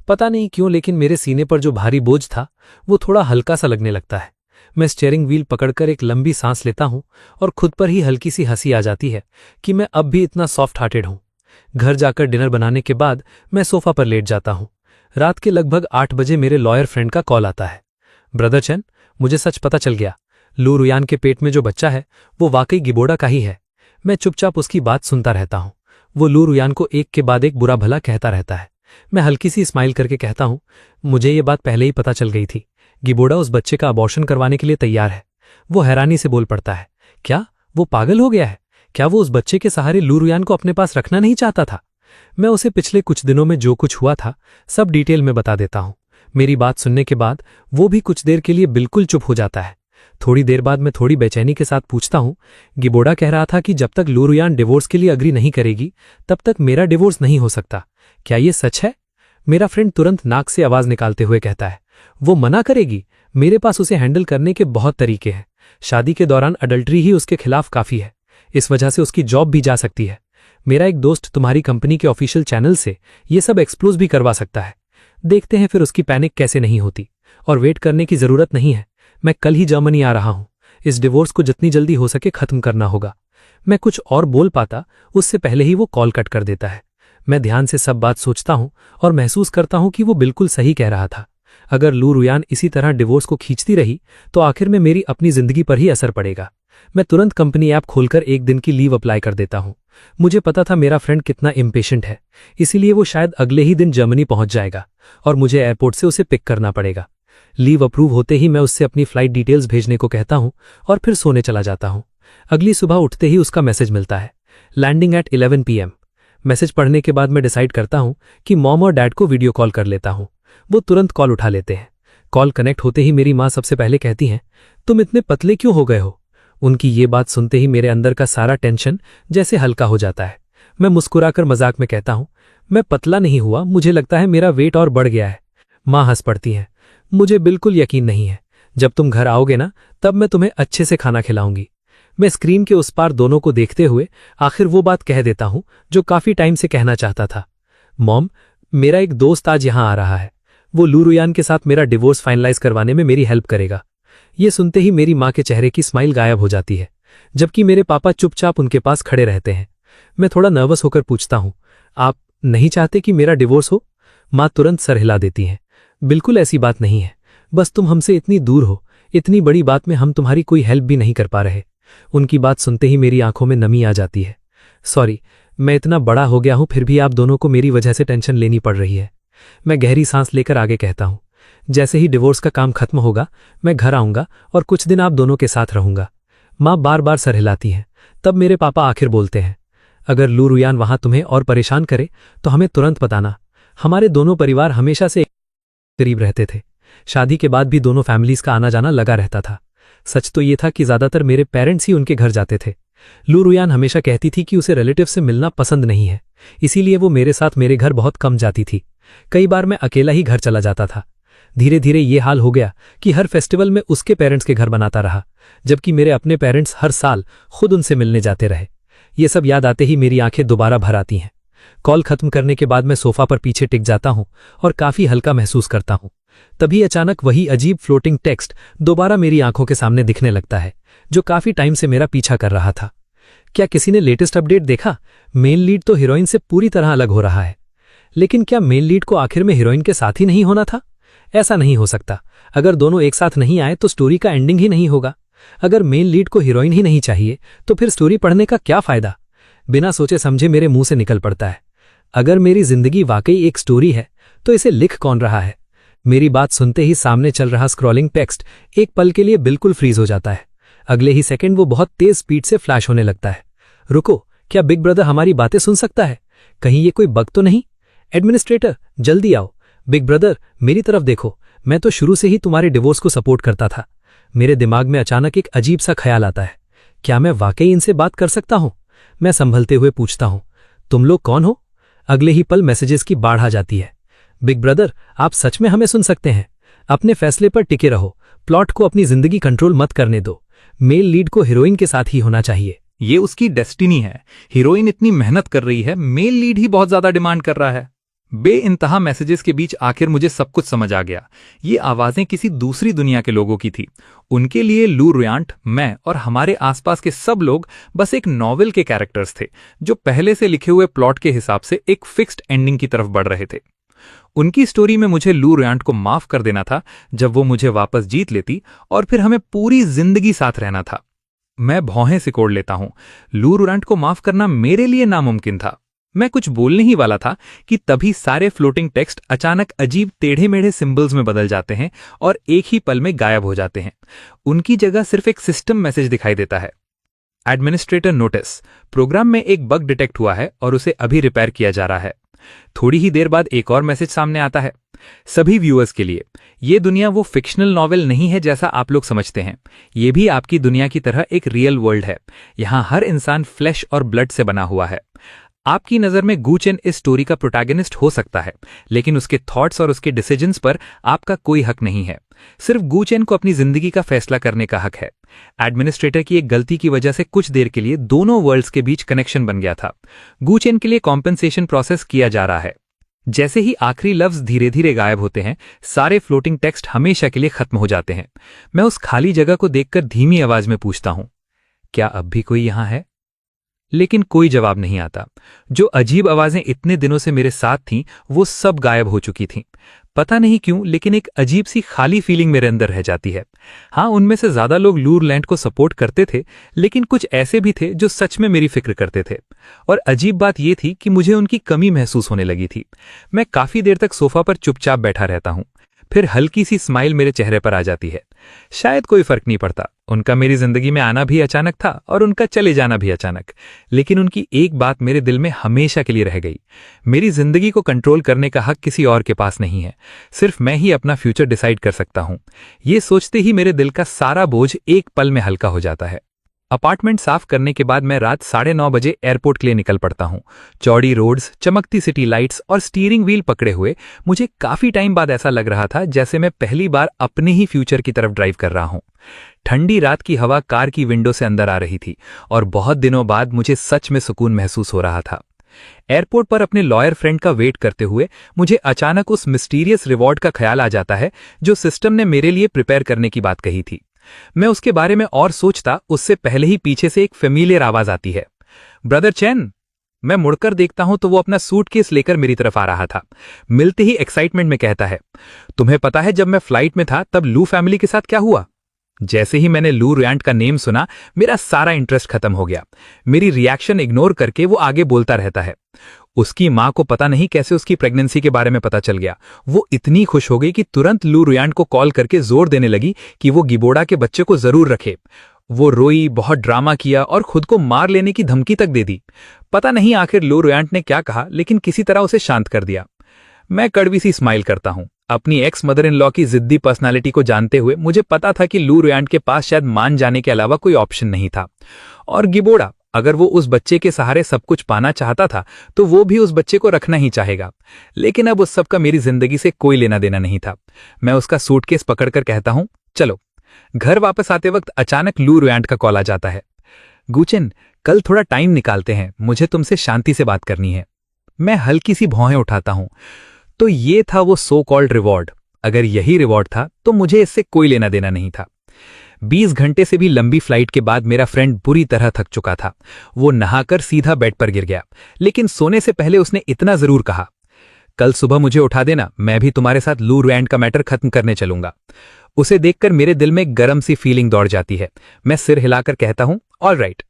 पता नहीं क्यों, लेकिन मेरे सीने पर जो भारी बोझ था वो थोड़ा हल्का सा लगने लगता है। मैं स्टीयरिंग व्हील पकड़कर एक लंबी सांस लेता हूं और खुद पर ही हल्की सी हंसी आ जाती है कि मैं अब भी इतना सॉफ्ट हार्टेड हूं। घर जाकर डिनर बनाने के बाद मैं सोफा पर लेट जाता हूं। रात के लगभग 8 बजे मेरे लॉयर फ्रेंड का कॉल आता है। ब्रदर चैन, मुझे सच पता चल गया, लू रुयान के पेट में जो बच्चा है वो वाकई गिबोडा का ही है। मैं चुपचाप उसकी बात सुनता रहता हूं। वो लू रुयान को एक के बाद एक बुरा भला कहता रहता है। मैं हल्की सी स्माइल करके कहता हूं, मुझे ये बात पहले ही पता चल गई थी। गिबोडा उस बच्चे का अबॉर्शन करवाने के लिए तैयार है। वो हैरानी से बोल पड़ता है, क्या वो पागल हो गया है? क्या वो उस बच्चे के सहारे लू रुयान को अपने पास रखना नहीं चाहता था? मैं उसे पिछले कुछ दिनों में जो कुछ हुआ था सब डिटेल में बता देता हूं। मेरी बात सुनने के बाद वो भी कुछ देर के लिए बिल्कुल चुप हो जाता है। थोड़ी देर बाद मैं थोड़ी बेचैनी के साथ पूछता हूं, गिबोडा कह रहा था कि जब तक लू रुयान डिवोर्स के लिए अग्री नहीं करेगी तब तक मेरा डिवोर्स नहीं हो सकता। क्या ये सच है? मेरा फ्रेंड तुरंत नाक से आवाज निकालते हुए कहता है, वो मना करेगी? मेरे पास उसे हैंडल करने के बहुत तरीके हैं। शादी के दौरान अडल्ट्री ही उसके खिलाफ काफी है, इस वजह से उसकी जॉब भी जा सकती है। मेरा एक दोस्त तुम्हारी कंपनी के ऑफिशियल चैनल से ये सब एक्सप्लोज भी करवा सकता है। देखते हैं फिर उसकी पैनिक कैसे नहीं होती। और वेट करने की जरूरत नहीं है, मैं कल ही जर्मनी आ रहा हूं। इस डिवोर्स को जितनी जल्दी हो सके खत्म करना होगा। मैं कुछ और बोल पाता उससे पहले ही वो कॉल कट कर देता है। मैं ध्यान से सब बात सोचता हूं और महसूस करता हूं कि वो बिल्कुल सही कह रहा था। अगर लू रुयान इसी तरह डिवोर्स को खींचती रही तो आखिर में मेरी अपनी जिंदगी पर ही असर पड़ेगा। मैं तुरंत कंपनी ऐप खोलकर एक दिन की लीव अप्लाई कर देता हूं। मुझे पता था मेरा फ्रेंड कितना इम्पेशेंट है, इसीलिए वो शायद अगले ही दिन जर्मनी पहुंच जाएगा और मुझे एयरपोर्ट से उसे पिक करना पड़ेगा। लीव अप्रूव होते ही मैं उससे अपनी फ्लाइट डिटेल्स भेजने को कहता हूं और फिर सोने चला जाता हूं। अगली सुबह उठते ही उसका मैसेज मिलता है, लैंडिंग एट 11 PM। मैसेज पढ़ने के बाद मैं डिसाइड करता हूं कि मॉम और डैड को वीडियो कॉल कर लेता हूं। वो तुरंत कॉल उठा लेते हैं। कॉल कनेक्ट होते ही मेरी माँ सबसे पहले कहती हैं, तुम इतने पतले क्यों हो गए हो? उनकी ये बात सुनते ही मेरे अंदर का सारा टेंशन जैसे हल्का हो जाता है। मैं मुस्कुराकर मजाक में कहता हूं, मैं पतला नहीं हुआ, मुझे लगता है मेरा वेट और बढ़ गया है। माँ हंस पड़ती हैं, मुझे बिल्कुल यकीन नहीं है। जब तुम घर आओगे ना, तब मैं तुम्हें अच्छे से खाना खिलाऊंगी। मैं स्क्रीन के उस पार दोनों को देखते हुए आखिर वो बात कह देता हूं जो काफी टाइम से कहना चाहता था। मॉम, मेरा एक दोस्त आज यहां आ रहा है। वो लू रुयान के साथ मेरा डिवोर्स फाइनलाइज करवाने में मेरी हेल्प करेगा। ये सुनते ही मेरी माँ के चेहरे की स्माइल गायब हो जाती है, जबकि मेरे पापा चुपचाप उनके पास खड़े रहते हैं। मैं थोड़ा नर्वस होकर पूछता हूं, आप नहीं चाहते कि मेरा डिवोर्स हो? माँ तुरंत सर हिला देती हैं, बिल्कुल ऐसी बात नहीं है। बस तुम हमसे इतनी दूर हो, इतनी बड़ी बात में हम तुम्हारी कोई हेल्प भी नहीं कर पा रहे। उनकी बात सुनते ही मेरी आंखों में नमी आ जाती है। सॉरी, मैं इतना बड़ा हो गया हूं, फिर भी आप दोनों को मेरी वजह से टेंशन लेनी पड़ रही है। मैं गहरी सांस लेकर आगे कहता हूं, जैसे ही डिवोर्स का काम खत्म होगा, मैं घर आऊंगा और कुछ दिन आप दोनों के साथ रहूंगा। माँ बार बार सर हिलाती हैं। तब मेरे पापा आखिर बोलते हैं, अगर लू रुयान वहां तुम्हें और परेशान करे तो हमें तुरंत बताना। हमारे दोनों परिवार हमेशा से करीब रहते थे। शादी के बाद भी दोनों फैमिलीज का आना जाना लगा रहता था। सच तो ये था कि ज्यादातर मेरे पेरेंट्स ही उनके घर जाते थे। लू रुयान हमेशा कहती थी कि उसे रिलेटिव से मिलना पसंद नहीं है, इसीलिए वो मेरे साथ मेरे घर बहुत कम जाती थी। कई बार मैं अकेला ही घर चला जाता था। धीरे धीरे ये हाल हो गया कि हर फेस्टिवल में उसके पेरेंट्स के घर बनाता रहा, जबकि मेरे अपने पेरेंट्स हर साल खुद उनसे मिलने जाते रहे। ये सब याद आते ही मेरी आंखें दोबारा भर आती हैं। कॉल खत्म करने के बाद मैं सोफा पर पीछे टिक जाता हूं और काफी हल्का महसूस करता हूं। तभी अचानक वही अजीब फ्लोटिंग टेक्स्ट दोबारा मेरी आंखों के सामने दिखने लगता है, जो काफी टाइम से मेरा पीछा कर रहा था। क्या किसी ने लेटेस्ट अपडेट देखा? मेन लीड तो हीरोइन से पूरी तरह अलग हो रहा है। लेकिन क्या मेन लीड को आखिर में हीरोइन के साथ ही नहीं होना था? ऐसा नहीं हो सकता। अगर दोनों एक साथ नहीं आए तो स्टोरी का एंडिंग ही नहीं होगा। अगर मेन लीड को हीरोइन ही नहीं चाहिए तो फिर स्टोरी पढ़ने का क्या फायदा? बिना सोचे समझे मेरे मुंह से निकल पड़ता है, अगर मेरी जिंदगी वाकई एक स्टोरी है तो इसे लिख कौन रहा है? मेरी बात सुनते ही सामने चल रहा स्क्रॉलिंग टेक्स्ट एक पल के लिए बिल्कुल फ्रीज हो जाता है। अगले ही सेकंड वो बहुत तेज स्पीड से फ्लैश होने लगता है। रुको, क्या बिग ब्रदर हमारी बातें सुन सकता है? कहीं ये कोई बग तो नहीं? एडमिनिस्ट्रेटर, जल्दी आओ। बिग ब्रदर, मेरी तरफ देखो, मैं तो शुरू से ही तुम्हारे डिवोर्स को सपोर्ट करता था। मेरे दिमाग में अचानक एक अजीब सा ख्याल आता है, क्या मैं वाकई इनसे बात कर सकता हूं? मैं संभलते हुए पूछता हूं, तुम लोग कौन हो? अगले ही पल मैसेजेस की बाढ़ आ जाती है। बिग ब्रदर, आप सच में हमें सुन सकते हैं? अपने फैसले पर टिके रहो, प्लॉट को अपनी जिंदगी कंट्रोल मत करने दो। मेल लीड को हीरोइन के साथ ही होना चाहिए। ये उसकी डेस्टिनी है। हीरोइन इतनी मेहनत कर रही है, मेल लीड ही बहुत ज्यादा डिमांड कर रहा है। बेइंतहा मैसेजेस के बीच आखिर मुझे सब कुछ समझ आ गया। ये आवाजें किसी दूसरी दुनिया के लोगों की थी। उनके लिए लू रुयांट, मैं और हमारे आसपास के सब लोग बस एक नॉवेल के कैरेक्टर्स थे, जो पहले से लिखे हुए प्लॉट के हिसाब से एक फिक्स्ड एंडिंग की तरफ बढ़ रहे थे। उनकी स्टोरी में मुझे लू रुयांट को माफ कर देना था जब वो मुझे वापस जीत लेती और फिर हमें पूरी जिंदगी साथ रहना था। मैं भौहें सिकोड़ लेता हूं। लू रुयांट को माफ करना मेरे लिए नामुमकिन था। मैं कुछ बोलने ही वाला था कि तभी सारे फ्लोटिंग टेक्स्ट अचानक अजीब टेढ़े मेढ़े सिंबल्स में बदल जाते हैं और एक ही पल में गायब हो जाते हैं। उनकी जगह सिर्फ एक सिस्टम मैसेज दिखाई देता है, एडमिनिस्ट्रेटर नोटिस, प्रोग्राम में एक बग डिटेक्ट हुआ है और उसे अभी रिपेयर किया जा रहा है। थोड़ी ही देर बाद एक और मैसेज सामने आता है, सभी व्यूअर्स के लिए, ये दुनिया वो फिक्शनल नॉवेल नहीं है जैसा आप लोग समझते हैं। ये भी आपकी दुनिया की तरह एक रियल वर्ल्ड है। यहाँ हर इंसान फ्लैश और ब्लड से बना हुआ है। आपकी नज़र में गू चेन इस स्टोरी का प्रोटैगनिस्ट हो सकता है, लेकिन उसके थॉट्स और उसके डिसीजंस पर आपका कोई हक नहीं है। सिर्फ गू चेन को अपनी जिंदगी का फैसला करने का हक है। एडमिनिस्ट्रेटर की एक गलती की वजह से कुछ देर के लिए दोनों वर्ल्ड्स के बीच कनेक्शन बन गया था। गू चेन के लिए कॉम्पेंसेशन प्रोसेस किया जा रहा है। जैसे ही आखिरी लफ्ज धीरे धीरे गायब होते हैं, सारे फ्लोटिंग टेक्स्ट हमेशा के लिए खत्म हो जाते हैं। मैं उस खाली जगह को देखकर धीमी आवाज में पूछता हूं, क्या अब भी कोई यहां है? लेकिन कोई जवाब नहीं आता। जो अजीब आवाजें इतने दिनों से मेरे साथ थीं, वो सब गायब हो चुकी थीं। पता नहीं क्यों, लेकिन एक अजीब सी खाली फीलिंग मेरे अंदर रह जाती है। हाँ, उनमें से ज्यादा लोग लूरलैंड को सपोर्ट करते थे, लेकिन कुछ ऐसे भी थे जो सच में मेरी फिक्र करते थे। और अजीब बात यह थी कि मुझे उनकी कमी महसूस होने लगी थी। मैं काफी देर तक सोफा पर चुपचाप बैठा रहता हूं, फिर हल्की सी स्माइल मेरे चेहरे पर आ जाती है। शायद कोई फर्क नहीं पड़ता, उनका मेरी जिंदगी में आना भी अचानक था और उनका चले जाना भी अचानक, लेकिन उनकी एक बात मेरे दिल में हमेशा के लिए रह गई। मेरी जिंदगी को कंट्रोल करने का हक किसी और के पास नहीं है, सिर्फ मैं ही अपना फ्यूचर डिसाइड कर सकता हूं। ये सोचते ही मेरे दिल का सारा बोझ एक पल में हल्का हो जाता है। अपार्टमेंट साफ करने के बाद मैं रात 9:30 बजे एयरपोर्ट के लिए निकल पड़ता हूं। चौड़ी रोड्स, चमकती सिटी लाइट्स और स्टीयरिंग व्हील पकड़े हुए मुझे काफी टाइम बाद ऐसा लग रहा था जैसे मैं पहली बार अपने ही फ्यूचर की तरफ ड्राइव कर रहा हूं। ठंडी रात की हवा कार की विंडो से अंदर आ रही थी और बहुत दिनों बाद मुझे सच में सुकून महसूस हो रहा था। एयरपोर्ट पर अपने लॉयर फ्रेंड का वेट करते हुए मुझे अचानक उस मिस्टीरियस रिवॉर्ड का ख्याल आ जाता है जो सिस्टम ने मेरे लिए प्रिपेयर करने की बात कही थी। मैं उसके बारे में और सोचता, उससे पहले ही पीछे से एक फेमिलियर आवाज आती है, ब्रदर चैन। मैं मुड़कर देखता हूं तो वो अपना सूटकेस लेकर मेरी तरफ आ रहा था। मिलते ही एक्साइटमेंट में कहता है, तुम्हें पता है जब मैं फ्लाइट में था तब लू फैमिली के साथ क्या हुआ? जैसे ही मैंने लू रुयांट का नेम सुना, मेरा सारा इंटरेस्ट खत्म हो गया। मेरी रिएक्शन इग्नोर करके वो आगे बोलता रहता है। उसकी मां को पता नहीं कैसे उसकी प्रेगनेंसी के बारे में पता चल गया। वो इतनी खुश हो गई कि तुरंत लू रुयांट को कॉल करके जोर देने लगी कि वो गिबोड़ा के बच्चे को जरूर रखे। वो रोई, बहुत ड्रामा किया और खुद को मार लेने की धमकी तक दे दी। पता नहीं आखिर लू रुयांट ने क्या कहा, लेकिन किसी तरह उसे शांत कर दिया। मैं कड़वी सी स्माइल करता हूं। अपनी एक्स मदर इन लॉ की जिद्दी पर्सनालिटी को जानते हुए मुझे पता था कि लू रुयांट के पास शायद मान जाने के अलावा कोई ऑप्शन नहीं था। और गिबोड़ा, अगर वो उस बच्चे के सहारे सब कुछ पाना चाहता था तो वो भी उस बच्चे को रखना ही चाहेगा। लेकिन अब उस सब का मेरी जिंदगी से कोई लेना देना नहीं था। मैं उसका सूटकेस पकड़कर कहता हूं, चलो। घर वापस आते वक्त अचानक लू रुयांट का कॉल आ जाता है। गुचेन, कल थोड़ा टाइम निकालते हैं, मुझे तुमसे शांति से बात करनी है। मैं हल्की सी भौहें उठाता हूं। तो ये था वो सो कॉल्ड रिवॉर्ड। अगर यही रिवॉर्ड था तो मुझे इससे कोई लेना देना नहीं था। 20 घंटे से भी लंबी फ्लाइट के बाद मेरा फ्रेंड बुरी तरह थक चुका था। वो नहाकर सीधा बेड पर गिर गया, लेकिन सोने से पहले उसने इतना जरूर कहा, कल सुबह मुझे उठा देना, मैं भी तुम्हारे साथ लू रुयांट का मैटर खत्म करने चलूंगा। उसे देखकर मेरे दिल में गरम सी फीलिंग दौड़ जाती है। मैं सिर हिलाकर कहता हूं, ऑल राइट।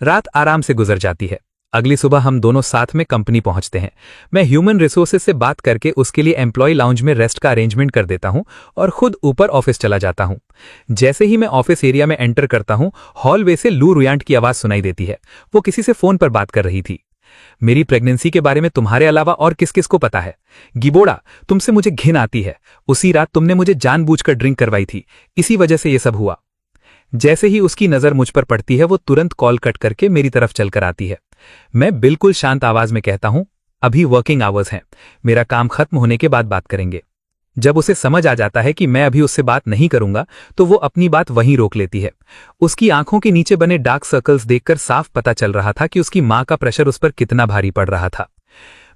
रात आराम से गुजर जाती है। अगली सुबह हम दोनों साथ में कंपनी पहुंचते हैं। मैं ह्यूमन रिसोर्सेज से बात करके उसके लिए एम्प्लॉय लाउंज में रेस्ट का अरेंजमेंट कर देता हूं और खुद ऊपर ऑफिस चला जाता हूं। जैसे ही मैं ऑफिस एरिया में एंटर करता हूं, हॉलवे से लू रुयांट की आवाज सुनाई देती है। वो किसी से फोन पर बात कर रही थी। मेरी प्रेगनेंसी के बारे में तुम्हारे अलावा और किस किस को पता है? गिबोड़ा, तुमसे मुझे घिन आती है। उसी रात तुमने मुझे जानबूझकर ड्रिंक करवाई थी, इसी वजह से ये सब हुआ। जैसे ही उसकी नजर मुझ पर पड़ती है, वो तुरंत कॉल कट करके मेरी तरफ चलकर आती है। मैं बिल्कुल शांत आवाज में कहता हूं, अभी वर्किंग आवर्स हैं, मेरा काम खत्म होने के बाद बात करेंगे। जब उसे समझ आ जाता है कि मैं अभी उससे बात नहीं करूंगा, तो वो अपनी बात वहीं रोक लेती है। उसकी आंखों के नीचे बने डार्क सर्कल्स देखकर साफ पता चल रहा था कि उसकी मां का प्रेशर उस पर कितना भारी पड़ रहा था।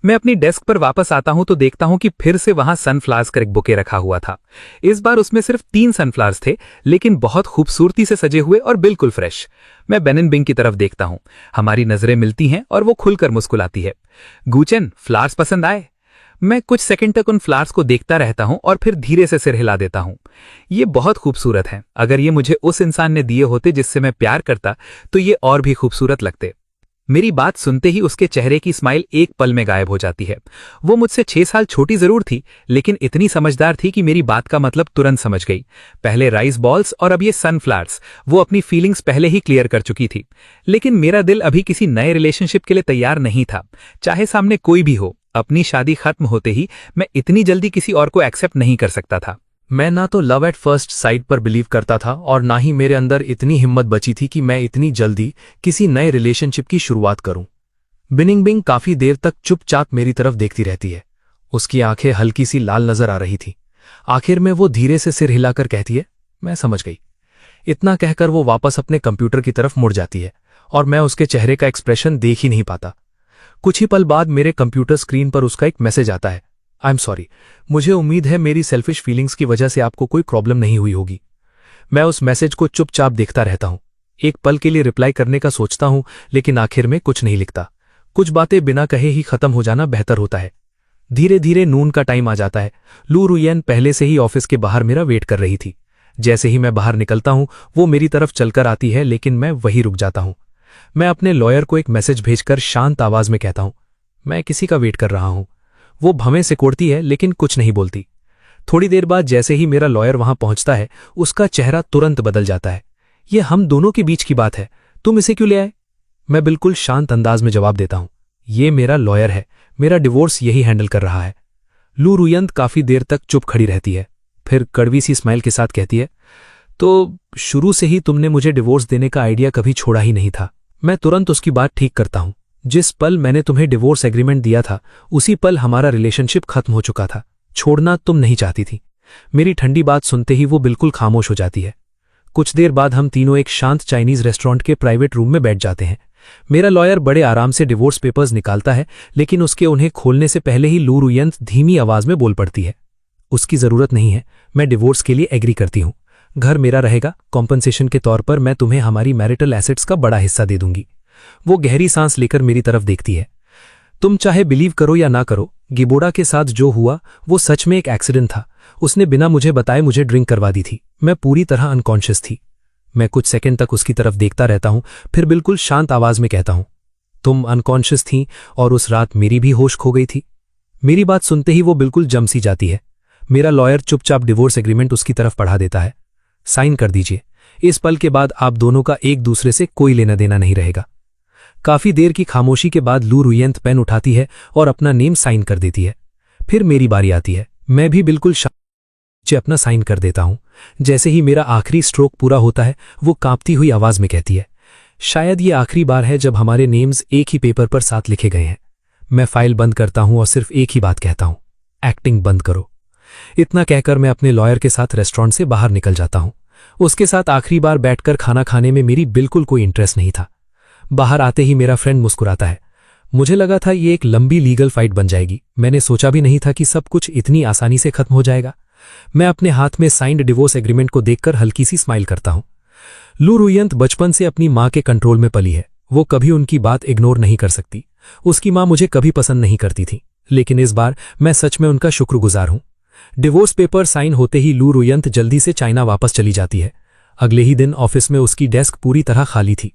मैं अपनी डेस्क पर वापस आता हूं तो देखता हूं कि फिर से वहां सनफ्लावर्स का एक बुके रखा हुआ था। इस बार उसमें सिर्फ 3 सनफ्लावर्स थे, लेकिन बहुत खूबसूरती से सजे हुए और बिल्कुल फ्रेश। मैं बेनिन बिंग की तरफ देखता हूं। हमारी नजरें मिलती हैं और वो खुलकर मुस्कुराती है। गुचेन, फ्लावर्स पसंद आए? मैं कुछ सेकंड तक उन फ्लावर्स को देखता रहता हूं और फिर धीरे से सिर हिला देता हूं। ये बहुत खूबसूरत हैं। अगर ये मुझे उस इंसान ने दिए होते जिससे मैं प्यार करता तो ये और भी खूबसूरत लगते। मेरी बात सुनते ही उसके चेहरे की स्माइल एक पल में गायब हो जाती है। वो मुझसे 6 साल छोटी जरूर थी, लेकिन इतनी समझदार थी कि मेरी बात का मतलब तुरंत समझ गई। पहले राइस बॉल्स और अब ये सनफ्लावर्स, वो अपनी फीलिंग्स पहले ही क्लियर कर चुकी थी। लेकिन मेरा दिल अभी किसी नए रिलेशनशिप के लिए तैयार नहीं था, चाहे सामने कोई भी हो। अपनी शादी खत्म होते ही मैं इतनी जल्दी किसी और को एक्सेप्ट नहीं कर सकता था। मैं ना तो लव एट फर्स्ट साइट पर बिलीव करता था और ना ही मेरे अंदर इतनी हिम्मत बची थी कि मैं इतनी जल्दी किसी नए रिलेशनशिप की शुरुआत करूं। बिनिंग बिंग काफी देर तक चुपचाप मेरी तरफ देखती रहती है। उसकी आंखें हल्की सी लाल नजर आ रही थी। आखिर में वो धीरे से सिर हिलाकर कहती है, मैं समझ गई। इतना कहकर वो वापस अपने कंप्यूटर की तरफ मुड़ जाती है और मैं उसके चेहरे का एक्सप्रेशन देख ही नहीं पाता। कुछ ही पल बाद मेरे कंप्यूटर स्क्रीन पर उसका एक मैसेज आता है, आई एम सॉरी, मुझे उम्मीद है मेरी सेल्फिश फीलिंग्स की वजह से आपको कोई प्रॉब्लम नहीं हुई होगी। मैं उस मैसेज को चुपचाप देखता रहता हूं। एक पल के लिए रिप्लाई करने का सोचता हूं, लेकिन आखिर में कुछ नहीं लिखता। कुछ बातें बिना कहे ही खत्म हो जाना बेहतर होता है। धीरे धीरे नून का टाइम आ जाता है। लू रुयन पहले से ही ऑफिस के बाहर मेरा वेट कर रही थी। जैसे ही मैं बाहर निकलता हूं वो मेरी तरफ चलकर आती है, लेकिन मैं वहीं रुक जाता हूं। मैं अपने लॉयर को एक मैसेज भेजकर शांत आवाज में कहता हूं, मैं किसी का वेट कर रहा हूं। वो भवें से कोड़ती है लेकिन कुछ नहीं बोलती। थोड़ी देर बाद जैसे ही मेरा लॉयर वहां पहुंचता है उसका चेहरा तुरंत बदल जाता है। ये हम दोनों के बीच की बात है, तुम इसे क्यों ले आए? मैं बिल्कुल शांत अंदाज में जवाब देता हूं, ये मेरा लॉयर है, मेरा डिवोर्स यही हैंडल कर रहा है। लू रुयंत काफी देर तक चुप खड़ी रहती है, फिर कड़वी सी स्माइल के साथ कहती है, तो शुरू से ही तुमने मुझे डिवोर्स देने का आइडिया कभी छोड़ा ही नहीं था। मैं तुरंत उसकी बात ठीक करता हूं। जिस पल मैंने तुम्हें डिवोर्स एग्रीमेंट दिया था उसी पल हमारा रिलेशनशिप खत्म हो चुका था। छोड़ना तुम नहीं चाहती थी। मेरी ठंडी बात सुनते ही वो बिल्कुल खामोश हो जाती है। कुछ देर बाद हम तीनों एक शांत चाइनीज रेस्टोरेंट के प्राइवेट रूम में बैठ जाते हैं। मेरा लॉयर बड़े आराम से डिवोर्स पेपर्स निकालता है, लेकिन उसके उन्हें खोलने से पहले ही लू रुयंत धीमी आवाज में बोल पड़ती है, उसकी जरूरत नहीं है, मैं डिवोर्स के लिए एग्री करती हूं। घर मेरा रहेगा, कॉम्पनसेशन के तौर पर मैं तुम्हें हमारी मैरिटल एसेट्स का बड़ा हिस्सा दे दूंगी। वो गहरी सांस लेकर मेरी तरफ देखती है। तुम चाहे बिलीव करो या ना करो, गिबोडा के साथ जो हुआ वो सच में एक एक्सीडेंट था। उसने बिना मुझे बताए मुझे ड्रिंक करवा दी थी। मैं पूरी तरह अनकॉन्शियस थी। मैं कुछ सेकंड तक उसकी तरफ देखता रहता हूं, फिर बिल्कुल शांत आवाज में कहता हूं, तुम अनकॉन्शियस थीं और उस रात मेरी भी होश खो गई थी। मेरी बात सुनते ही वो बिल्कुल जम सी जाती है। मेरा लॉयर चुपचाप डिवोर्स एग्रीमेंट उसकी तरफ पढ़ा देता है। साइन कर दीजिए। इस पल के बाद आप दोनों का एक दूसरे से कोई लेना देना नहीं रहेगा। काफी देर की खामोशी के बाद लू रुयंत पेन उठाती है और अपना नेम साइन कर देती है। फिर मेरी बारी आती है। मैं भी बिल्कुल अपना साइन कर देता हूं। जैसे ही मेरा आखिरी स्ट्रोक पूरा होता है वो कांपती हुई आवाज में कहती है, शायद ये आखिरी बार है जब हमारे नेम्स एक ही पेपर पर साथ लिखे गए हैं। मैं फाइल बंद करता हूं और सिर्फ एक ही बात कहता हूं, एक्टिंग बंद करो। इतना कहकर मैं अपने लॉयर के साथ रेस्टोरेंट से बाहर निकल जाता हूं। उसके साथ आखिरी बार बैठकर खाना खाने में मेरी बिल्कुल कोई इंटरेस्ट नहीं था। बाहर आते ही मेरा फ्रेंड मुस्कुराता है। मुझे लगा था ये एक लंबी लीगल फाइट बन जाएगी। मैंने सोचा भी नहीं था कि सब कुछ इतनी आसानी से खत्म हो जाएगा। मैं अपने हाथ में साइंड डिवोर्स एग्रीमेंट को देखकर हल्की सी स्माइल करता हूं। लू रुयंत बचपन से अपनी मां के कंट्रोल में पली है। वो कभी उनकी बात इग्नोर नहीं कर सकती। उसकी मां मुझे कभी पसंद नहीं करती थी, लेकिन इस बार मैं सच में उनका शुक्रगुजार हूं। डिवोर्स पेपर साइन होते ही लू रुयंत जल्दी से चाइना वापस चली जाती है। अगले ही दिन ऑफिस में उसकी डेस्क पूरी तरह खाली थी।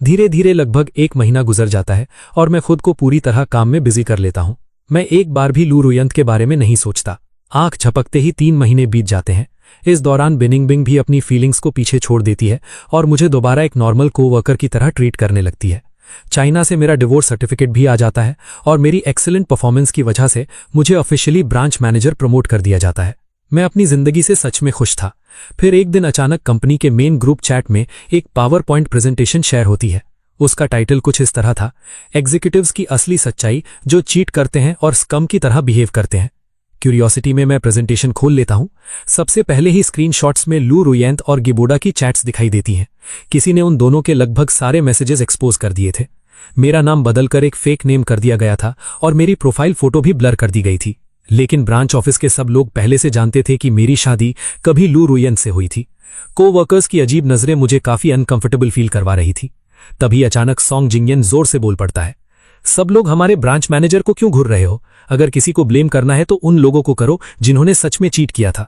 धीरे धीरे लगभग 1 महीना गुजर जाता है और मैं खुद को पूरी तरह काम में बिजी कर लेता हूं। मैं एक बार भी लू रुयंत के बारे में नहीं सोचता। आंख झपकते ही 3 महीने बीत जाते हैं। इस दौरान बिनिंगबिंग भी अपनी फीलिंग्स को पीछे छोड़ देती है और मुझे दोबारा एक नॉर्मल कोवर्कर की तरह ट्रीट करने लगती है। चाइना से मेरा डिवोर्स सर्टिफिकेट भी आ जाता है और मेरी एक्सीलेंट परफॉर्मेंस की वजह से मुझे ऑफिशियली ब्रांच मैनेजर प्रमोट कर दिया जाता है। मैं अपनी जिंदगी से सच में खुश था। फिर एक दिन अचानक कंपनी के मेन ग्रुप चैट में एक पावर पॉइंट प्रेजेंटेशन शेयर होती है। उसका टाइटल कुछ इस तरह था, एग्जीक्यूटिव्स की असली सच्चाई जो चीट करते हैं और स्कम की तरह बिहेव करते हैं। क्यूरियोसिटी में मैं प्रेजेंटेशन खोल लेता हूं। सबसे पहले ही स्क्रीनशॉट्स में लू रुयंत और गिबोडा की चैट्स दिखाई देती हैं। किसी ने उन दोनों के लगभग सारे मैसेजेस एक्सपोज कर दिए थे। मेरा नाम बदलकर एक फेक नेम कर दिया गया था और मेरी प्रोफाइल फोटो भी ब्लर कर दी गई थी। लेकिन ब्रांच ऑफिस के सब लोग पहले से जानते थे कि मेरी शादी कभी लू रुयंत से हुई थी। कोवर्कर्स की अजीब नजरें मुझे काफी अनकंफर्टेबल फील करवा रही थी। तभी अचानक सॉन्ग जिंगयन जोर से बोल पड़ता है, सब लोग हमारे ब्रांच मैनेजर को क्यों घूर रहे हो? अगर किसी को ब्लेम करना है तो उन लोगों को करो जिन्होंने सच में चीट किया था।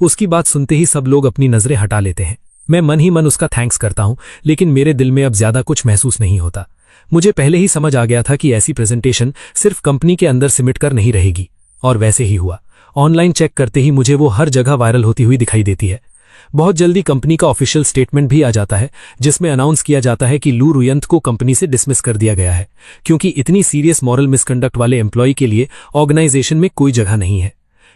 उसकी बात सुनते ही सब लोग अपनी नजरें हटा लेते हैं। मैं मन ही मन उसका थैंक्स करता हूं, लेकिन मेरे दिल में अब ज्यादा कुछ महसूस नहीं होता। मुझे पहले ही समझ आ गया था कि ऐसी प्रेजेंटेशन सिर्फ कंपनी के अंदर सिमट कर नहीं रहेगी, और वैसे ही हुआ। ऑनलाइन चेक करते ही मुझे वो हर जगह वायरल होती हुई दिखाई देती है। बहुत जल्दी कंपनी का ऑफिशियल स्टेटमेंट भी आ जाता है, जिसमें अनाउंस किया जाता है कि लू रुयंत को कंपनी से डिसमिस कर दिया गया है, क्योंकि इतनी सीरियस मॉरल मिसकंडक्ट वाले एम्प्लॉय के लिए ऑर्गेनाइजेशन में कोई जगह नहीं है।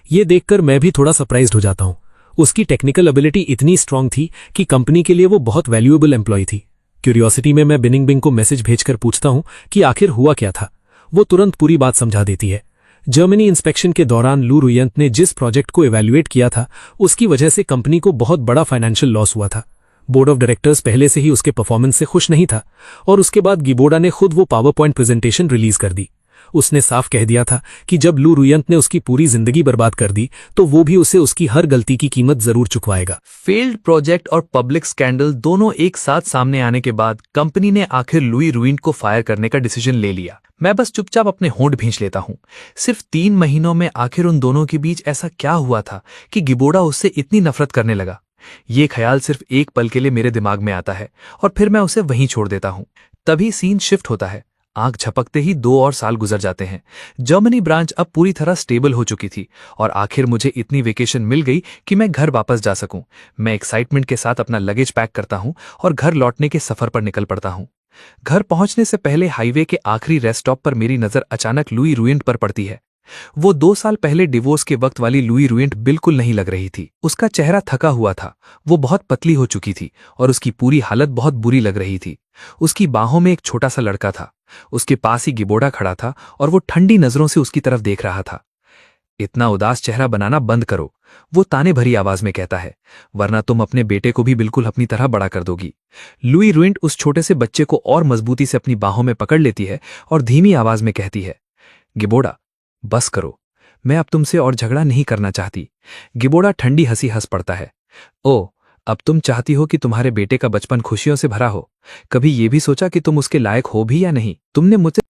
ये देखकर मैं भी थोड़ा सरप्राइज्ड हो जाता हूं। उसकी टेक्निकल एबिलिटी इतनी स्ट्रांग थी कि कंपनी के लिए वो बहुत वैल्यूएबल एम्प्लॉय थी। क्यूरियोसिटी में मैं बिनिंगबिंग को मैसेज भेजकर पूछता हूं कि आखिर हुआ क्या था। वो तुरंत पूरी बात समझा देती है। जर्मनी इंस्पेक्शन के दौरान लू रुयंत ने जिस प्रोजेक्ट को इवैल्यूएट किया था, उसकी वजह से कंपनी को बहुत बड़ा फाइनेंशियल लॉस हुआ था। बोर्ड ऑफ डायरेक्टर्स पहले से ही उसके परफॉर्मेंस से खुश नहीं था और उसके बाद गिबोडा ने खुद वो पावर पॉइंट प्रेजेंटेशन रिलीज कर दी। उसने साफ कह दिया था कि जब लू रुयंत ने उसकी पूरी जिंदगी बर्बाद कर दी तो वो भी उसे उसकी हर गलती की कीमत जरूर चुकवाएगा। फेल्ड प्रोजेक्ट और पब्लिक स्कैंडल दोनों एक साथ सामने आने के बाद कंपनी ने आखिर लुई रुइंट को फायर करने का डिसीजन ले लिया। मैं बस चुपचाप अपने होंठ भींच लेता हूं। सिर्फ 3 महीनों में आखिर उन दोनों के बीच ऐसा क्या हुआ था कि गिबोर्डा उससे इतनी नफरत करने लगा। ये ख्याल सिर्फ एक पल के लिए मेरे दिमाग में आता है और फिर मैं उसे वहीं छोड़ देता हूं। तभी सीन शिफ्ट होता है। आंख झपकते ही 2 और साल गुजर जाते हैं। जर्मनी ब्रांच अब पूरी तरह स्टेबल हो चुकी थी और आखिर मुझे इतनी वेकेशन मिल गई कि मैं घर वापस जा सकूं। मैं एक्साइटमेंट के साथ अपना लगेज पैक करता हूं और घर लौटने के सफर पर निकल पड़ता हूं। घर पहुंचने से पहले हाईवे के आखिरी रेस्ट स्टॉप पर मेरी नजर अचानक लुई रुइंट पर पड़ती है। वो 2 साल पहले डिवोर्स के वक्त वाली लुई रुइंट बिल्कुल नहीं लग रही थी। उसका चेहरा थका हुआ था, वो बहुत पतली हो चुकी थी और उसकी पूरी हालत बहुत बुरी लग रही थी। उसकी बाहों में एक छोटा सा लड़का था। उसके पास ही गिबोर्डा खड़ा था और वो ठंडी नजरों से उसकी तरफ देख रहा था। इतना उदास चेहरा बनाना बंद करो, वो ताने भरी आवाज में कहता है, वरना तुम अपने बेटे को भी बिल्कुल अपनी तरह बड़ा कर दोगी। लुई रुइंट उस छोटे से बच्चे को और मजबूती से अपनी बाहों में पकड़ लेती है और धीमी आवाज में कहती है, गिबोर्डा बस करो, मैं अब तुमसे और झगड़ा नहीं करना चाहती। गिबोर्डा ठंडी हंसी हंस पड़ता है। ओ, अब तुम चाहती हो कि तुम्हारे बेटे का बचपन खुशियों से भरा हो। कभी ये भी सोचा कि तुम उसके लायक हो भी या नहीं? तुमने मुझसे